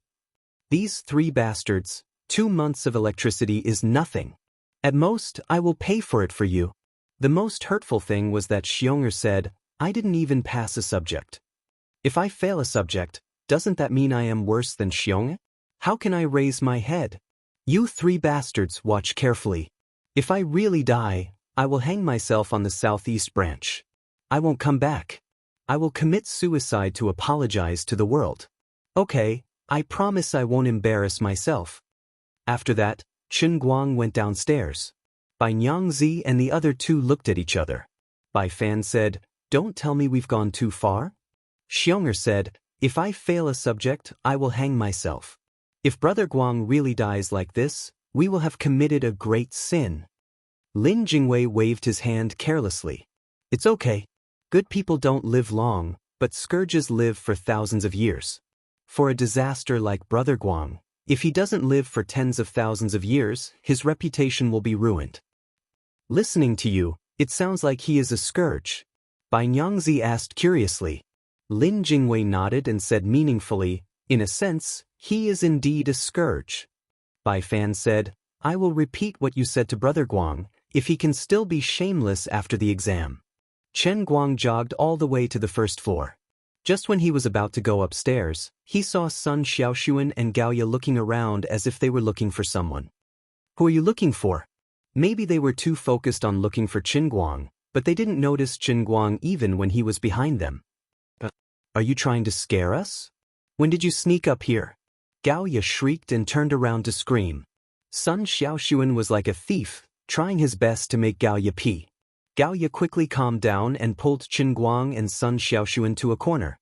S1: These three bastards, 2 months of electricity is nothing. At most, I will pay for it for you. The most hurtful thing was that Xiong'er said, I didn't even pass a subject. If I fail a subject, doesn't that mean I am worse than Xiong'er? How can I raise my head? You three bastards watch carefully. If I really die, I will hang myself on the southeast branch. I won't come back. I will commit suicide to apologize to the world. Okay, I promise I won't embarrass myself. After that, Chen Guang went downstairs. Bai Nyangzi and the other two looked at each other. Bai Fan said, "Don't tell me we've gone too far?" Xiong'er said, "If I fail a subject, I will hang myself. If Brother Guang really dies like this, we will have committed a great sin." Lin Jingwei waved his hand carelessly. "It's okay. Good people don't live long, but scourges live for thousands of years. For a disaster like Brother Guang, if he doesn't live for tens of thousands of years, his reputation will be ruined." "Listening to you, it sounds like he is a scourge." Bai Nyangzi asked curiously. Lin Jingwei nodded and said meaningfully, "In a sense, he is indeed a scourge." Bai Fan said, "I will repeat what you said to Brother Guang, if he can still be shameless after the exam." Chen Guang jogged all the way to the first floor. Just when he was about to go upstairs, he saw Sun Xiaoxuan and Gaoya looking around as if they were looking for someone. "Who are you looking for?" Maybe they were too focused on looking for Chen Guang, but they didn't notice Chen Guang even when he was behind them. "Are you trying to scare us? When did you sneak up here?" Gaoya shrieked and turned around to scream. Sun Xiaoxuan was like a thief, trying his best to make Gaoya pee. Gaoya quickly calmed down and pulled Chen Guang and Sun Xiaoxuan to a corner.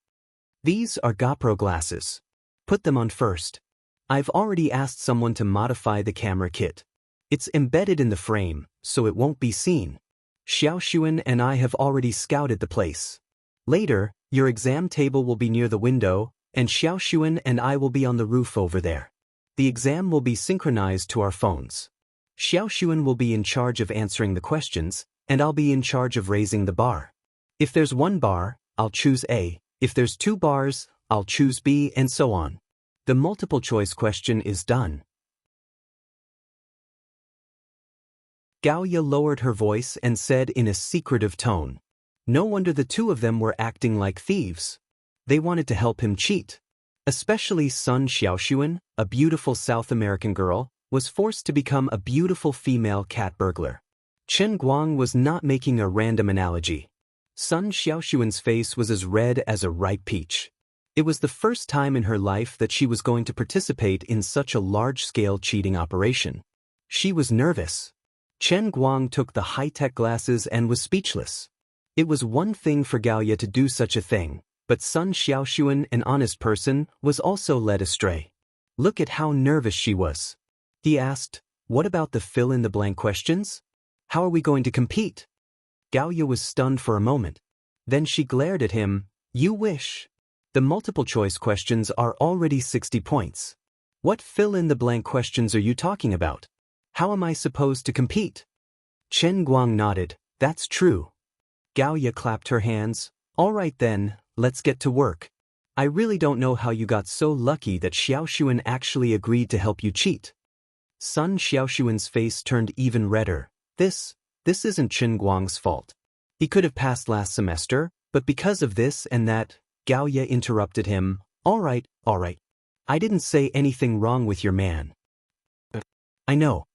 S1: "These are GoPro glasses. Put them on first. I've already asked someone to modify the camera kit. It's embedded in the frame, so it won't be seen. Xiaoxuan and I have already scouted the place. Later, your exam table will be near the window, and Xiaoxuan and I will be on the roof over there. The exam will be synchronized to our phones. Xiaoxuan will be in charge of answering the questions, and I'll be in charge of raising the bar. If there's one bar, I'll choose A. If there's two bars, I'll choose B, and so on. The multiple choice question is done." Gaoya lowered her voice and said in a secretive tone. No wonder the two of them were acting like thieves. They wanted to help him cheat. Especially Sun Xiaoxuan, a beautiful South American girl, was forced to become a beautiful female cat burglar. Chen Guang was not making a random analogy. Sun Xiaoxuan's face was as red as a ripe peach. It was the first time in her life that she was going to participate in such a large-scale cheating operation. She was nervous. Chen Guang took the high-tech glasses and was speechless. It was one thing for Gaoya to do such a thing, but Sun Xiaoxuan, an honest person, was also led astray. Look at how nervous she was. He asked, "What about the fill-in-the-blank questions? How are we going to compete?" Gaoya was stunned for a moment. Then she glared at him. "You wish. The multiple-choice questions are already 60 points. What fill-in-the-blank questions are you talking about? How am I supposed to compete?" Chen Guang nodded. "That's true." Gaoya clapped her hands. "All right then, let's get to work. I really don't know how you got so lucky that Xiaoxuan actually agreed to help you cheat." Sun Xiaoxuan's face turned even redder. This isn't Chen Guang's fault. He could have passed last semester, but because of this and that, Gaoya interrupted him. All right. I didn't say anything wrong with your man." "I know."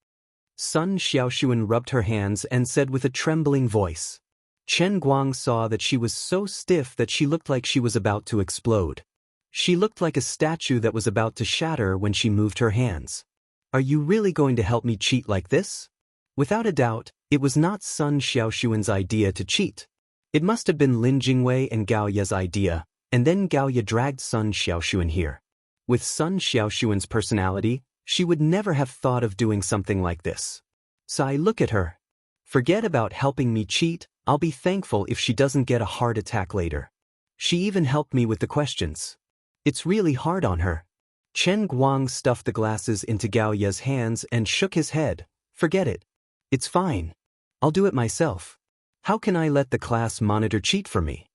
S1: Sun Xiaoxuan rubbed her hands and said with a trembling voice. Chen Guang saw that she was so stiff that she looked like she was about to explode. She looked like a statue that was about to shatter when she moved her hands. "Are you really going to help me cheat like this?" Without a doubt, it was not Sun Xiaoxuan's idea to cheat. It must have been Lin Jingwei and Gaoya's idea, and then Gaoya dragged Sun Xiaoxuan here. With Sun Xiaoxuan's personality, she would never have thought of doing something like this. Sai, look at her. Forget about helping me cheat, I'll be thankful if she doesn't get a heart attack later. She even helped me with the questions. It's really hard on her. Chen Guang stuffed the glasses into Gaoya's hands and shook his head. Forget it. It's fine. I'll do it myself. How can I let the class monitor cheat for me?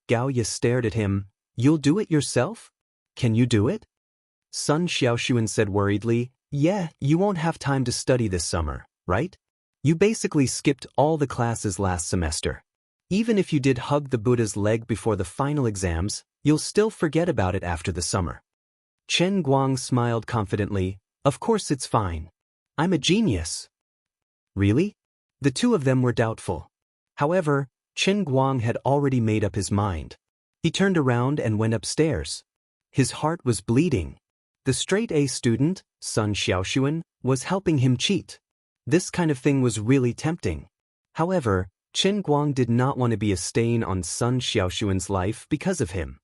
S1: Gaoya stared at him. You'll do it yourself? Can you do it? Sun Xiaoxuan said worriedly, yeah, you won't have time to study this summer, right? You basically skipped all the classes last semester. Even if you did hug the Buddha's leg before the final exams, you'll still forget about it after the summer. Chen Guang smiled confidently. Of course it's fine. I'm a genius. Really? The two of them were doubtful. However, Chen Guang had already made up his mind. He turned around and went upstairs. His heart was bleeding. The straight-A student, Sun Xiaoxuan, was helping him cheat. This kind of thing was really tempting. However, Chen Guang did not want to be a stain on Sun Xiaoxuan's life because of him.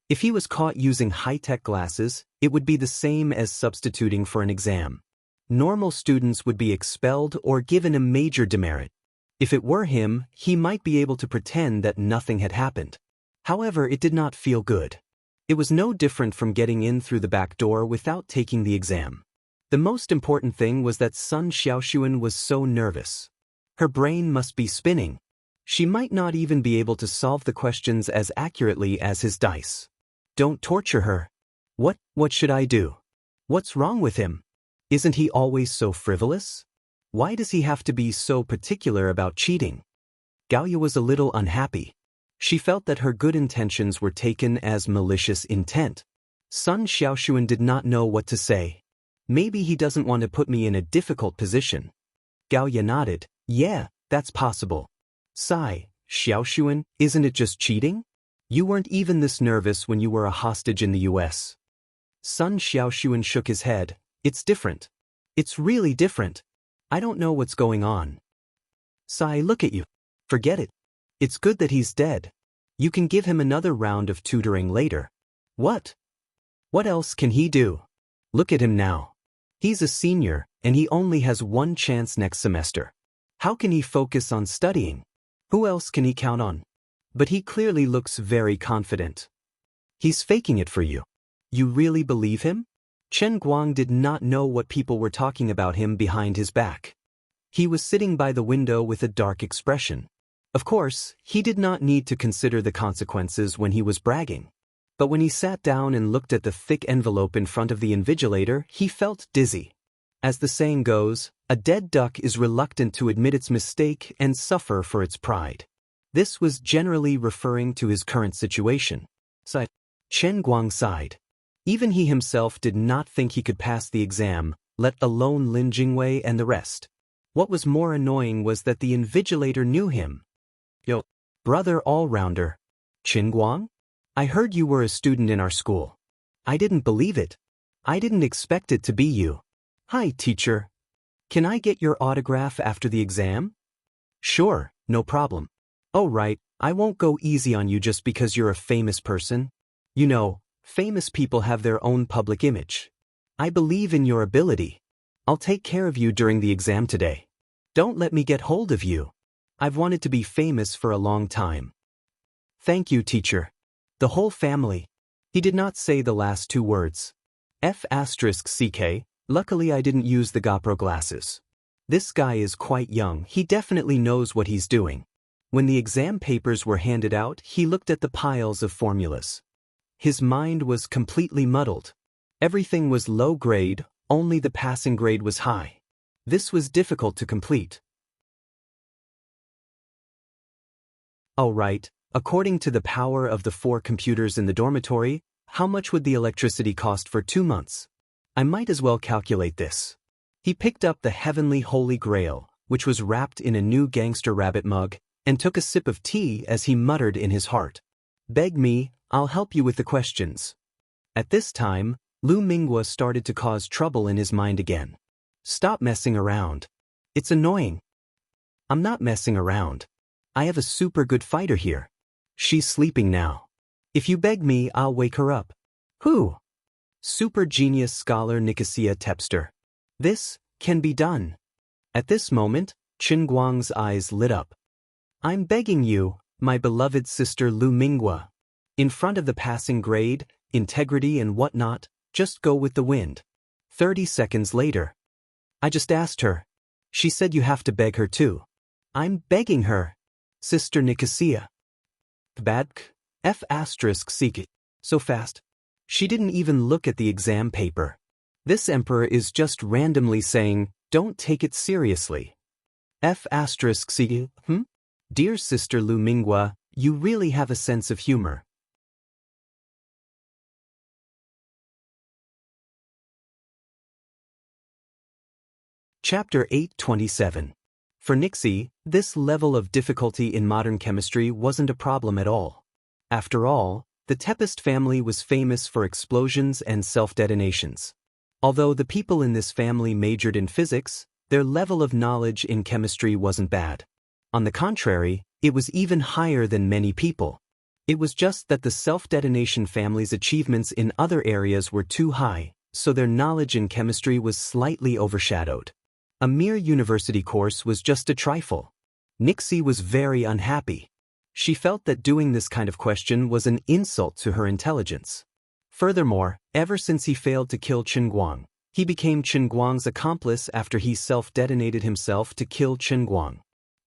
S1: If he was caught using high-tech glasses, it would be the same as substituting for an exam. Normal students would be expelled or given a major demerit. If it were him, he might be able to pretend that nothing had happened. However, it did not feel good. It was no different from getting in through the back door without taking the exam. The most important thing was that Sun Xiaoxuan was so nervous. Her brain must be spinning. She might not even be able to solve the questions as accurately as his dice. Don't torture her. What should I do? What's wrong with him? Isn't he always so frivolous? Why does he have to be so particular about cheating? Gaoya was a little unhappy. She felt that her good intentions were taken as malicious intent. Sun Xiaoxuan did not know what to say. Maybe he doesn't want to put me in a difficult position. Gaoya nodded. Yeah, that's possible. Sigh, Xiaoxuan, isn't it just cheating? You weren't even this nervous when you were a hostage in the US. Sun Xiaoxuan shook his head. It's different. It's really different. I don't know what's going on. Sigh, look at you. Forget it. It's good that he's dead. You can give him another round of tutoring later. What? What else can he do? Look at him now. He's a senior, and he only has one chance next semester. How can he focus on studying? Who else can he count on? But he clearly looks very confident. He's faking it for you. You really believe him? Chen Guang did not know what people were talking about him behind his back. He was sitting by the window with a dark expression. Of course, he did not need to consider the consequences when he was bragging. But when he sat down and looked at the thick envelope in front of the invigilator, he felt dizzy. As the saying goes, a dead duck is reluctant to admit its mistake and suffer for its pride. This was generally referring to his current situation. Chen Guang sighed. Even he himself did not think he could pass the exam, let alone Lin Jingwei and the rest. What was more annoying was that the invigilator knew him. Yo, brother all-rounder. Chen Guang? I heard you were a student in our school. I didn't believe it. I didn't expect it to be you. Hi, teacher. Can I get your autograph after the exam? Sure, no problem. Oh right, I won't go easy on you just because you're a famous person. You know, famous people have their own public image. I believe in your ability. I'll take care of you during the exam today. Don't let me get hold of you. I've wanted to be famous for a long time. Thank you, teacher. The whole family. He did not say the last two words. F***ck, luckily I didn't use the GoPro glasses. This guy is quite young, he definitely knows what he's doing. When the exam papers were handed out, he looked at the piles of formulas. His mind was completely muddled. Everything was low grade, only the passing grade was high. This was difficult to complete. All right, according to the power of the 4 computers in the dormitory, how much would the electricity cost for 2 months? I might as well calculate this. He picked up the heavenly holy grail, which was wrapped in a new gangster rabbit mug, and took a sip of tea as he muttered in his heart. Beg me, I'll help you with the questions. At this time, Lu Minghua started to cause trouble in his mind again. Stop messing around. It's annoying. I'm not messing around. I have a super good fighter here. She's sleeping now. If you beg me, I'll wake her up. Who? Super genius scholar Nicosia Tepster. This can be done. At this moment, Chen Guang's eyes lit up. I'm begging you, my beloved sister Lu Minghua. In front of the passing grade, integrity and whatnot, just go with the wind. 30 seconds later. I just asked her. She said you have to beg her too. I'm begging her. Sister Nicosia. Badk, F***ck. So fast. She didn't even look at the exam paper. This emperor is just randomly saying, don't take it seriously. F***c. Dear sister Lu Minghua, you really have a sense of humor. Chapter 827. For Nixie, this level of difficulty in modern chemistry wasn't a problem at all. After all, the Daoist family was famous for explosions and self-detonations. Although the people in this family majored in physics, their level of knowledge in chemistry wasn't bad. On the contrary, it was even higher than many people. It was just that the self-detonation family's achievements in other areas were too high, so their knowledge in chemistry was slightly overshadowed. A mere university course was just a trifle. Nixie was very unhappy. She felt that doing this kind of question was an insult to her intelligence. Furthermore, ever since he failed to kill Chen Guang, he became Chen Guang's accomplice after he self-detonated himself to kill Chen Guang.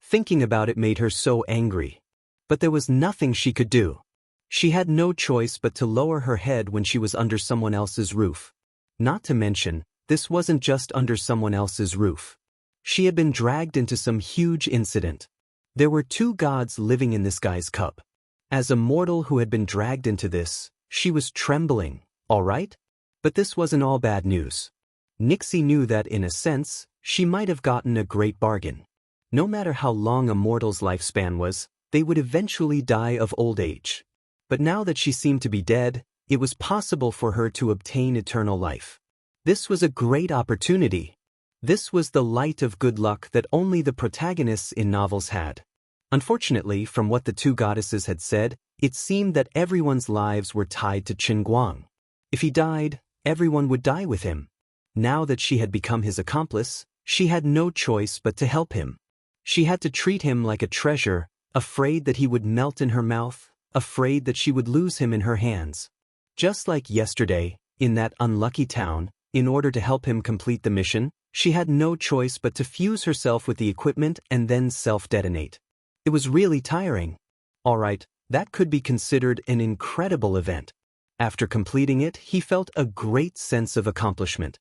S1: Thinking about it made her so angry. But there was nothing she could do. She had no choice but to lower her head when she was under someone else's roof. Not to mention, this wasn't just under someone else's roof. She had been dragged into some huge incident. There were two gods living in this guy's cup. As a mortal who had been dragged into this, she was trembling, all right? But this wasn't all bad news. Nixie knew that in a sense, she might have gotten a great bargain. No matter how long a mortal's lifespan was, they would eventually die of old age. But now that she seemed to be dead, it was possible for her to obtain eternal life. This was a great opportunity. This was the light of good luck that only the protagonists in novels had. Unfortunately, from what the two goddesses had said, it seemed that everyone's lives were tied to Chen Guang. If he died, everyone would die with him. Now that she had become his accomplice, she had no choice but to help him. She had to treat him like a treasure, afraid that he would melt in her mouth, afraid that she would lose him in her hands. Just like yesterday, in that unlucky town, in order to help him complete the mission, she had no choice but to fuse herself with the equipment and then self-detonate. It was really tiring. All right, that could be considered an incredible event. After completing it, he felt a great sense of accomplishment.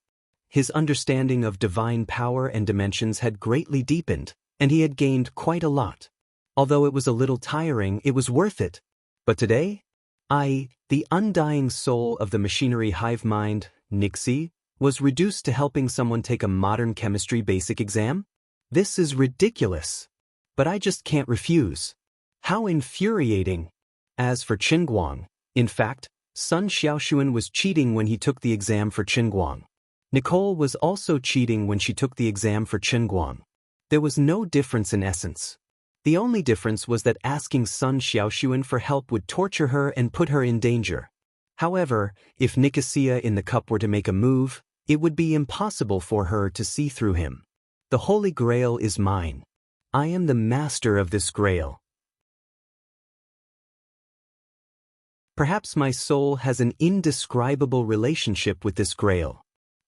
S1: His understanding of divine power and dimensions had greatly deepened, and he had gained quite a lot. Although it was a little tiring, it was worth it. But today, the undying soul of the machinery hive mind, Nixie, was reduced to helping someone take a modern chemistry basic exam? This is ridiculous. But I just can't refuse. How infuriating. As for Chen Guang, in fact, Sun Xiaoxuan was cheating when he took the exam for Chen Guang. Nicole was also cheating when she took the exam for Chen Guang. There was no difference in essence. The only difference was that asking Sun Xiaoxuan for help would torture her and put her in danger. However, if Nicosia in the cup were to make a move, it would be impossible for her to see through him. The Holy Grail is mine. I am the master of this grail. Perhaps my soul has an indescribable relationship with this grail.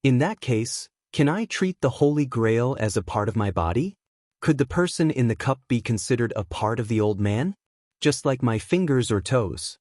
S1: In that case, can I treat the Holy Grail as a part of my body? Could the person in the cup be considered a part of the old man? Just like my fingers or toes.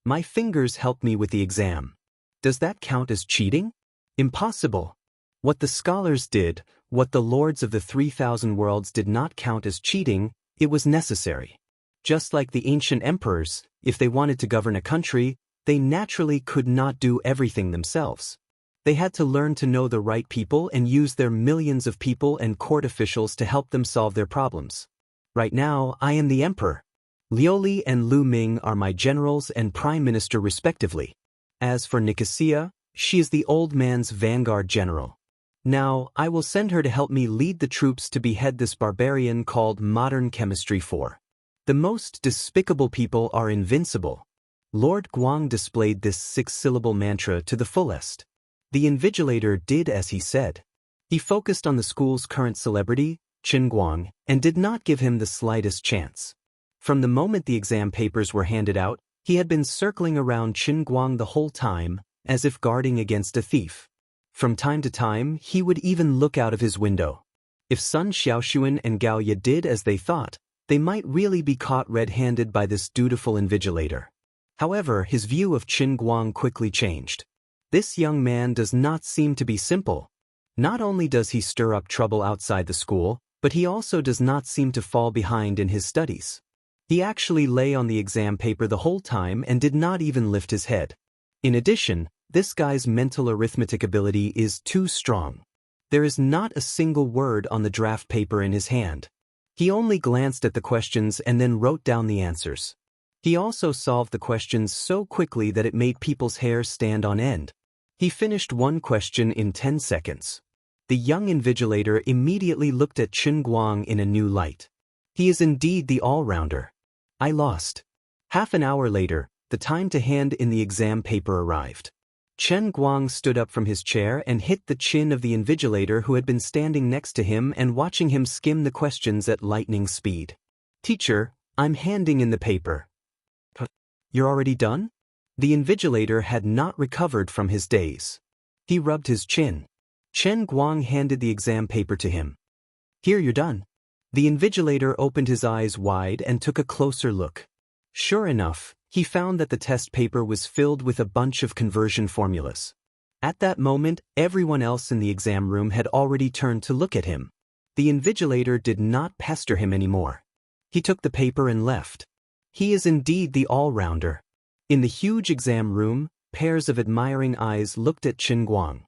S1: My fingers help me with the exam. Does that count as cheating? Impossible. What the scholars did, what the lords of the 3,000 worlds did not count as cheating, it was necessary. Just like the ancient emperors, if they wanted to govern a country, they naturally could not do everything themselves. They had to learn to know the right people and use their millions of people and court officials to help them solve their problems. Right now, I am the emperor. Liu Li and Lu Ming are my generals and prime minister respectively. As for Nicosia, she is the old man's vanguard general. Now, I will send her to help me lead the troops to behead this barbarian called Modern Chemistry 4. The most despicable people are invincible. Lord Guang displayed this 6-syllable mantra to the fullest. The invigilator did as he said. He focused on the school's current celebrity, Chen Guang, and did not give him the slightest chance. From the moment the exam papers were handed out, he had been circling around Chen Guang the whole time, as if guarding against a thief. From time to time, he would even look out of his window. If Sun Xiaoxuan and Gao Ye did as they thought, they might really be caught red-handed by this dutiful invigilator. However, his view of Chen Guang quickly changed. This young man does not seem to be simple. Not only does he stir up trouble outside the school, but he also does not seem to fall behind in his studies. He actually lay on the exam paper the whole time and did not even lift his head. In addition, this guy's mental arithmetic ability is too strong. There is not a single word on the draft paper in his hand. He only glanced at the questions and then wrote down the answers. He also solved the questions so quickly that it made people's hair stand on end. He finished one question in 10 seconds. The young invigilator immediately looked at Chen Guang in a new light. He is indeed the all-rounder. I lost. Half an hour later, the time to hand in the exam paper arrived. Chen Guang stood up from his chair and hit the chin of the invigilator who had been standing next to him and watching him skim the questions at lightning speed. Teacher, I'm handing in the paper. You're already done? The invigilator had not recovered from his daze. He rubbed his chin. Chen Guang handed the exam paper to him. Here, you're done. The invigilator opened his eyes wide and took a closer look. Sure enough, he found that the test paper was filled with a bunch of conversion formulas. At that moment, everyone else in the exam room had already turned to look at him. The invigilator did not pester him anymore. He took the paper and left. He is indeed the all-rounder. In the huge exam room, pairs of admiring eyes looked at Chen Guang.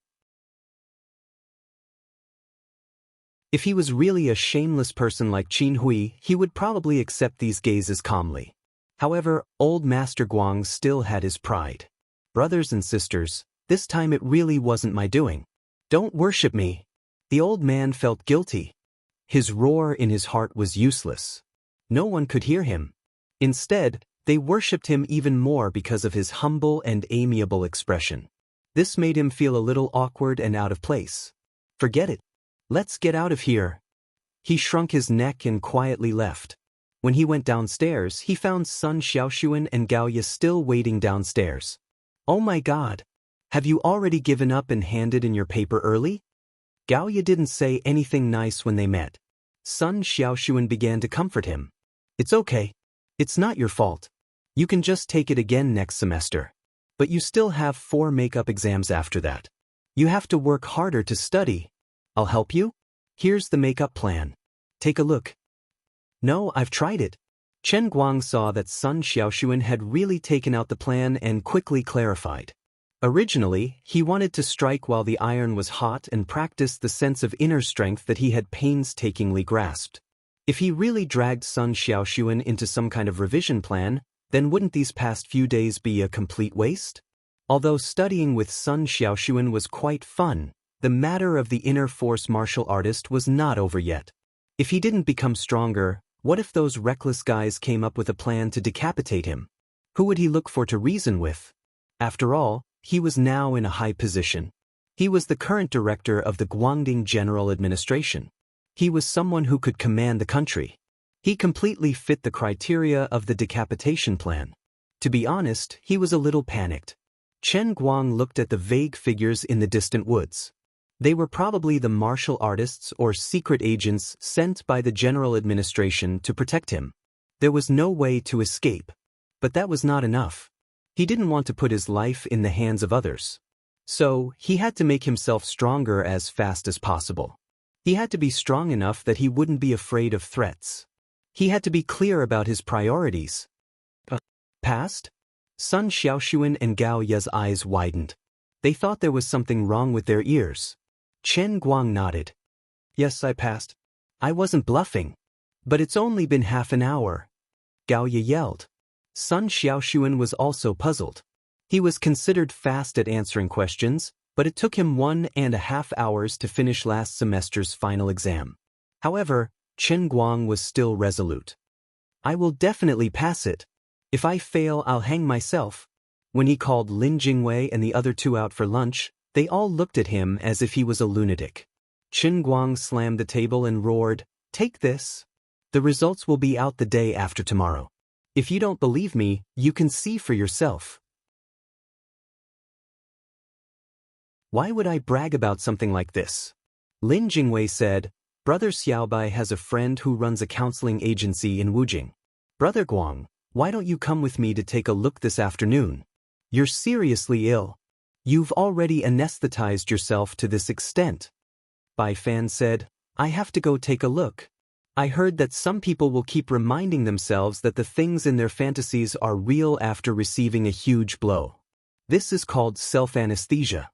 S1: If he was really a shameless person like Qin Hui, he would probably accept these gazes calmly. However, old Master Guang still had his pride. Brothers and sisters, this time it really wasn't my doing. Don't worship me. The old man felt guilty. His roar in his heart was useless. No one could hear him. Instead, they worshipped him even more because of his humble and amiable expression. This made him feel a little awkward and out of place. Forget it. Let's get out of here. He shrunk his neck and quietly left. When he went downstairs, he found Sun Xiaoxuan and Gaoye still waiting downstairs. Oh my God! Have you already given up and handed in your paper early? Gaoye didn't say anything nice when they met. Sun Xiaoxuan began to comfort him. It's okay. It's not your fault. You can just take it again next semester. But you still have 4 makeup exams after that. You have to work harder to study. I'll help you. Here's the makeup plan. Take a look. No, I've tried it. Chen Guang saw that Sun Xiaoxuan had really taken out the plan and quickly clarified. Originally, he wanted to strike while the iron was hot and practice the sense of inner strength that he had painstakingly grasped. If he really dragged Sun Xiaoxuan into some kind of revision plan, then wouldn't these past few days be a complete waste? Although studying with Sun Xiaoxuan was quite fun, the matter of the inner force martial artist was not over yet. If he didn't become stronger, what if those reckless guys came up with a plan to decapitate him? Who would he look for to reason with? After all, he was now in a high position. He was the current director of the Guangding General Administration. He was someone who could command the country. He completely fit the criteria of the decapitation plan. To be honest, he was a little panicked. Chen Guang looked at the vague figures in the distant woods. They were probably the martial artists or secret agents sent by the general administration to protect him. There was no way to escape. But that was not enough. He didn't want to put his life in the hands of others. So, he had to make himself stronger as fast as possible. He had to be strong enough that he wouldn't be afraid of threats. He had to be clear about his priorities. Passed? Sun Xiaoxuan and Gao Ye's eyes widened. They thought there was something wrong with their ears. Chen Guang nodded. Yes, I passed. I wasn't bluffing. But it's only been half an hour. Gao Ye yelled. Sun Xiaoxuan was also puzzled. He was considered fast at answering questions, but it took him 1.5 hours to finish last semester's final exam. However, Chen Guang was still resolute. I will definitely pass it. If I fail, I'll hang myself. When he called Lin Jingwei and the other 2 out for lunch, they all looked at him as if he was a lunatic. Chen Guang slammed the table and roared, "Take this. The results will be out the day after tomorrow. If you don't believe me, you can see for yourself." Why would I brag about something like this? Lin Jingwei said, Brother Xiaobai has a friend who runs a counseling agency in Wujing. Brother Guang, why don't you come with me to take a look this afternoon? You're seriously ill. You've already anesthetized yourself to this extent. Bai Fan said, I have to go take a look. I heard that some people will keep reminding themselves that the things in their fantasies are real after receiving a huge blow. This is called self-anesthesia.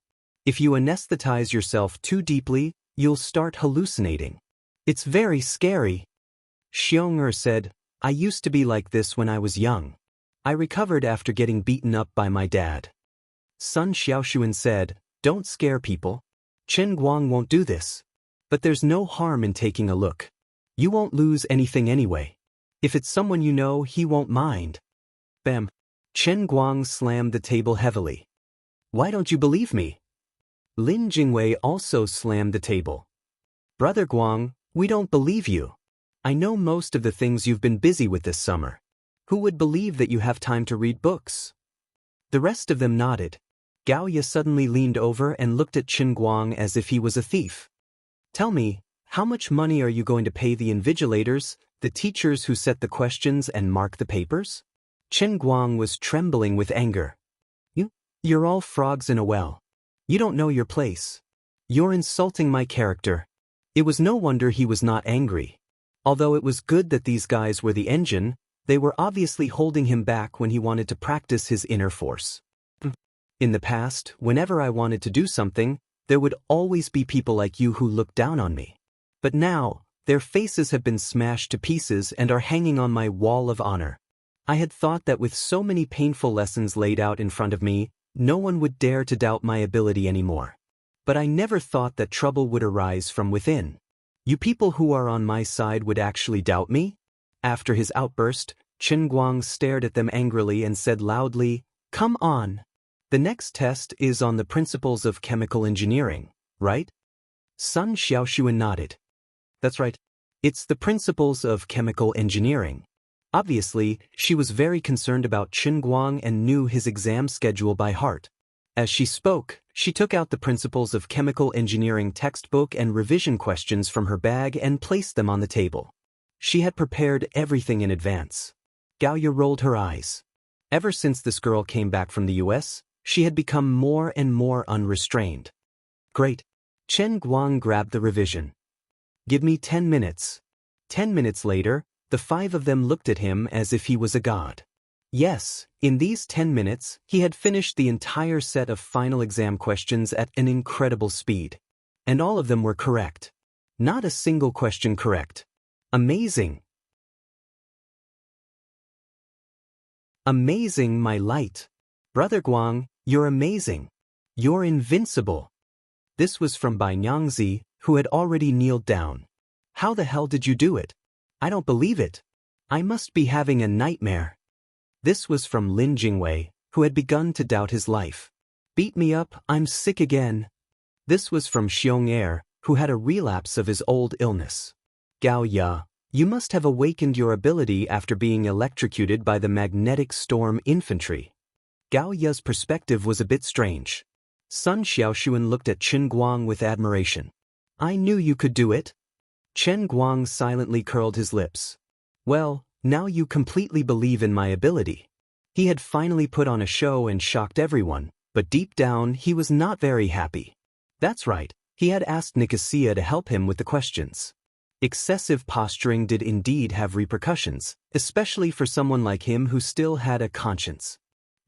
S1: If you anesthetize yourself too deeply, you'll start hallucinating. It's very scary. Xianxia said, I used to be like this when I was young. I recovered after getting beaten up by my dad. Sun Xiaoshuan said, don't scare people. Chen Guang won't do this. But there's no harm in taking a look. You won't lose anything anyway. If it's someone you know, he won't mind. Bam. Chen Guang slammed the table heavily. Why don't you believe me? Lin Jingwei also slammed the table. Brother Guang, we don't believe you. I know most of the things you've been busy with this summer. Who would believe that you have time to read books? The rest of them nodded. Gao Ye suddenly leaned over and looked at Chen Guang as if he was a thief. Tell me, how much money are you going to pay the invigilators, the teachers who set the questions and mark the papers? Chen Guang was trembling with anger. You're all frogs in a well. You don't know your place. You're insulting my character. It was no wonder he was not angry. Although it was good that these guys were the engine, they were obviously holding him back when he wanted to practice his inner force. In the past, whenever I wanted to do something, there would always be people like you who looked down on me. But now, their faces have been smashed to pieces and are hanging on my wall of honor. I had thought that with so many painful lessons laid out in front of me, no one would dare to doubt my ability anymore. But I never thought that trouble would arise from within. You people who are on my side would actually doubt me? After his outburst, Chen Guang stared at them angrily and said loudly, Come on. The next test is on the principles of chemical engineering, right? Sun Xiaoshuan nodded. That's right. It's the principles of chemical engineering. Obviously, she was very concerned about Chen Guang and knew his exam schedule by heart. As she spoke, she took out the Principles of Chemical Engineering textbook and revision questions from her bag and placed them on the table. She had prepared everything in advance. Gao Ye rolled her eyes. Ever since this girl came back from the US, she had become more and more unrestrained. Great. Chen Guang grabbed the revision. Give me 10 minutes. 10 minutes later, the five of them looked at him as if he was a god. Yes, in these 10 minutes, he had finished the entire set of final exam questions at an incredible speed. And all of them were correct. Not a single question correct. Amazing. Amazing, my light. Brother Guang, you're amazing. You're invincible. This was from Bai Nyangzi, who had already kneeled down. How the hell did you do it? I don't believe it. I must be having a nightmare. This was from Lin Jingwei, who had begun to doubt his life. Beat me up, I'm sick again. This was from Xiong'er, who had a relapse of his old illness. Gao Ye, you must have awakened your ability after being electrocuted by the magnetic storm infantry. Gao Ye's perspective was a bit strange. Sun Xiaoshuan looked at Chen Guang with admiration. I knew you could do it. Chen Guang silently curled his lips. Well, now you completely believe in my ability. He had finally put on a show and shocked everyone, but deep down he was not very happy. That's right, he had asked Nicosia to help him with the questions. Excessive posturing did indeed have repercussions, especially for someone like him who still had a conscience.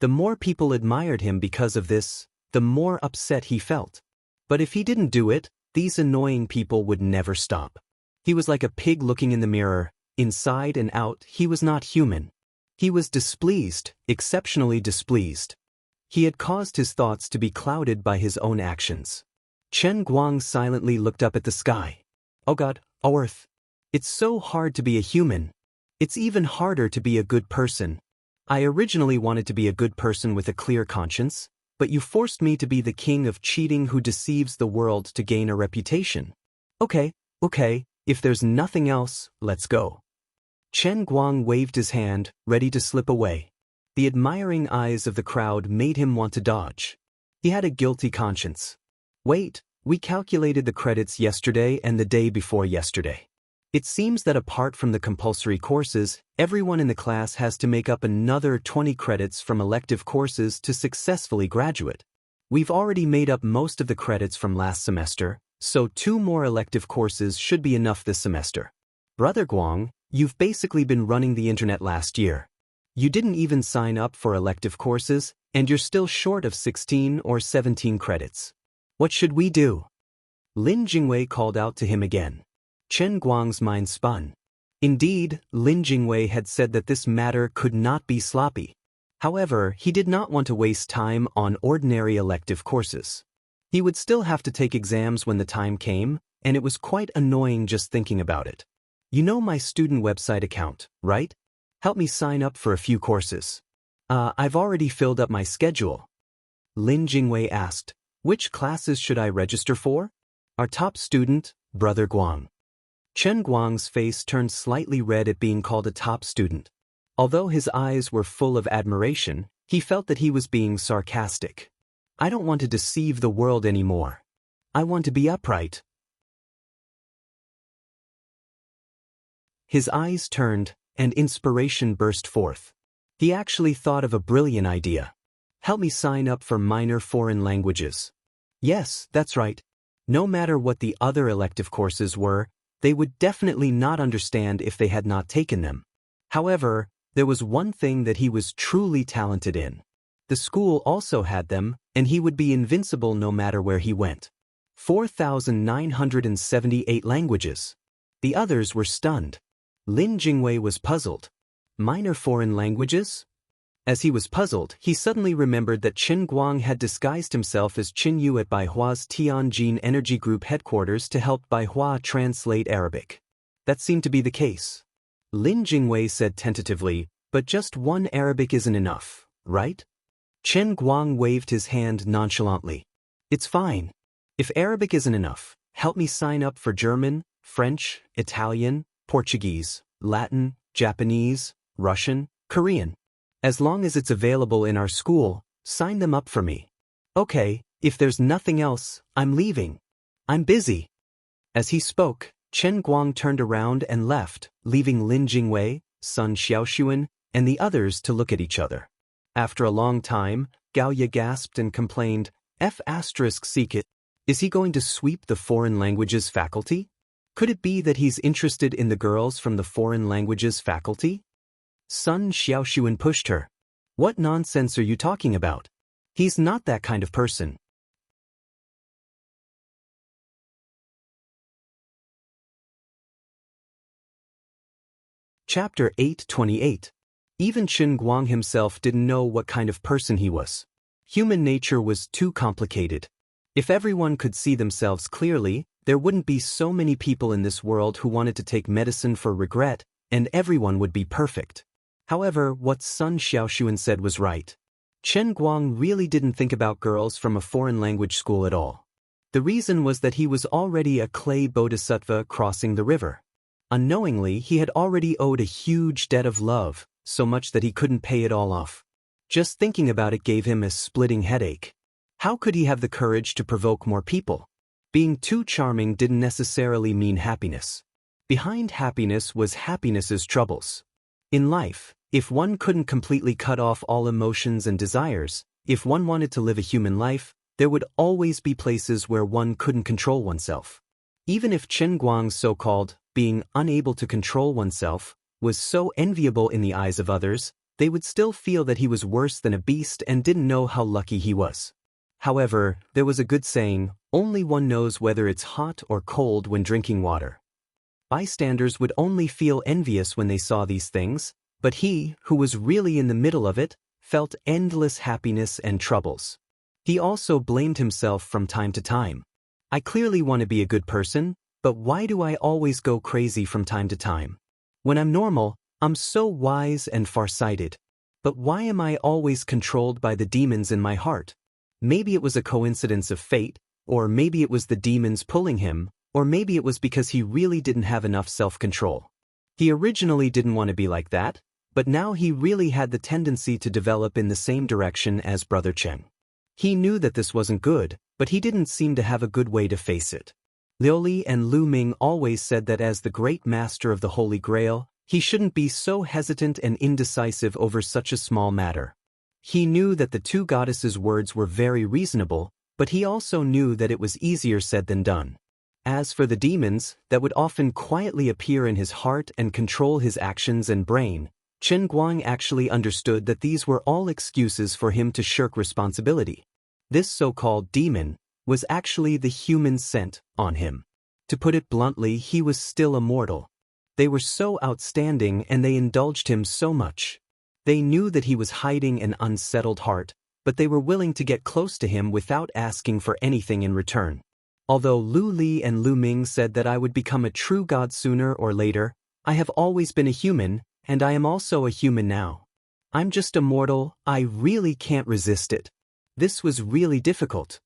S1: The more people admired him because of this, the more upset he felt. But if he didn't do it, these annoying people would never stop. He was like a pig looking in the mirror. Inside and out, he was not human. He was displeased, exceptionally displeased. He had caused his thoughts to be clouded by his own actions. Chen Guang silently looked up at the sky. Oh God, oh Earth. It's so hard to be a human. It's even harder to be a good person. I originally wanted to be a good person with a clear conscience, but you forced me to be the king of cheating who deceives the world to gain a reputation. Okay. If there's nothing else, let's go. Chen Guang waved his hand, ready to slip away. The admiring eyes of the crowd made him want to dodge. He had a guilty conscience. Wait, we calculated the credits yesterday and the day before yesterday. It seems that apart from the compulsory courses, everyone in the class has to make up another 20 credits from elective courses to successfully graduate. We've already made up most of the credits from last semester, so 2 more elective courses should be enough this semester. Brother Guang, you've basically been running the internet last year. You didn't even sign up for elective courses, and you're still short of 16 or 17 credits. What should we do? Lin Jingwei called out to him again. Chen Guang's mind spun. Indeed, Lin Jingwei had said that this matter could not be sloppy. However, he did not want to waste time on ordinary elective courses. He would still have to take exams when the time came, and it was quite annoying just thinking about it. You know my student website account, right? Help me sign up for a few courses. I've already filled up my schedule. Lin Jingwei asked, which classes should I register for? Our top student, Brother Guang. Chen Guang's face turned slightly red at being called a top student. Although his eyes were full of admiration, he felt that he was being sarcastic. I don't want to deceive the world anymore. I want to be upright. His eyes turned, and inspiration burst forth. He actually thought of a brilliant idea. Help me sign up for minor foreign languages. Yes, that's right. No matter what the other elective courses were, they would definitely not understand if they had not taken them. However, there was one thing that he was truly talented in. The school also had them, and he would be invincible no matter where he went. 4,978 languages. The others were stunned. Lin Jingwei was puzzled. Minor foreign languages? As he was puzzled, he suddenly remembered that Chen Guang had disguised himself as Qin Yu at Baihua's Tianjin Energy Group headquarters to help Baihua translate Arabic. That seemed to be the case. Lin Jingwei said tentatively, but just one Arabic isn't enough, right? Chen Guang waved his hand nonchalantly. It's fine. If Arabic isn't enough, help me sign up for German, French, Italian, Portuguese, Latin, Japanese, Russian, Korean. As long as it's available in our school, sign them up for me. Okay, if there's nothing else, I'm leaving. I'm busy. As he spoke, Chen Guang turned around and left, leaving Lin Jingwei, Sun Xiaoxuan, and the others to look at each other. After a long time, Gao Ye gasped and complained, Seek it. Is he going to sweep the foreign languages faculty? Could it be that he's interested in the girls from the foreign languages faculty? Sun Xiaoxuan pushed her. What nonsense are you talking about? He's not that kind of person. Chapter 828. Even Chen Guang himself didn't know what kind of person he was. Human nature was too complicated. If everyone could see themselves clearly, there wouldn't be so many people in this world who wanted to take medicine for regret, and everyone would be perfect. However, what Sun Xiaoxuan said was right. Chen Guang really didn't think about girls from a foreign language school at all. The reason was that he was already a clay bodhisattva crossing the river. Unknowingly, he had already owed a huge debt of love, so much that he couldn't pay it all off. Just thinking about it gave him a splitting headache. How could he have the courage to provoke more people? Being too charming didn't necessarily mean happiness. Behind happiness was happiness's troubles. In life, if one couldn't completely cut off all emotions and desires, if one wanted to live a human life, there would always be places where one couldn't control oneself. Even if Chen Guang's so-called being unable to control oneself was so enviable in the eyes of others, they would still feel that he was worse than a beast and didn't know how lucky he was. However, there was a good saying, only one knows whether it's hot or cold when drinking water. Bystanders would only feel envious when they saw these things, but he, who was really in the middle of it, felt endless happiness and troubles. He also blamed himself from time to time. I clearly want to be a good person, but why do I always go crazy from time to time? When I'm normal, I'm so wise and far-sighted. But why am I always controlled by the demons in my heart? Maybe it was a coincidence of fate, or maybe it was the demons pulling him, or maybe it was because he really didn't have enough self-control. He originally didn't want to be like that, but now he really had the tendency to develop in the same direction as Brother Chen. He knew that this wasn't good, but he didn't seem to have a good way to face it. Liu Li and Lu Ming always said that as the great master of the Holy Grail, he shouldn't be so hesitant and indecisive over such a small matter. He knew that the two goddesses' words were very reasonable, but he also knew that it was easier said than done. As for the demons, that would often quietly appear in his heart and control his actions and brain, Chen Guang actually understood that these were all excuses for him to shirk responsibility. This so-called demon, was actually the human scent on him. To put it bluntly, he was still immortal. They were so outstanding and they indulged him so much. They knew that he was hiding an unsettled heart, but they were willing to get close to him without asking for anything in return. Although Lu Li and Lu Ming said that I would become a true god sooner or later, I have always been a human, and I am also a human now. I'm just immortal, I really can't resist it. This was really difficult.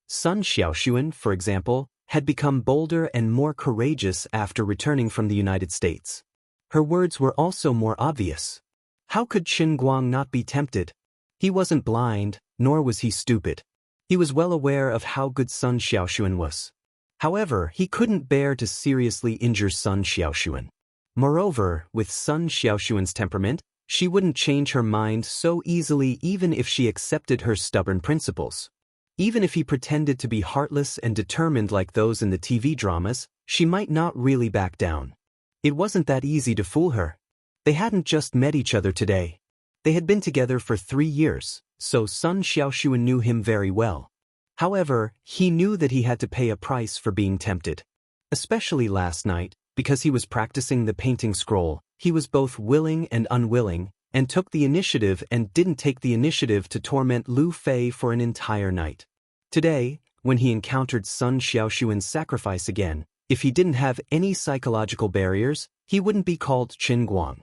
S1: Sun Xiaoxuan, for example, had become bolder and more courageous after returning from the United States. Her words were also more obvious. How could Qin Guang not be tempted? He wasn't blind, nor was he stupid. He was well aware of how good Sun Xiaoxuan was. However, he couldn't bear to seriously injure Sun Xiaoxuan. Moreover, with Sun Xiaoxuan's temperament, she wouldn't change her mind so easily even if she accepted her stubborn principles. Even if he pretended to be heartless and determined like those in the TV dramas, she might not really back down. It wasn't that easy to fool her. They hadn't just met each other today. They had been together for 3 years, so Sun Xiaoxuan knew him very well. However, he knew that he had to pay a price for being tempted. Especially last night, because he was practicing the painting scroll, he was both willing and unwilling, and took the initiative and didn't take the initiative to torment Lu Fei for an entire night. Today, when he encountered Sun Xiaoxuan's sacrifice again, if he didn't have any psychological barriers, he wouldn't be called Qin Guang.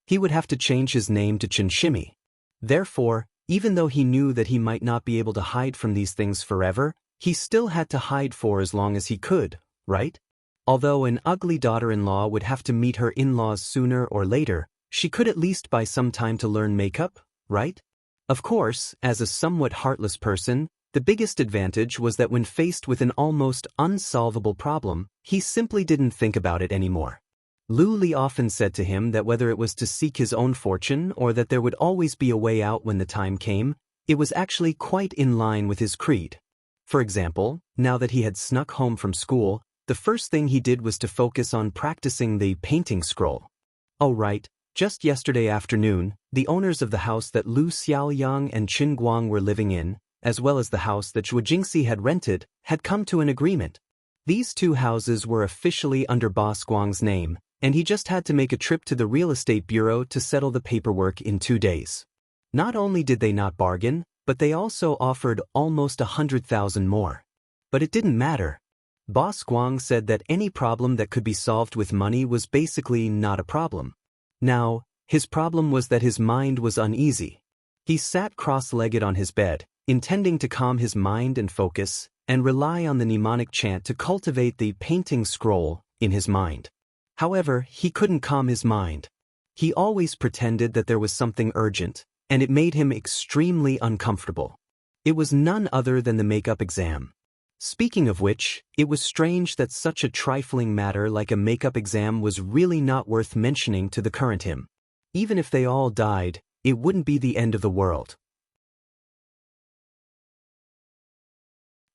S1: He would have to change his name to Qin Shimi. Therefore, even though he knew that he might not be able to hide from these things forever, he still had to hide for as long as he could, right? Although an ugly daughter-in-law would have to meet her in-laws sooner or later, she could at least buy some time to learn makeup, right? Of course, as a somewhat heartless person, the biggest advantage was that when faced with an almost unsolvable problem, he simply didn't think about it anymore. Lu Li often said to him that whether it was to seek his own fortune or that there would always be a way out when the time came, it was actually quite in line with his creed. For example, now that he had snuck home from school, the first thing he did was to focus on practicing the painting scroll. Oh right, just yesterday afternoon, the owners of the house that Lu Xiaoyang and Qin Guang were living in, as well as the house that Zhuo Jingxi had rented, had come to an agreement. These 2 houses were officially under Boss Guang's name, and he just had to make a trip to the real estate bureau to settle the paperwork in 2 days. Not only did they not bargain, but they also offered almost 100,000 more. But it didn't matter. Boss Guang said that any problem that could be solved with money was basically not a problem. Now, his problem was that his mind was uneasy. He sat cross-legged on his bed, intending to calm his mind and focus, and rely on the mnemonic chant to cultivate the painting scroll in his mind. However, he couldn't calm his mind. He always pretended that there was something urgent, and it made him extremely uncomfortable. It was none other than the makeup exam. Speaking of which, it was strange that such a trifling matter like a makeup exam was really not worth mentioning to the current him. Even if they all died, it wouldn't be the end of the world.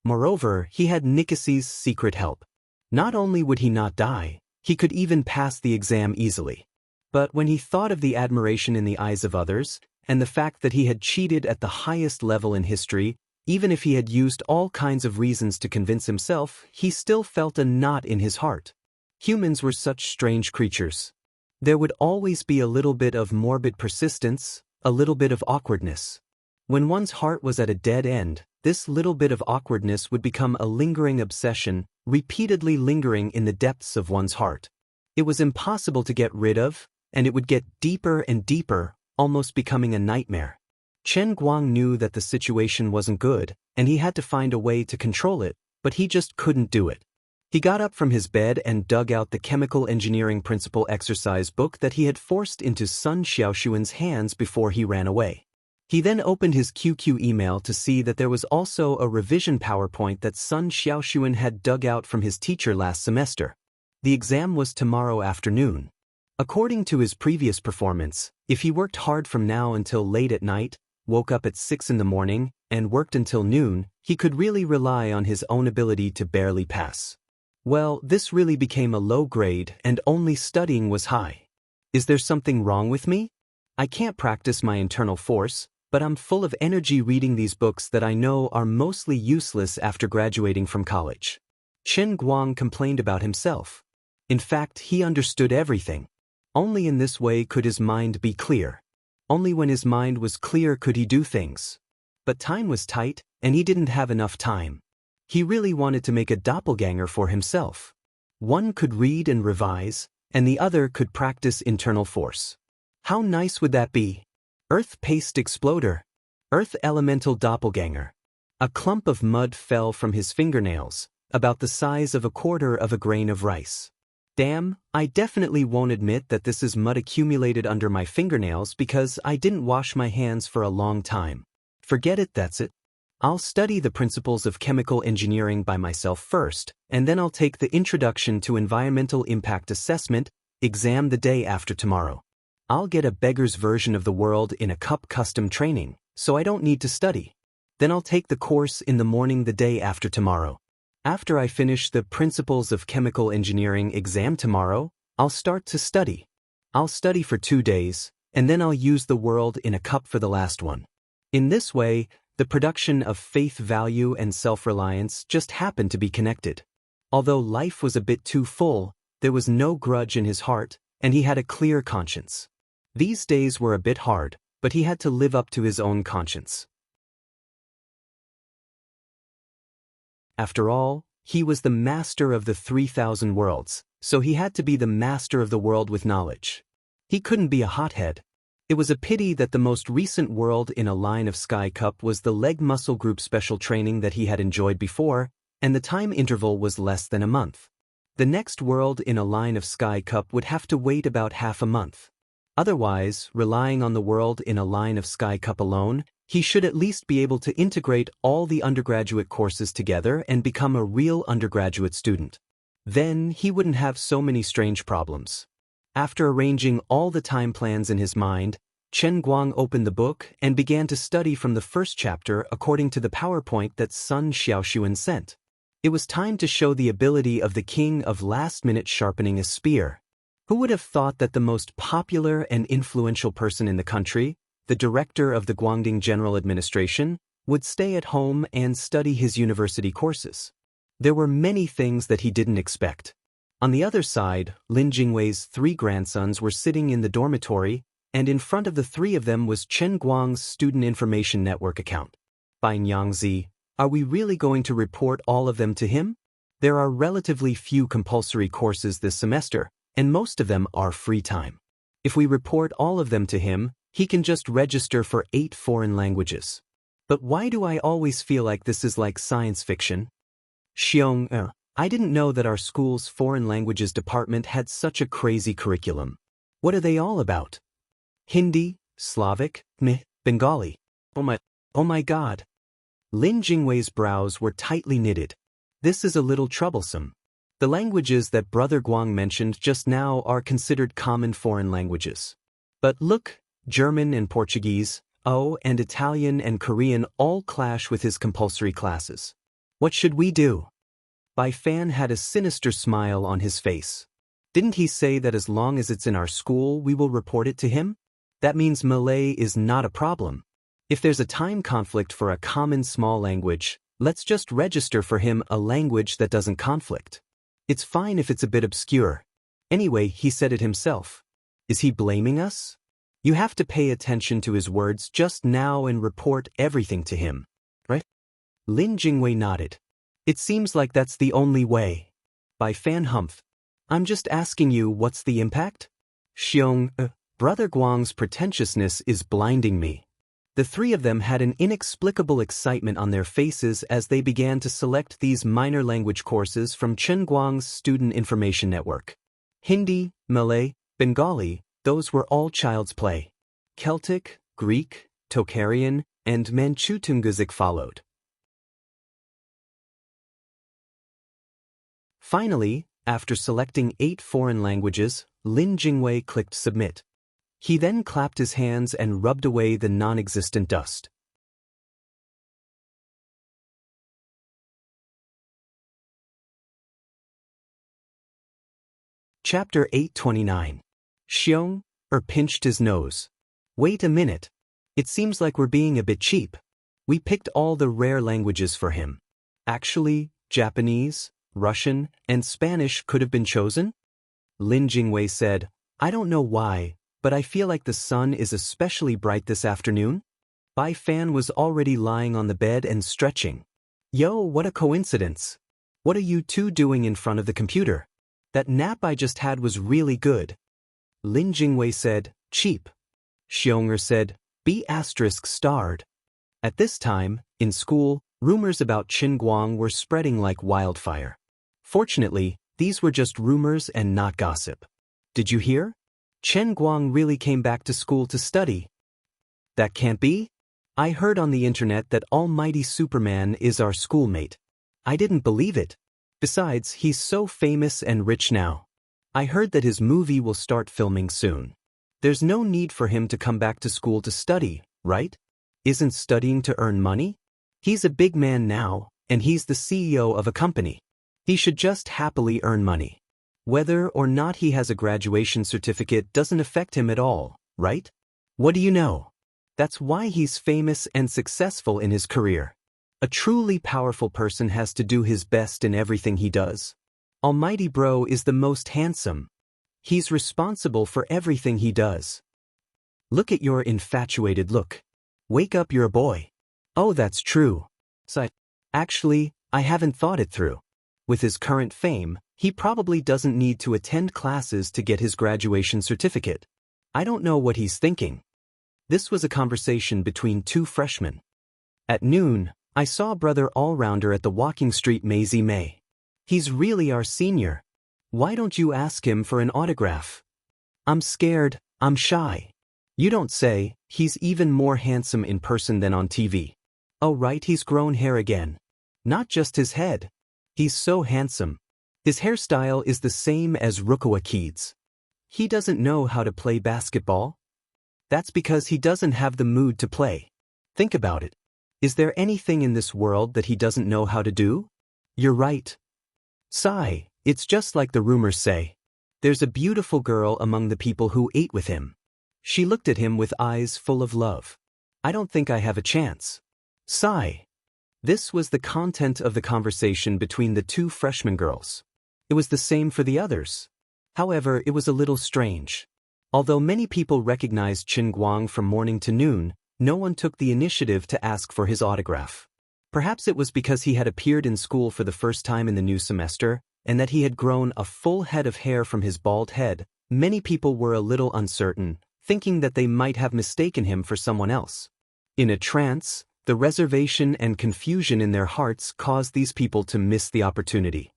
S1: Moreover, he had Nikasi's secret help. Not only would he not die, he could even pass the exam easily. But when he thought of the admiration in the eyes of others, and the fact that he had cheated at the highest level in history, even if he had used all kinds of reasons to convince himself, he still felt a knot in his heart. Humans were such strange creatures. There would always be a little bit of morbid persistence, a little bit of awkwardness. When one's heart was at a dead end, this little bit of awkwardness would become a lingering obsession, repeatedly lingering in the depths of one's heart. It was impossible to get rid of, and it would get deeper and deeper, almost becoming a nightmare. Chen Guang knew that the situation wasn't good, and he had to find a way to control it, but he just couldn't do it. He got up from his bed and dug out the chemical engineering principle exercise book that he had forced into Sun Xiaoxuan's hands before he ran away. He then opened his QQ email to see that there was also a revision PowerPoint that Sun Xiaoxuan had dug out from his teacher last semester. The exam was tomorrow afternoon. According to his previous performance, if he worked hard from now until late at night, woke up at 6 in the morning, and worked until noon, he could really rely on his own ability to barely pass. Well, this really became a low grade and only studying was high. Is there something wrong with me? I can't practice my internal force, but I'm full of energy reading these books that I know are mostly useless after graduating from college. Chen Guang complained about himself. In fact, he understood everything. Only in this way could his mind be clear. Only when his mind was clear could he do things. But time was tight, and he didn't have enough time. He really wanted to make a doppelganger for himself. One could read and revise, and the other could practice internal force. How nice would that be? Earth Paste Exploder. Earth Elemental Doppelganger. A clump of mud fell from his fingernails, about the size of a quarter of a grain of rice. Damn, I definitely won't admit that this is mud accumulated under my fingernails because I didn't wash my hands for a long time. Forget it, that's it. I'll study the principles of chemical engineering by myself first, and then I'll take the Introduction to Environmental Impact Assessment exam the day after tomorrow. I'll get a beggar's version of the world in a cup custom training, so I don't need to study. Then I'll take the course in the morning the day after tomorrow. After I finish the Principles of Chemical Engineering exam tomorrow, I'll start to study. I'll study for 2 days, and then I'll use the world in a cup for the last one. In this way, the production of faith value and self-reliance just happened to be connected. Although life was a bit too full, there was no grudge in his heart, and he had a clear conscience. These days were a bit hard, but he had to live up to his own conscience. After all, he was the master of the 3,000 worlds, so he had to be the master of the world with knowledge. He couldn't be a hothead. It was a pity that the most recent world in a line of Sky Cup was the leg muscle group special training that he had enjoyed before, and the time interval was less than a month. The next world in a line of Sky Cup would have to wait about half a month. Otherwise, relying on the world in a line of Sky Cup alone, he should at least be able to integrate all the undergraduate courses together and become a real undergraduate student. Then he wouldn't have so many strange problems. After arranging all the time plans in his mind, Chen Guang opened the book and began to study from the first chapter according to the PowerPoint that Sun Xiaoxuan sent. It was time to show the ability of the king of last-minute sharpening a spear. Who would have thought that the most popular and influential person in the country, the director of the Guangdong General Administration, would stay at home and study his university courses? There were many things that he didn't expect. On the other side, Lin Jingwei's 3 grandsons were sitting in the dormitory, and in front of the 3 of them was Chen Guang's Student Information Network account. By Nyangzi, are we really going to report all of them to him? There are relatively few compulsory courses this semester, and most of them are free time. If we report all of them to him, he can just register for 8 foreign languages. But why do I always feel like this is like science fiction? I didn't know that our school's foreign languages department had such a crazy curriculum. What are they all about? Hindi, Slavic, Bengali. Oh my God. Lin Jingwei's brows were tightly knitted. This is a little troublesome. The languages that Brother Guang mentioned just now are considered common foreign languages. But look, German and Portuguese, and Italian and Korean all clash with his compulsory classes. What should we do? Bai Fan had a sinister smile on his face. Didn't he say that as long as it's in our school, we will report it to him? That means Malay is not a problem. If there's a time conflict for a common small language, let's just register for him a language that doesn't conflict. It's fine if it's a bit obscure. Anyway, he said it himself. Is he blaming us? You have to pay attention to his words just now and report everything to him, right? Lin Jingwei nodded. It seems like that's the only way. Bai Fan humphed. I'm just asking you, what's the impact? Brother Guang's pretentiousness is blinding me. The 3 of them had an inexplicable excitement on their faces as they began to select these minor language courses from Chen Guang's Student Information Network. Hindi, Malay, Bengali, those were all child's play. Celtic, Greek, Tocharian, and Manchu Tungusic followed. Finally, after selecting 8 foreign languages, Lin Jingwei clicked Submit. He then clapped his hands and rubbed away the non-existent dust. Chapter 829. Pinched his nose. Wait a minute. It seems like we're being a bit cheap. We picked all the rare languages for him. Actually, Japanese, Russian, and Spanish could have been chosen? Lin Jingwei said, I don't know why, but I feel like the sun is especially bright this afternoon. Bai Fan was already lying on the bed and stretching. Yo, what a coincidence. What are you two doing in front of the computer? That nap I just had was really good. Lin Jingwei said, cheap. Xiong'er said, B***starred. At this time, in school, rumors about Qin Guang were spreading like wildfire. Fortunately, these were just rumors and not gossip. Did you hear? Chen Guang really came back to school to study. That can't be. I heard on the internet that Almighty Superman is our schoolmate. I didn't believe it. Besides, he's so famous and rich now. I heard that his movie will start filming soon. There's no need for him to come back to school to study, right? Isn't studying to earn money? He's a big man now, and he's the CEO of a company. He should just happily earn money. Whether or not he has a graduation certificate doesn't affect him at all, right? What do you know? That's why he's famous and successful in his career. A truly powerful person has to do his best in everything he does. Almighty Bro is the most handsome. He's responsible for everything he does. Look at your infatuated look. Wake up, you're a boy. Oh, that's true. Actually, I haven't thought it through. With his current fame, he probably doesn't need to attend classes to get his graduation certificate. I don't know what he's thinking. This was a conversation between two freshmen. At noon, I saw Brother Allrounder at the walking street Maisie May. He's really our senior. Why don't you ask him for an autograph? I'm scared, I'm shy. You don't say. He's even more handsome in person than on TV. Oh right, he's grown hair again. Not just his head. He's so handsome. His hairstyle is the same as Rukawa Keeds. He doesn't know how to play basketball? That's because he doesn't have the mood to play. Think about it. Is there anything in this world that he doesn't know how to do? You're right. Sigh, it's just like the rumors say. There's a beautiful girl among the people who ate with him. She looked at him with eyes full of love. I don't think I have a chance. Sigh. This was the content of the conversation between the two freshman girls. It was the same for the others. However, it was a little strange. Although many people recognized Qin Guang from morning to noon, no one took the initiative to ask for his autograph. Perhaps it was because he had appeared in school for the first time in the new semester, and that he had grown a full head of hair from his bald head. Many people were a little uncertain, thinking that they might have mistaken him for someone else. In a trance, the reservation and confusion in their hearts caused these people to miss the opportunity.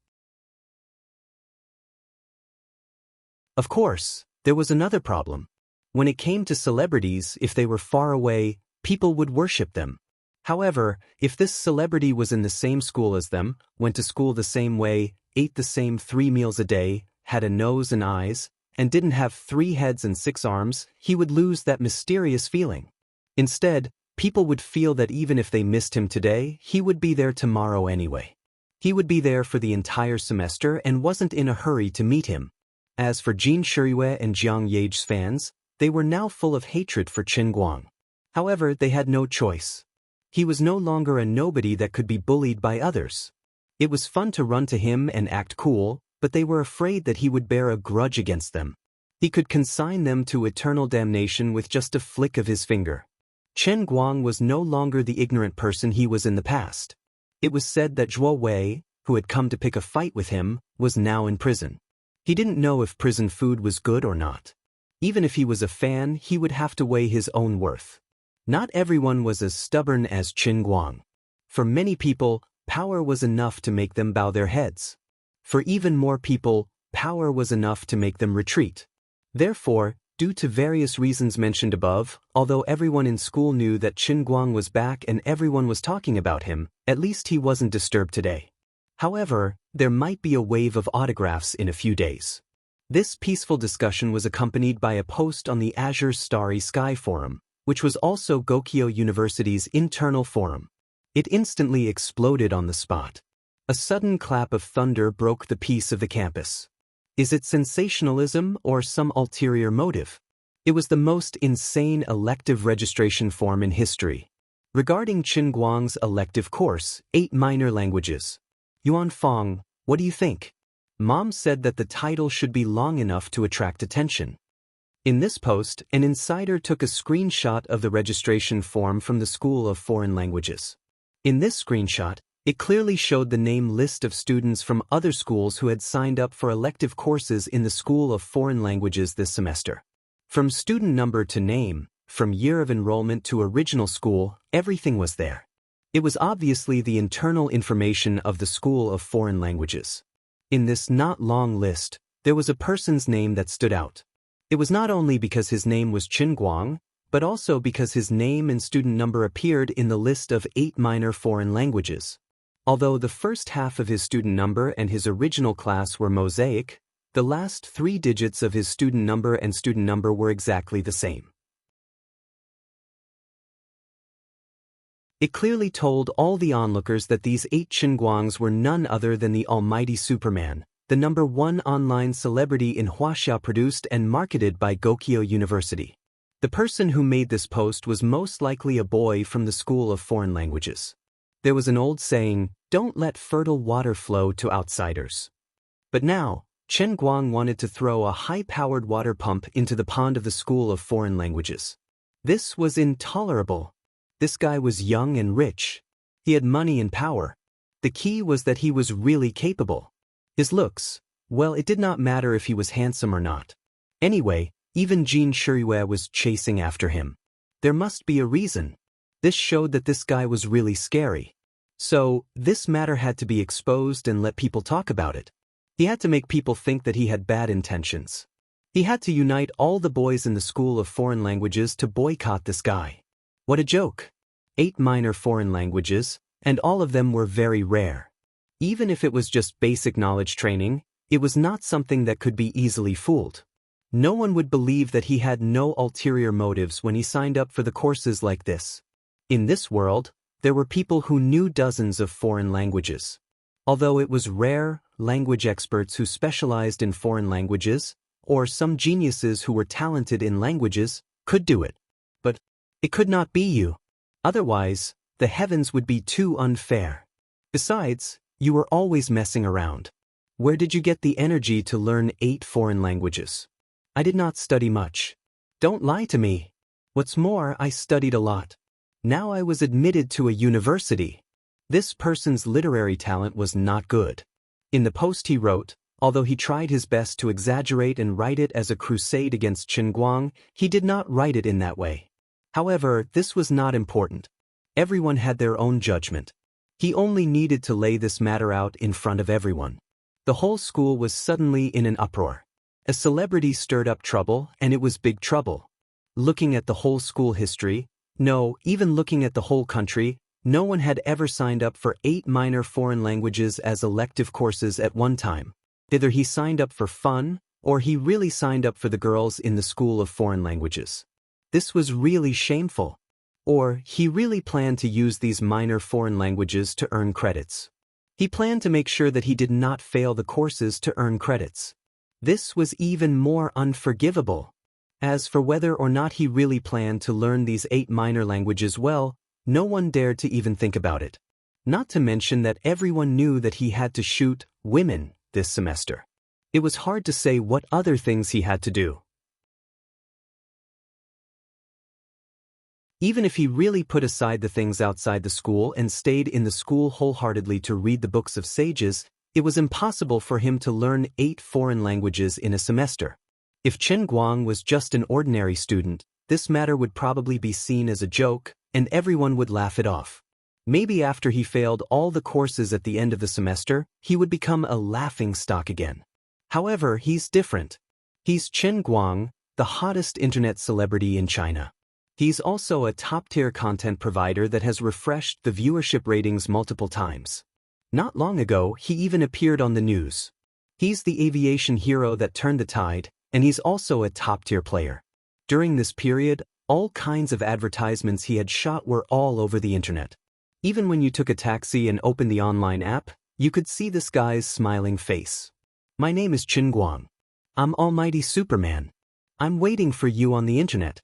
S1: Of course, there was another problem. When it came to celebrities, if they were far away, people would worship them. However, if this celebrity was in the same school as them, went to school the same way, ate the same 3 meals a day, had a nose and eyes, and didn't have 3 heads and 6 arms, he would lose that mysterious feeling. Instead, people would feel that even if they missed him today, he would be there tomorrow anyway. He would be there for the entire semester and wasn't in a hurry to meet him. As for Jin Shiyue and Jiang Ye's fans, they were now full of hatred for Qin Guang. However, they had no choice. He was no longer a nobody that could be bullied by others. It was fun to run to him and act cool, but they were afraid that he would bear a grudge against them. He could consign them to eternal damnation with just a flick of his finger. Chen Guang was no longer the ignorant person he was in the past. It was said that Zhuo Wei, who had come to pick a fight with him, was now in prison. He didn't know if prison food was good or not. Even if he was a fan, he would have to weigh his own worth. Not everyone was as stubborn as Qin Guang. For many people, power was enough to make them bow their heads. For even more people, power was enough to make them retreat. Therefore, due to various reasons mentioned above, although everyone in school knew that Qin Guang was back and everyone was talking about him, at least he wasn't disturbed today. However, there might be a wave of autographs in a few days. This peaceful discussion was accompanied by a post on the Azure Starry Sky Forum, which was also Gokyo University's internal forum. It instantly exploded on the spot. A sudden clap of thunder broke the peace of the campus. Is it sensationalism or some ulterior motive? It was the most insane elective registration form in history. Regarding Qin Guang's elective course, 8 minor languages. Yuan Fong, what do you think? Mom said that the title should be long enough to attract attention. In this post, an insider took a screenshot of the registration form from the School of Foreign Languages. In this screenshot, it clearly showed the name list of students from other schools who had signed up for elective courses in the School of Foreign Languages this semester. From student number to name, from year of enrollment to original school, everything was there. It was obviously the internal information of the School of Foreign Languages. In this not long list, there was a person's name that stood out. It was not only because his name was Qin Guang, but also because his name and student number appeared in the list of 8 minor foreign languages. Although the first half of his student number and his original class were mosaic, the last 3 digits of his student number and student number were exactly the same. It clearly told all the onlookers that these 8 Qin Guangs were none other than the almighty Superman, the #1 online celebrity in Wuxia, produced and marketed by Gokyo University. The person who made this post was most likely a boy from the School of Foreign Languages. There was an old saying, "Don't let fertile water flow to outsiders." But now, Qin Guang wanted to throw a high-powered water pump into the pond of the School of Foreign Languages. This was intolerable. This guy was young and rich. He had money and power. The key was that he was really capable. His looks, well, it did not matter if he was handsome or not. Anyway, even Jin Shiyue was chasing after him. There must be a reason. This showed that this guy was really scary. So, this matter had to be exposed and let people talk about it. He had to make people think that he had bad intentions. He had to unite all the boys in the School of Foreign Languages to boycott this guy. What a joke. 8 minor foreign languages, and all of them were very rare. Even if it was just basic knowledge training, it was not something that could be easily fooled. No one would believe that he had no ulterior motives when he signed up for the courses like this. In this world, there were people who knew dozens of foreign languages. Although it was rare, language experts who specialized in foreign languages, or some geniuses who were talented in languages, could do it. But it could not be you. Otherwise, the heavens would be too unfair. Besides, you were always messing around. Where did you get the energy to learn 8 foreign languages? I did not study much. Don't lie to me. What's more, I studied a lot. Now I was admitted to a university. This person's literary talent was not good. In the post he wrote, although he tried his best to exaggerate and write it as a crusade against Qin Guang, he did not write it in that way. However, this was not important. Everyone had their own judgment. He only needed to lay this matter out in front of everyone. The whole school was suddenly in an uproar. A celebrity stirred up trouble, and it was big trouble. Looking at the whole school history, no, even looking at the whole country, no one had ever signed up for 8 minor foreign languages as elective courses at one time. Either he signed up for fun, or he really signed up for the girls in the School of Foreign Languages. This was really shameful. Or he really planned to use these minor foreign languages to earn credits. He planned to make sure that he did not fail the courses to earn credits. This was even more unforgivable. As for whether or not he really planned to learn these 8 minor languages well, no one dared to even think about it. Not to mention that everyone knew that he had to shoot women this semester. It was hard to say what other things he had to do. Even if he really put aside the things outside the school and stayed in the school wholeheartedly to read the books of sages, it was impossible for him to learn 8 foreign languages in a semester. If Qin Guang was just an ordinary student, this matter would probably be seen as a joke, and everyone would laugh it off. Maybe after he failed all the courses at the end of the semester, he would become a laughingstock again. However, he's different. He's Qin Guang, the hottest internet celebrity in China. He's also a top-tier content provider that has refreshed the viewership ratings multiple times. Not long ago, he even appeared on the news. He's the aviation hero that turned the tide, and he's also a top-tier player. During this period, all kinds of advertisements he had shot were all over the internet. Even when you took a taxi and opened the online app, you could see this guy's smiling face. My name is Qin Guang. I'm Almighty Superman. I'm waiting for you on the internet.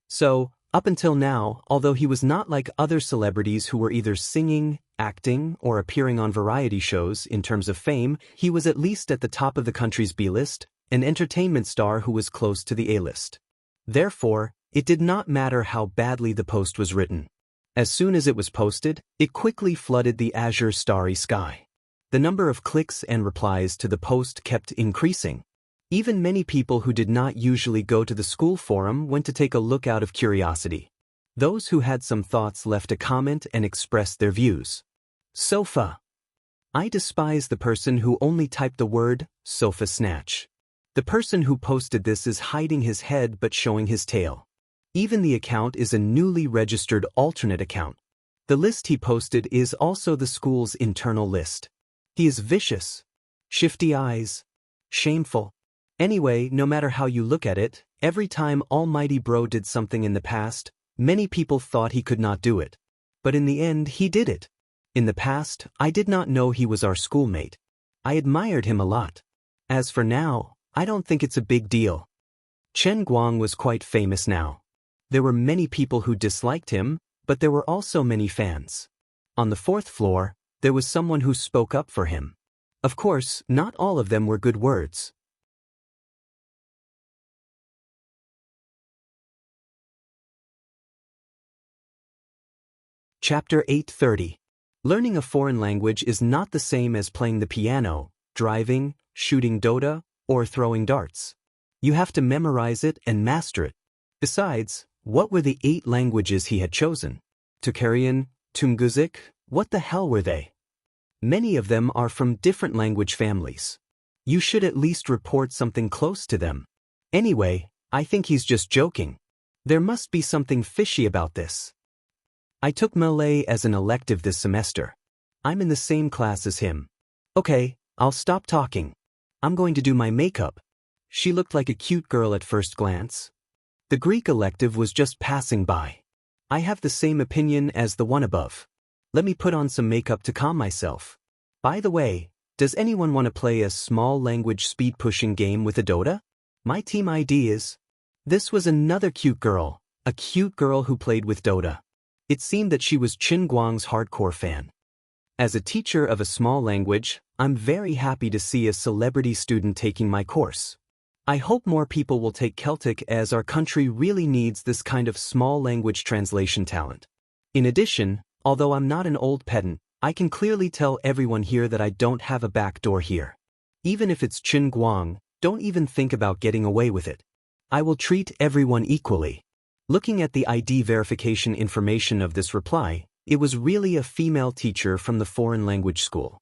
S1: So, up until now, although he was not like other celebrities who were either singing, acting, or appearing on variety shows in terms of fame, he was at least at the top of the country's B-list, an entertainment star who was close to the A-list. Therefore, it did not matter how badly the post was written. As soon as it was posted, it quickly flooded the azure starry sky. The number of clicks and replies to the post kept increasing. Even many people who did not usually go to the school forum went to take a look out of curiosity. Those who had some thoughts left a comment and expressed their views. Sofa. I despise the person who only typed the word, sofa snatch. The person who posted this is hiding his head but showing his tail. Even the account is a newly registered alternate account. The list he posted is also the school's internal list. He is vicious. Shifty eyes. Shameful. Anyway, no matter how you look at it, every time Almighty Bro did something in the past, many people thought he could not do it. But in the end, he did it. In the past, I did not know he was our schoolmate. I admired him a lot. As for now, I don't think it's a big deal. Chen Guang was quite famous now. There were many people who disliked him, but there were also many fans. On the 4th floor, there was someone who spoke up for him. Of course, not all of them were good words. Chapter 830. Learning a foreign language is not the same as playing the piano, driving, shooting Dota, or throwing darts. You have to memorize it and master it. Besides, what were the 8 languages he had chosen? Tocharian, Tungusic, what the hell were they? Many of them are from different language families. You should at least report something close to them. Anyway, I think he's just joking. There must be something fishy about this. I took Malay as an elective this semester. I'm in the same class as him. Okay, I'll stop talking. I'm going to do my makeup. She looked like a cute girl at first glance. The Greek elective was just passing by. I have the same opinion as the one above. Let me put on some makeup to calm myself. By the way, does anyone want to play a small language speed-pushing game with a Dota? My team ID is... This was another cute girl, a cute girl who played with Dota. It seemed that she was Chen Guang's hardcore fan. As a teacher of a small language, I'm very happy to see a celebrity student taking my course. I hope more people will take Celtic as our country really needs this kind of small language translation talent. In addition, although I'm not an old pedant, I can clearly tell everyone here that I don't have a back door here. Even if it's Chen Guang, don't even think about getting away with it. I will treat everyone equally. Looking at the ID verification information of this reply, it was really a female teacher from the foreign language school.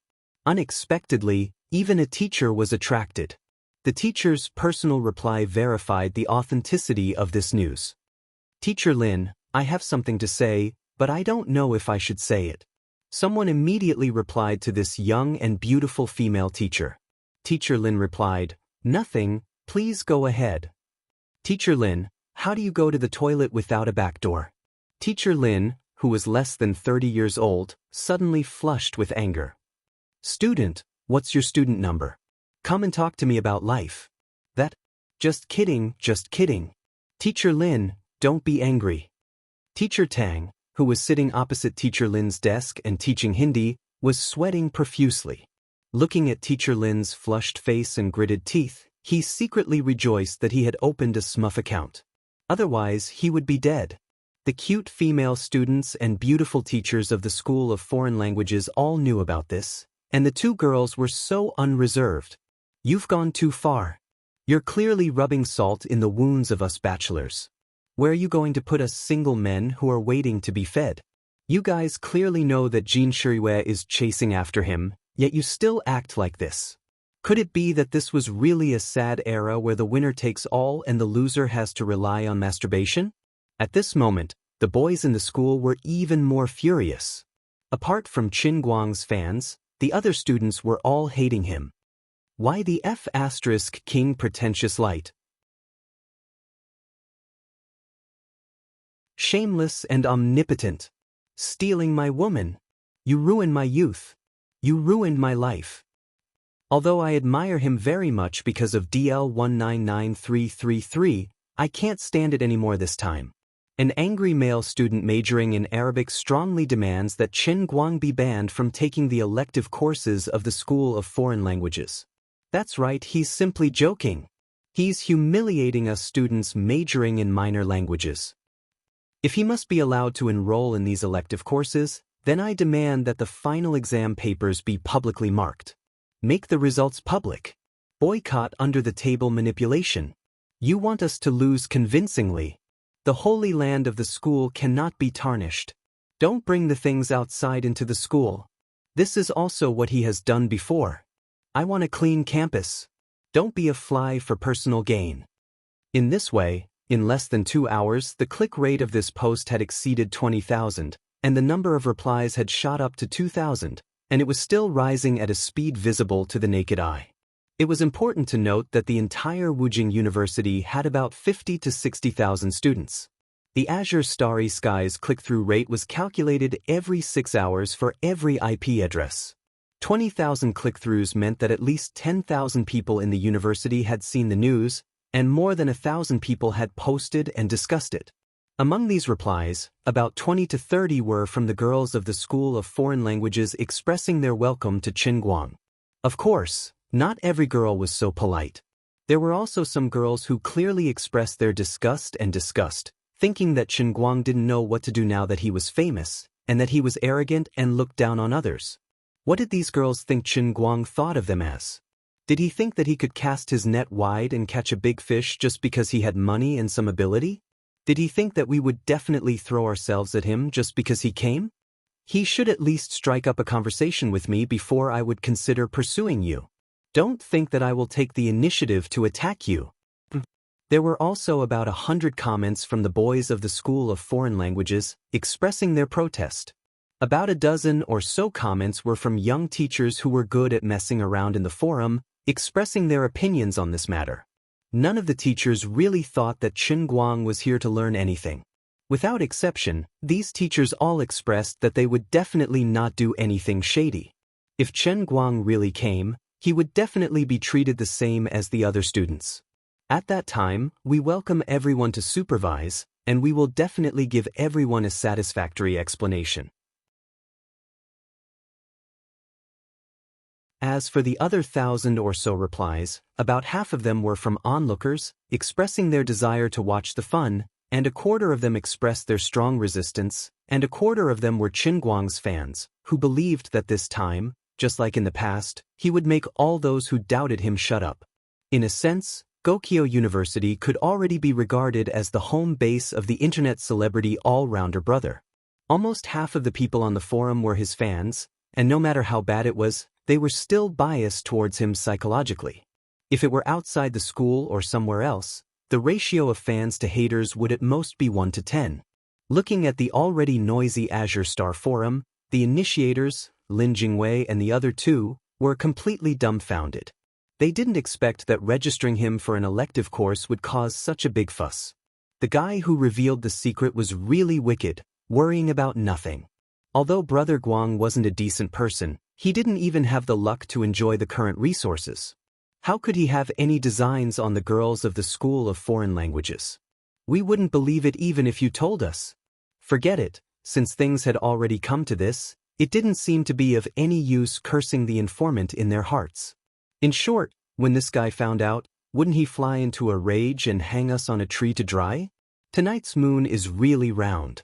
S1: Unexpectedly, even a teacher was attracted. The teacher's personal reply verified the authenticity of this news. Teacher Lin, I have something to say, but I don't know if I should say it. Someone immediately replied to this young and beautiful female teacher. Teacher Lin replied, "Nothing, please go ahead." Teacher Lin, how do you go to the toilet without a back door? Teacher Lin, who was less than 30 years old, suddenly flushed with anger. Student, what's your student number? Come and talk to me about life. That? Just kidding, just kidding. Teacher Lin, don't be angry. Teacher Tang, who was sitting opposite Teacher Lin's desk and teaching Hindi, was sweating profusely. Looking at Teacher Lin's flushed face and gritted teeth, he secretly rejoiced that he had opened a Smurf account. Otherwise, he would be dead. The cute female students and beautiful teachers of the School of Foreign Languages all knew about this, and the 2 girls were so unreserved. You've gone too far. You're clearly rubbing salt in the wounds of us bachelors. Where are you going to put us single men who are waiting to be fed? You guys clearly know that Jin Shirue is chasing after him, yet you still act like this. Could it be that this was really a sad era where the winner takes all and the loser has to rely on masturbation? At this moment, the boys in the school were even more furious. Apart from Chen Guang's fans, the other students were all hating him. Why the F** King pretentious light? Shameless and omnipotent. Stealing my woman. You ruined my youth. You ruined my life. Although I admire him very much because of DL199333, I can't stand it anymore this time. An angry male student majoring in Arabic strongly demands that Chen Guang be banned from taking the elective courses of the School of Foreign Languages. That's right, he's simply joking. He's humiliating us students majoring in minor languages. If he must be allowed to enroll in these elective courses, then I demand that the final exam papers be publicly marked. Make the results public. Boycott under-the-table manipulation. You want us to lose convincingly. The holy land of the school cannot be tarnished. Don't bring the things outside into the school. This is also what he has done before. I want a clean campus. Don't be a fly for personal gain. In this way, in less than 2 hours, the click rate of this post had exceeded 20,000, and the number of replies had shot up to 2,000, and it was still rising at a speed visible to the naked eye. It was important to note that the entire Wuxia University had about 50 to 60,000 students. The Azure Starry Skies click-through rate was calculated every 6 hours for every IP address. 20,000 click-throughs meant that at least 10,000 people in the university had seen the news, and more than 1,000 people had posted and discussed it. Among these replies, about 20 to 30 were from the girls of the School of Foreign Languages expressing their welcome to Chen Guang. Of course, not every girl was so polite. There were also some girls who clearly expressed their disgust, thinking that Chen Guang didn't know what to do now that he was famous, and that he was arrogant and looked down on others. What did these girls think Chen Guang thought of them as? Did he think that he could cast his net wide and catch a big fish just because he had money and some ability? Did he think that we would definitely throw ourselves at him just because he came? He should at least strike up a conversation with me before I would consider pursuing you. Don't think that I will take the initiative to attack you. There were also about 100 comments from the boys of the School of Foreign Languages expressing their protest. About a dozen or so comments were from young teachers who were good at messing around in the forum, expressing their opinions on this matter. None of the teachers really thought that Chen Guang was here to learn anything. Without exception, these teachers all expressed that they would definitely not do anything shady. If Chen Guang really came, he would definitely be treated the same as the other students. At that time, we welcome everyone to supervise, and we will definitely give everyone a satisfactory explanation. As for the other 1,000 or so replies, about half of them were from onlookers, expressing their desire to watch the fun, and a quarter of them expressed their strong resistance, and a quarter of them were Chen Guang's fans, who believed that this time, just like in the past, he would make all those who doubted him shut up. In a sense, Gokyo University could already be regarded as the home base of the internet celebrity all-rounder brother. Almost half of the people on the forum were his fans, and no matter how bad it was, they were still biased towards him psychologically. If it were outside the school or somewhere else, the ratio of fans to haters would at most be 1 to 10. Looking at the already noisy Azure Star forum, the initiators, Lin Jingwei and the other two, were completely dumbfounded. They didn't expect that registering him for an elective course would cause such a big fuss. The guy who revealed the secret was really wicked, worrying about nothing. Although Brother Guang wasn't a decent person, he didn't even have the luck to enjoy the current resources. How could he have any designs on the girls of the School of Foreign Languages? We wouldn't believe it even if you told us. Forget it, since things had already come to this, it didn't seem to be of any use cursing the informant in their hearts. In short, when this guy found out, wouldn't he fly into a rage and hang us on a tree to dry? Tonight's moon is really round.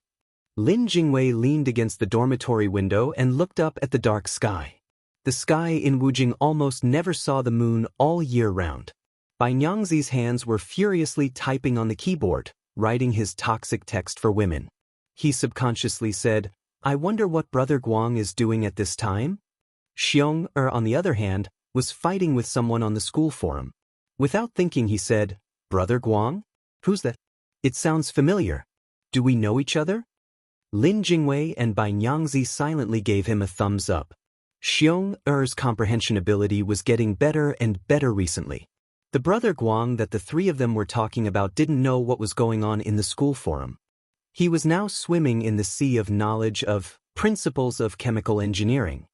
S1: Lin Jingwei leaned against the dormitory window and looked up at the dark sky. The sky in Wujing almost never saw the moon all year round. Bai Nyangzi's hands were furiously typing on the keyboard, writing his toxic text for women. He subconsciously said, I wonder what Brother Guang is doing at this time? Xiong, on the other hand, was fighting with someone on the school forum. Without thinking he said, Brother Guang? Who's that? It sounds familiar. Do we know each other? Lin Jingwei and Bai Nyangzi silently gave him a thumbs up. Xiong-er's comprehension ability was getting better and better recently. The Brother Guang that the three of them were talking about didn't know what was going on in the school forum. He was now swimming in the sea of knowledge of principles of chemical engineering.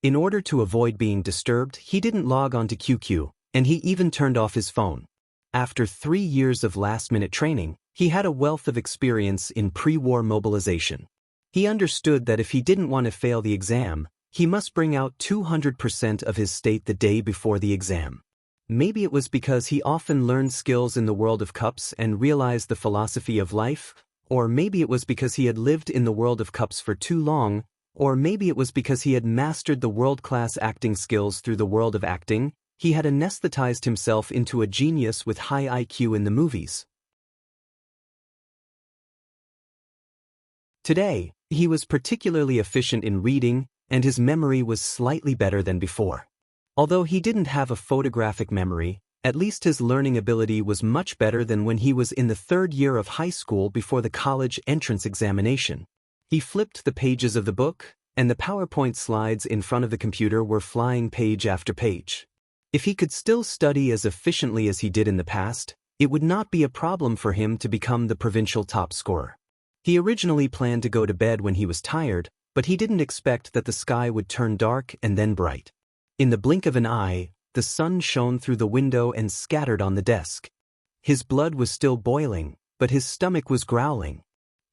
S1: In order to avoid being disturbed, he didn't log on to QQ, and he even turned off his phone. After 3 years of last-minute training, he had a wealth of experience in pre-war mobilization. He understood that if he didn't want to fail the exam, he must bring out 200% of his state the day before the exam. Maybe it was because he often learned skills in the world of cups and realized the philosophy of life, or maybe it was because he had lived in the world of cups for too long, or maybe it was because he had mastered the world-class acting skills through the world of acting. He had anesthetized himself into a genius with high IQ in the movies. Today, he was particularly efficient in reading, and his memory was slightly better than before. Although he didn't have a photographic memory, at least his learning ability was much better than when he was in the 3rd year of high school before the college entrance examination. He flipped the pages of the book, and the PowerPoint slides in front of the computer were flying page after page. If he could still study as efficiently as he did in the past, it would not be a problem for him to become the provincial top scorer. He originally planned to go to bed when he was tired, but he didn't expect that the sky would turn dark and then bright. In the blink of an eye, the sun shone through the window and scattered on the desk. His blood was still boiling, but his stomach was growling.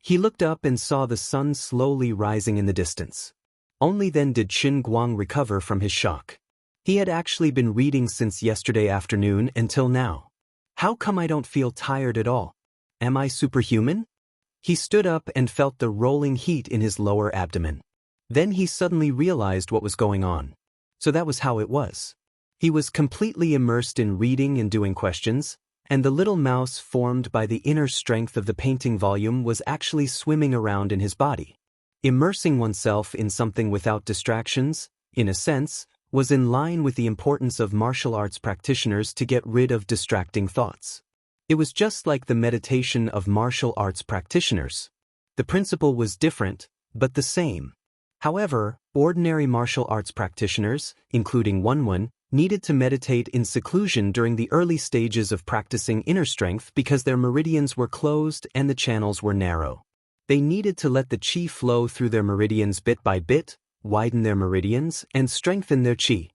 S1: He looked up and saw the sun slowly rising in the distance. Only then did Qin Guang recover from his shock. He had actually been reading since yesterday afternoon until now. How come I don't feel tired at all? Am I superhuman? He stood up and felt the rolling heat in his lower abdomen. Then he suddenly realized what was going on. So that was how it was. He was completely immersed in reading and doing questions, and the little mouse formed by the inner strength of the painting volume was actually swimming around in his body. Immersing oneself in something without distractions, in a sense, was in line with the importance of martial arts practitioners to get rid of distracting thoughts. It was just like the meditation of martial arts practitioners. The principle was different, but the same. However, ordinary martial arts practitioners, including Wang, needed to meditate in seclusion during the early stages of practicing inner strength because their meridians were closed and the channels were narrow. They needed to let the qi flow through their meridians bit by bit, widen their meridians, and strengthen their qi.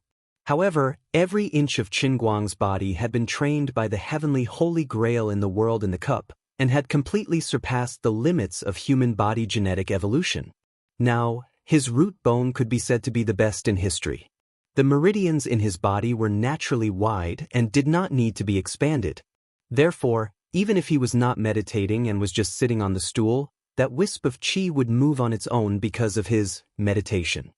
S1: However, every inch of Qin Guang's body had been trained by the heavenly holy grail in the world in the cup, and had completely surpassed the limits of human body genetic evolution. Now, his root bone could be said to be the best in history. The meridians in his body were naturally wide and did not need to be expanded. Therefore, even if he was not meditating and was just sitting on the stool, that wisp of qi would move on its own because of his meditation.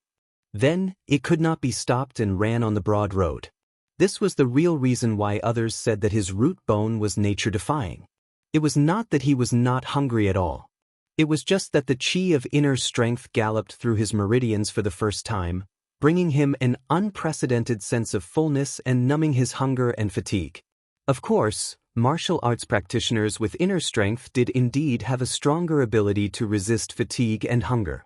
S1: Then, it could not be stopped and ran on the broad road. This was the real reason why others said that his root bone was nature-defying. It was not that he was not hungry at all. It was just that the qi of inner strength galloped through his meridians for the first time, bringing him an unprecedented sense of fullness and numbing his hunger and fatigue. Of course, martial arts practitioners with inner strength did indeed have a stronger ability to resist fatigue and hunger.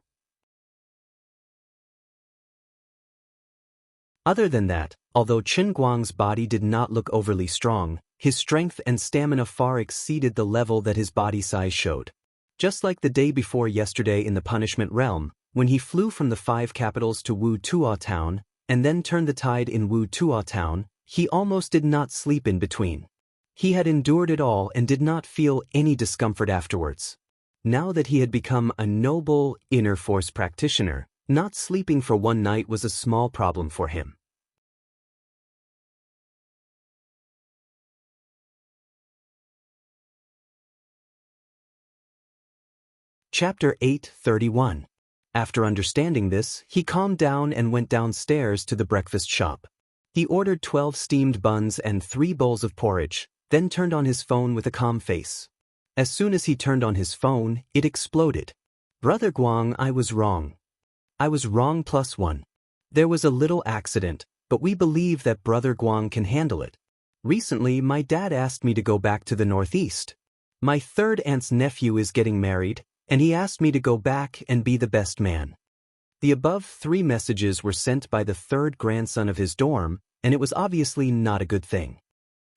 S1: Other than that, although Qin Guang's body did not look overly strong, his strength and stamina far exceeded the level that his body size showed. Just like the day before yesterday in the punishment realm, when he flew from the 5 capitals to Wu Tuo town, and then turned the tide in Wu Tuo town, he almost did not sleep in between. He had endured it all and did not feel any discomfort afterwards. Now that he had become a noble, inner force practitioner, not sleeping for one night was a small problem for him. Chapter 8:31. After understanding this, he calmed down and went downstairs to the breakfast shop. He ordered 12 steamed buns and 3 bowls of porridge, then turned on his phone with a calm face. As soon as he turned on his phone, it exploded. "Brother Guang, I was wrong. I was wrong +1. There was a little accident, but we believe that Brother Guang can handle it. Recently, my dad asked me to go back to the Northeast. My 3rd aunt's nephew is getting married, and he asked me to go back and be the best man." The above 3 messages were sent by the 3rd grandson of his dorm, and it was obviously not a good thing.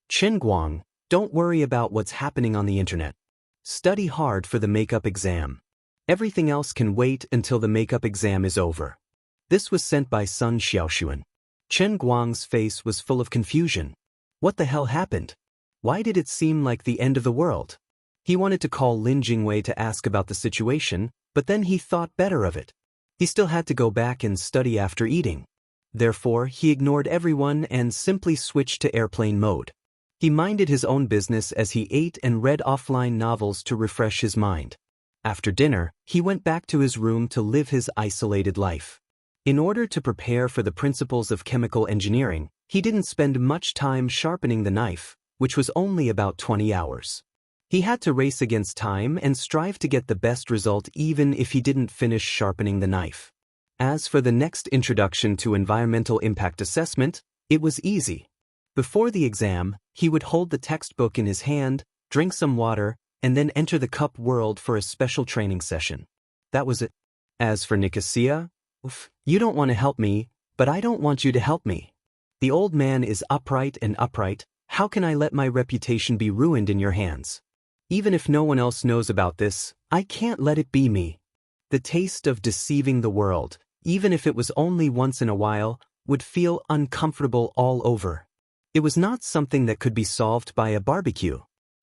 S1: "Qin Guang, don't worry about what's happening on the internet. Study hard for the makeup exam. Everything else can wait until the makeup exam is over." This was sent by Sun Xiaoxuan. Chen Guang's face was full of confusion. What the hell happened? Why did it seem like the end of the world? He wanted to call Lin Jingwei to ask about the situation, but then he thought better of it. He still had to go back and study after eating. Therefore, he ignored everyone and simply switched to airplane mode. He minded his own business as he ate and read offline novels to refresh his mind. After dinner, he went back to his room to live his isolated life. In order to prepare for the principles of chemical engineering, he didn't spend much time sharpening the knife, which was only about 20 hours. He had to race against time and strive to get the best result even if he didn't finish sharpening the knife. As for the next introduction to environmental impact assessment, it was easy. Before the exam, he would hold the textbook in his hand, drink some water, and then enter the cup world for a special training session. That was it. As for Nicosia, you don't want to help me, but I don't want you to help me. The old man is upright and upright. How can I let my reputation be ruined in your hands? Even if no one else knows about this, I can't let it be me. The taste of deceiving the world, even if it was only once in a while, would feel uncomfortable all over. It was not something that could be solved by a barbecue.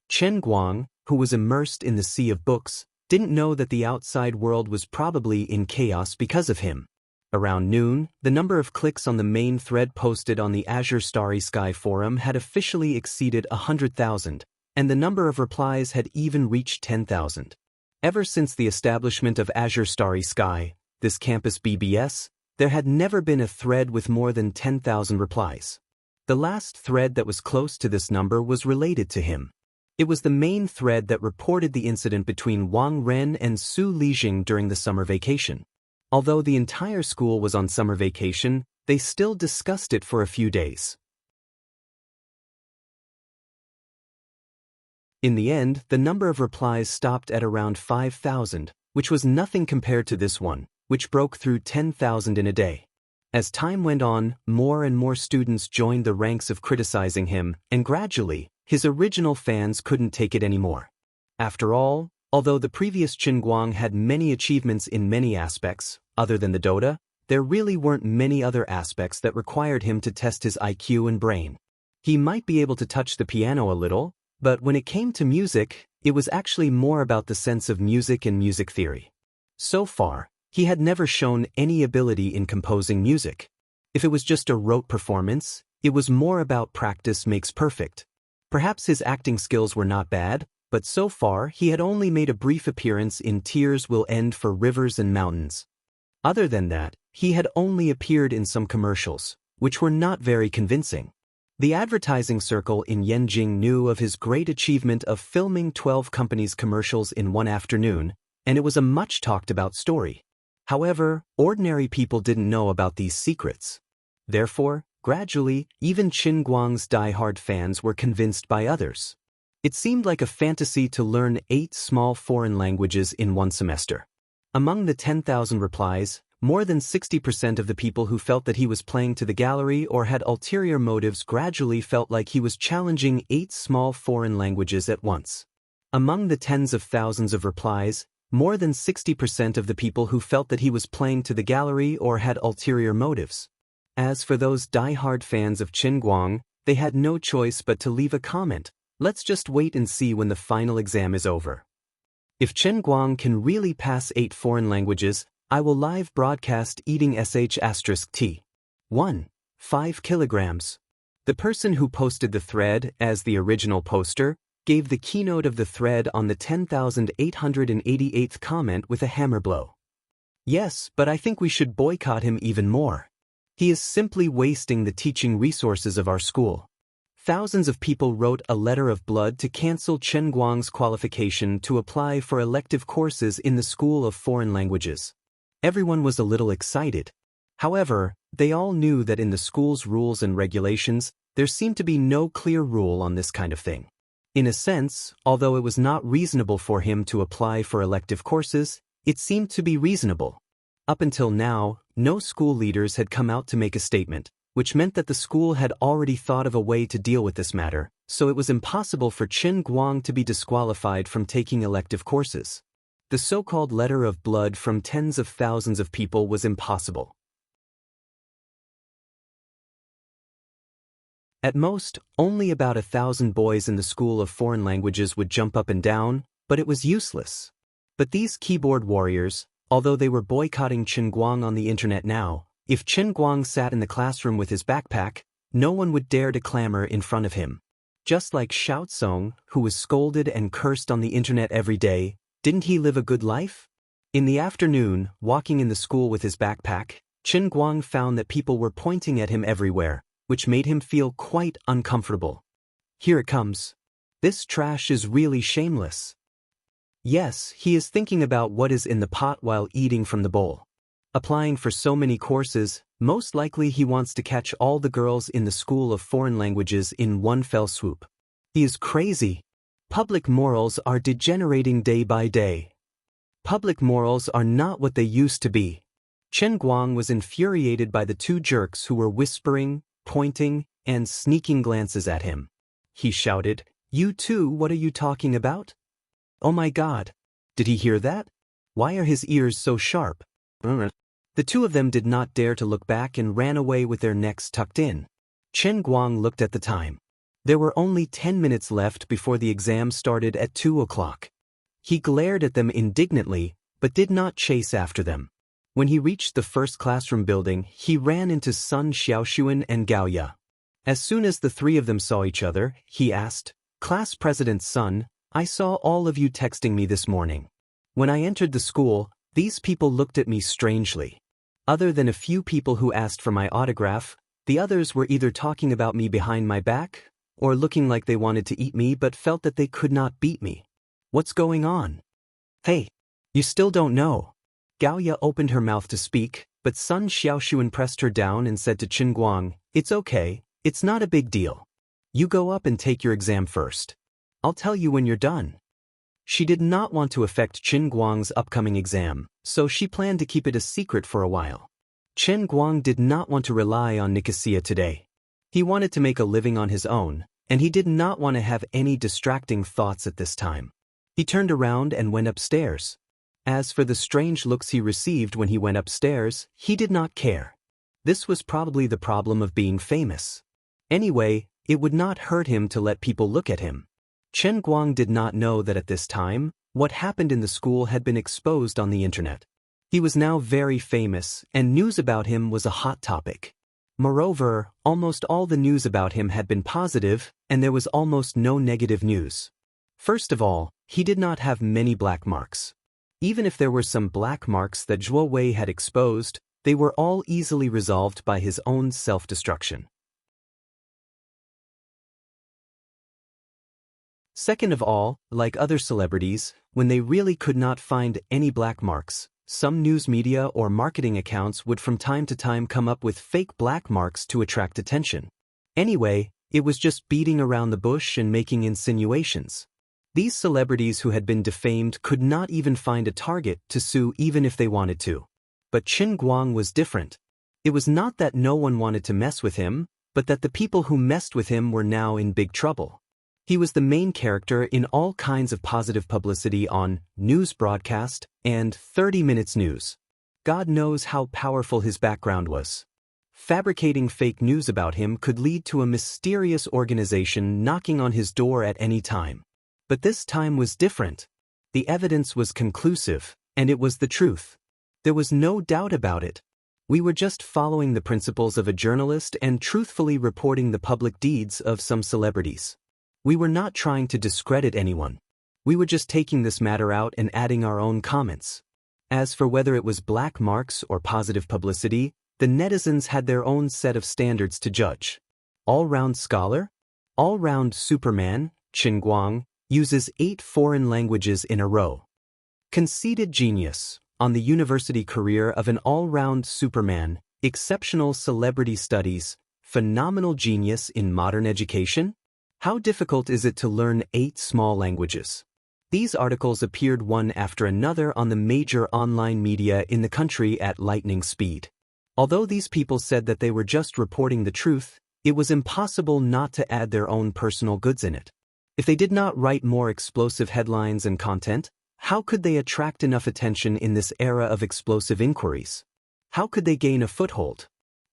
S1: Chen Guang, who was immersed in the sea of books, didn't know that the outside world was probably in chaos because of him. Around noon, the number of clicks on the main thread posted on the Azure Starry Sky forum had officially exceeded 100,000, and the number of replies had even reached 10,000. Ever since the establishment of Azure Starry Sky, this campus BBS, there had never been a thread with more than 10,000 replies. The last thread that was close to this number was related to him. It was the main thread that reported the incident between Wang Ren and Su Lijing during the summer vacation. Although the entire school was on summer vacation, they still discussed it for a few days. In the end, the number of replies stopped at around 5,000, which was nothing compared to this one, which broke through 10,000 in a day. As time went on, more and more students joined the ranks of criticizing him, and gradually, his original fans couldn't take it anymore. After all, although the previous Chen Guang had many achievements in many aspects, other than the Dota, there really weren't many other aspects that required him to test his IQ and brain. He might be able to touch the piano a little, but when it came to music, it was actually more about the sense of music and music theory. So far, he had never shown any ability in composing music. If it was just a rote performance, it was more about practice makes perfect. Perhaps his acting skills were not bad, but so far he had only made a brief appearance in Tears Will End for Rivers and Mountains. Other than that, he had only appeared in some commercials, which were not very convincing. The advertising circle in Yanjing knew of his great achievement of filming 12 companies' commercials in one afternoon, and it was a much talked about story. However, ordinary people didn't know about these secrets. Therefore, gradually, even Chen Guang's die-hard fans were convinced by others. It seemed like a fantasy to learn 8 small foreign languages in one semester. Among the 10,000 replies, more than 60% of the people who felt that he was playing to the gallery or had ulterior motives gradually felt like he was challenging 8 small foreign languages at once. Among the tens of thousands of replies, more than 60% of the people who felt that he was playing to the gallery or had ulterior motives. As for those die-hard fans of Chen Guang, they had no choice but to leave a comment. Let's just wait and see when the final exam is over. If Chen Guang can really pass 8 foreign languages, I will live broadcast eating sh*t. 1. 5 kilograms. The person who posted the thread as the original poster gave the keynote of the thread on the 10,888th comment with a hammer blow. Yes, but I think we should boycott him even more. He is simply wasting the teaching resources of our school. Thousands of people wrote a letter of blood to cancel Chen Guang's qualification to apply for elective courses in the School of Foreign Languages. Everyone was a little excited. However, they all knew that in the school's rules and regulations, there seemed to be no clear rule on this kind of thing. In a sense, although it was not reasonable for him to apply for elective courses, it seemed to be reasonable. Up until now, no school leaders had come out to make a statement, which meant that the school had already thought of a way to deal with this matter, so it was impossible for Chen Guang to be disqualified from taking elective courses. The so-called letter of blood from tens of thousands of people was impossible. At most, only about 1,000 boys in the school of foreign languages would jump up and down, but it was useless. But these keyboard warriors, although they were boycotting Chen Guang on the internet now, if Chen Guang sat in the classroom with his backpack, no one would dare to clamor in front of him. Just like Xiaozong, who was scolded and cursed on the internet every day, didn't he live a good life? In the afternoon, walking in the school with his backpack, Chen Guang found that people were pointing at him everywhere, which made him feel quite uncomfortable. Here it comes. This trash is really shameless. Yes, he is thinking about what is in the pot while eating from the bowl. Applying for so many courses, most likely he wants to catch all the girls in the school of foreign languages in one fell swoop. He is crazy. Public morals are degenerating day by day. Public morals are not what they used to be. Chen Guang was infuriated by the two jerks who were whispering, pointing, and sneaking glances at him. He shouted, "You two, what are you talking about?" Oh my God! Did he hear that? Why are his ears so sharp? The two of them did not dare to look back and ran away with their necks tucked in. Chen Guang looked at the time. There were only 10 minutes left before the exam started at 2 o'clock. He glared at them indignantly, but did not chase after them. When he reached the first classroom building, he ran into Sun Xiaoxuan and Gaoya. As soon as the three of them saw each other, he asked, "Class President Sun, I saw all of you texting me this morning. When I entered the school, these people looked at me strangely. Other than a few people who asked for my autograph, the others were either talking about me behind my back, or looking like they wanted to eat me but felt that they could not beat me. What's going on?" "Hey, you still don't know." Gaoya opened her mouth to speak, but Sun Xiaoxuan pressed her down and said to Chen Guang, "It's okay, it's not a big deal. You go up and take your exam first. I'll tell you when you're done." She did not want to affect Chen Guang's upcoming exam, so she planned to keep it a secret for a while. Chen Guang did not want to rely on Nicosia today. He wanted to make a living on his own, and he did not want to have any distracting thoughts at this time. He turned around and went upstairs. As for the strange looks he received when he went upstairs, he did not care. This was probably the problem of being famous. Anyway, it would not hurt him to let people look at him. Chen Guang did not know that at this time, what happened in the school had been exposed on the internet. He was now very famous, and news about him was a hot topic. Moreover, almost all the news about him had been positive, and there was almost no negative news. First of all, he did not have many black marks. Even if there were some black marks that Zhuo Wei had exposed, they were all easily resolved by his own self-destruction. Second of all, like other celebrities, when they really could not find any black marks, some news media or marketing accounts would from time to time come up with fake black marks to attract attention. Anyway, it was just beating around the bush and making insinuations. These celebrities who had been defamed could not even find a target to sue even if they wanted to. But Chen Guang was different. It was not that no one wanted to mess with him, but that the people who messed with him were now in big trouble. He was the main character in all kinds of positive publicity on news broadcast and 30 Minutes News. God knows how powerful his background was. Fabricating fake news about him could lead to a mysterious organization knocking on his door at any time. But this time was different. The evidence was conclusive, and it was the truth. There was no doubt about it. We were just following the principles of a journalist and truthfully reporting the public deeds of some celebrities. We were not trying to discredit anyone. We were just taking this matter out and adding our own comments. As for whether it was black marks or positive publicity, the netizens had their own set of standards to judge. All-round scholar? All-round Superman, Chen Guang, uses 8 foreign languages in a row. Conceited genius, on the university career of an all-round Superman, exceptional celebrity studies, phenomenal genius in modern education? How difficult is it to learn 8 small languages? These articles appeared one after another on the major online media in the country at lightning speed. Although these people said that they were just reporting the truth, it was impossible not to add their own personal goods in it. If they did not write more explosive headlines and content, how could they attract enough attention in this era of explosive inquiries? How could they gain a foothold?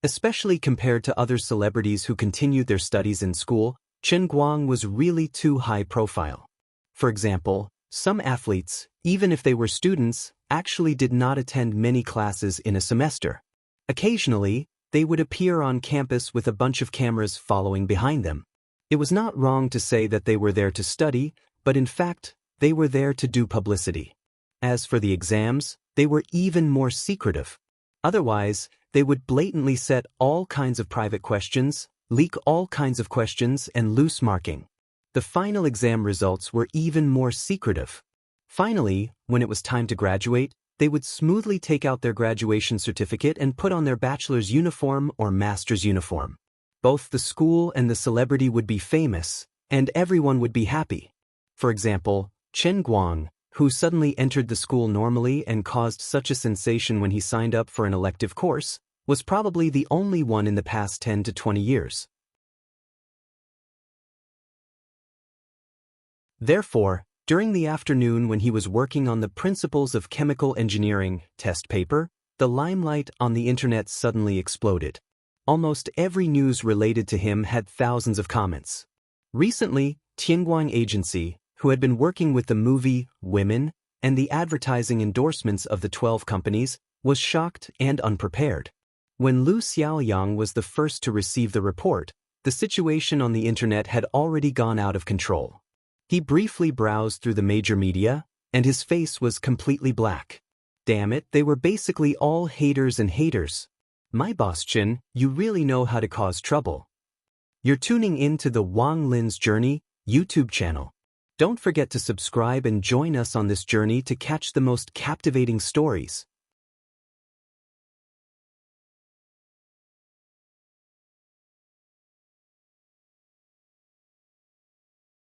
S1: Especially compared to other celebrities who continued their studies in school, Chen Guang was really too high profile. For example, some athletes, even if they were students, actually did not attend many classes in a semester. Occasionally, they would appear on campus with a bunch of cameras following behind them. It was not wrong to say that they were there to study, but in fact, they were there to do publicity. As for the exams, they were even more secretive. Otherwise, they would blatantly set all kinds of private questions, leak all kinds of questions, and loose marking. The final exam results were even more secretive. Finally, when it was time to graduate, they would smoothly take out their graduation certificate and put on their bachelor's uniform or master's uniform. Both the school and the celebrity would be famous, and everyone would be happy. For example, Chen Guang, who suddenly entered the school normally and caused such a sensation when he signed up for an elective course, was probably the only one in the past 10 to 20 years. Therefore, during the afternoon when he was working on the Principles of Chemical Engineering test paper, the limelight on the internet suddenly exploded. Almost every news related to him had thousands of comments. Recently, Tianguang Agency, who had been working with the movie Women and the advertising endorsements of the 12 companies, was shocked and unprepared. When Lu Xiaoyang was the first to receive the report, the situation on the internet had already gone out of control. He briefly browsed through the major media, and his face was completely black. Damn it, they were basically all haters and haters. My boss Chen, you really know how to cause trouble. You're tuning in to the Wang Lin's Journey YouTube channel. Don't forget to subscribe and join us on this journey to catch the most captivating stories.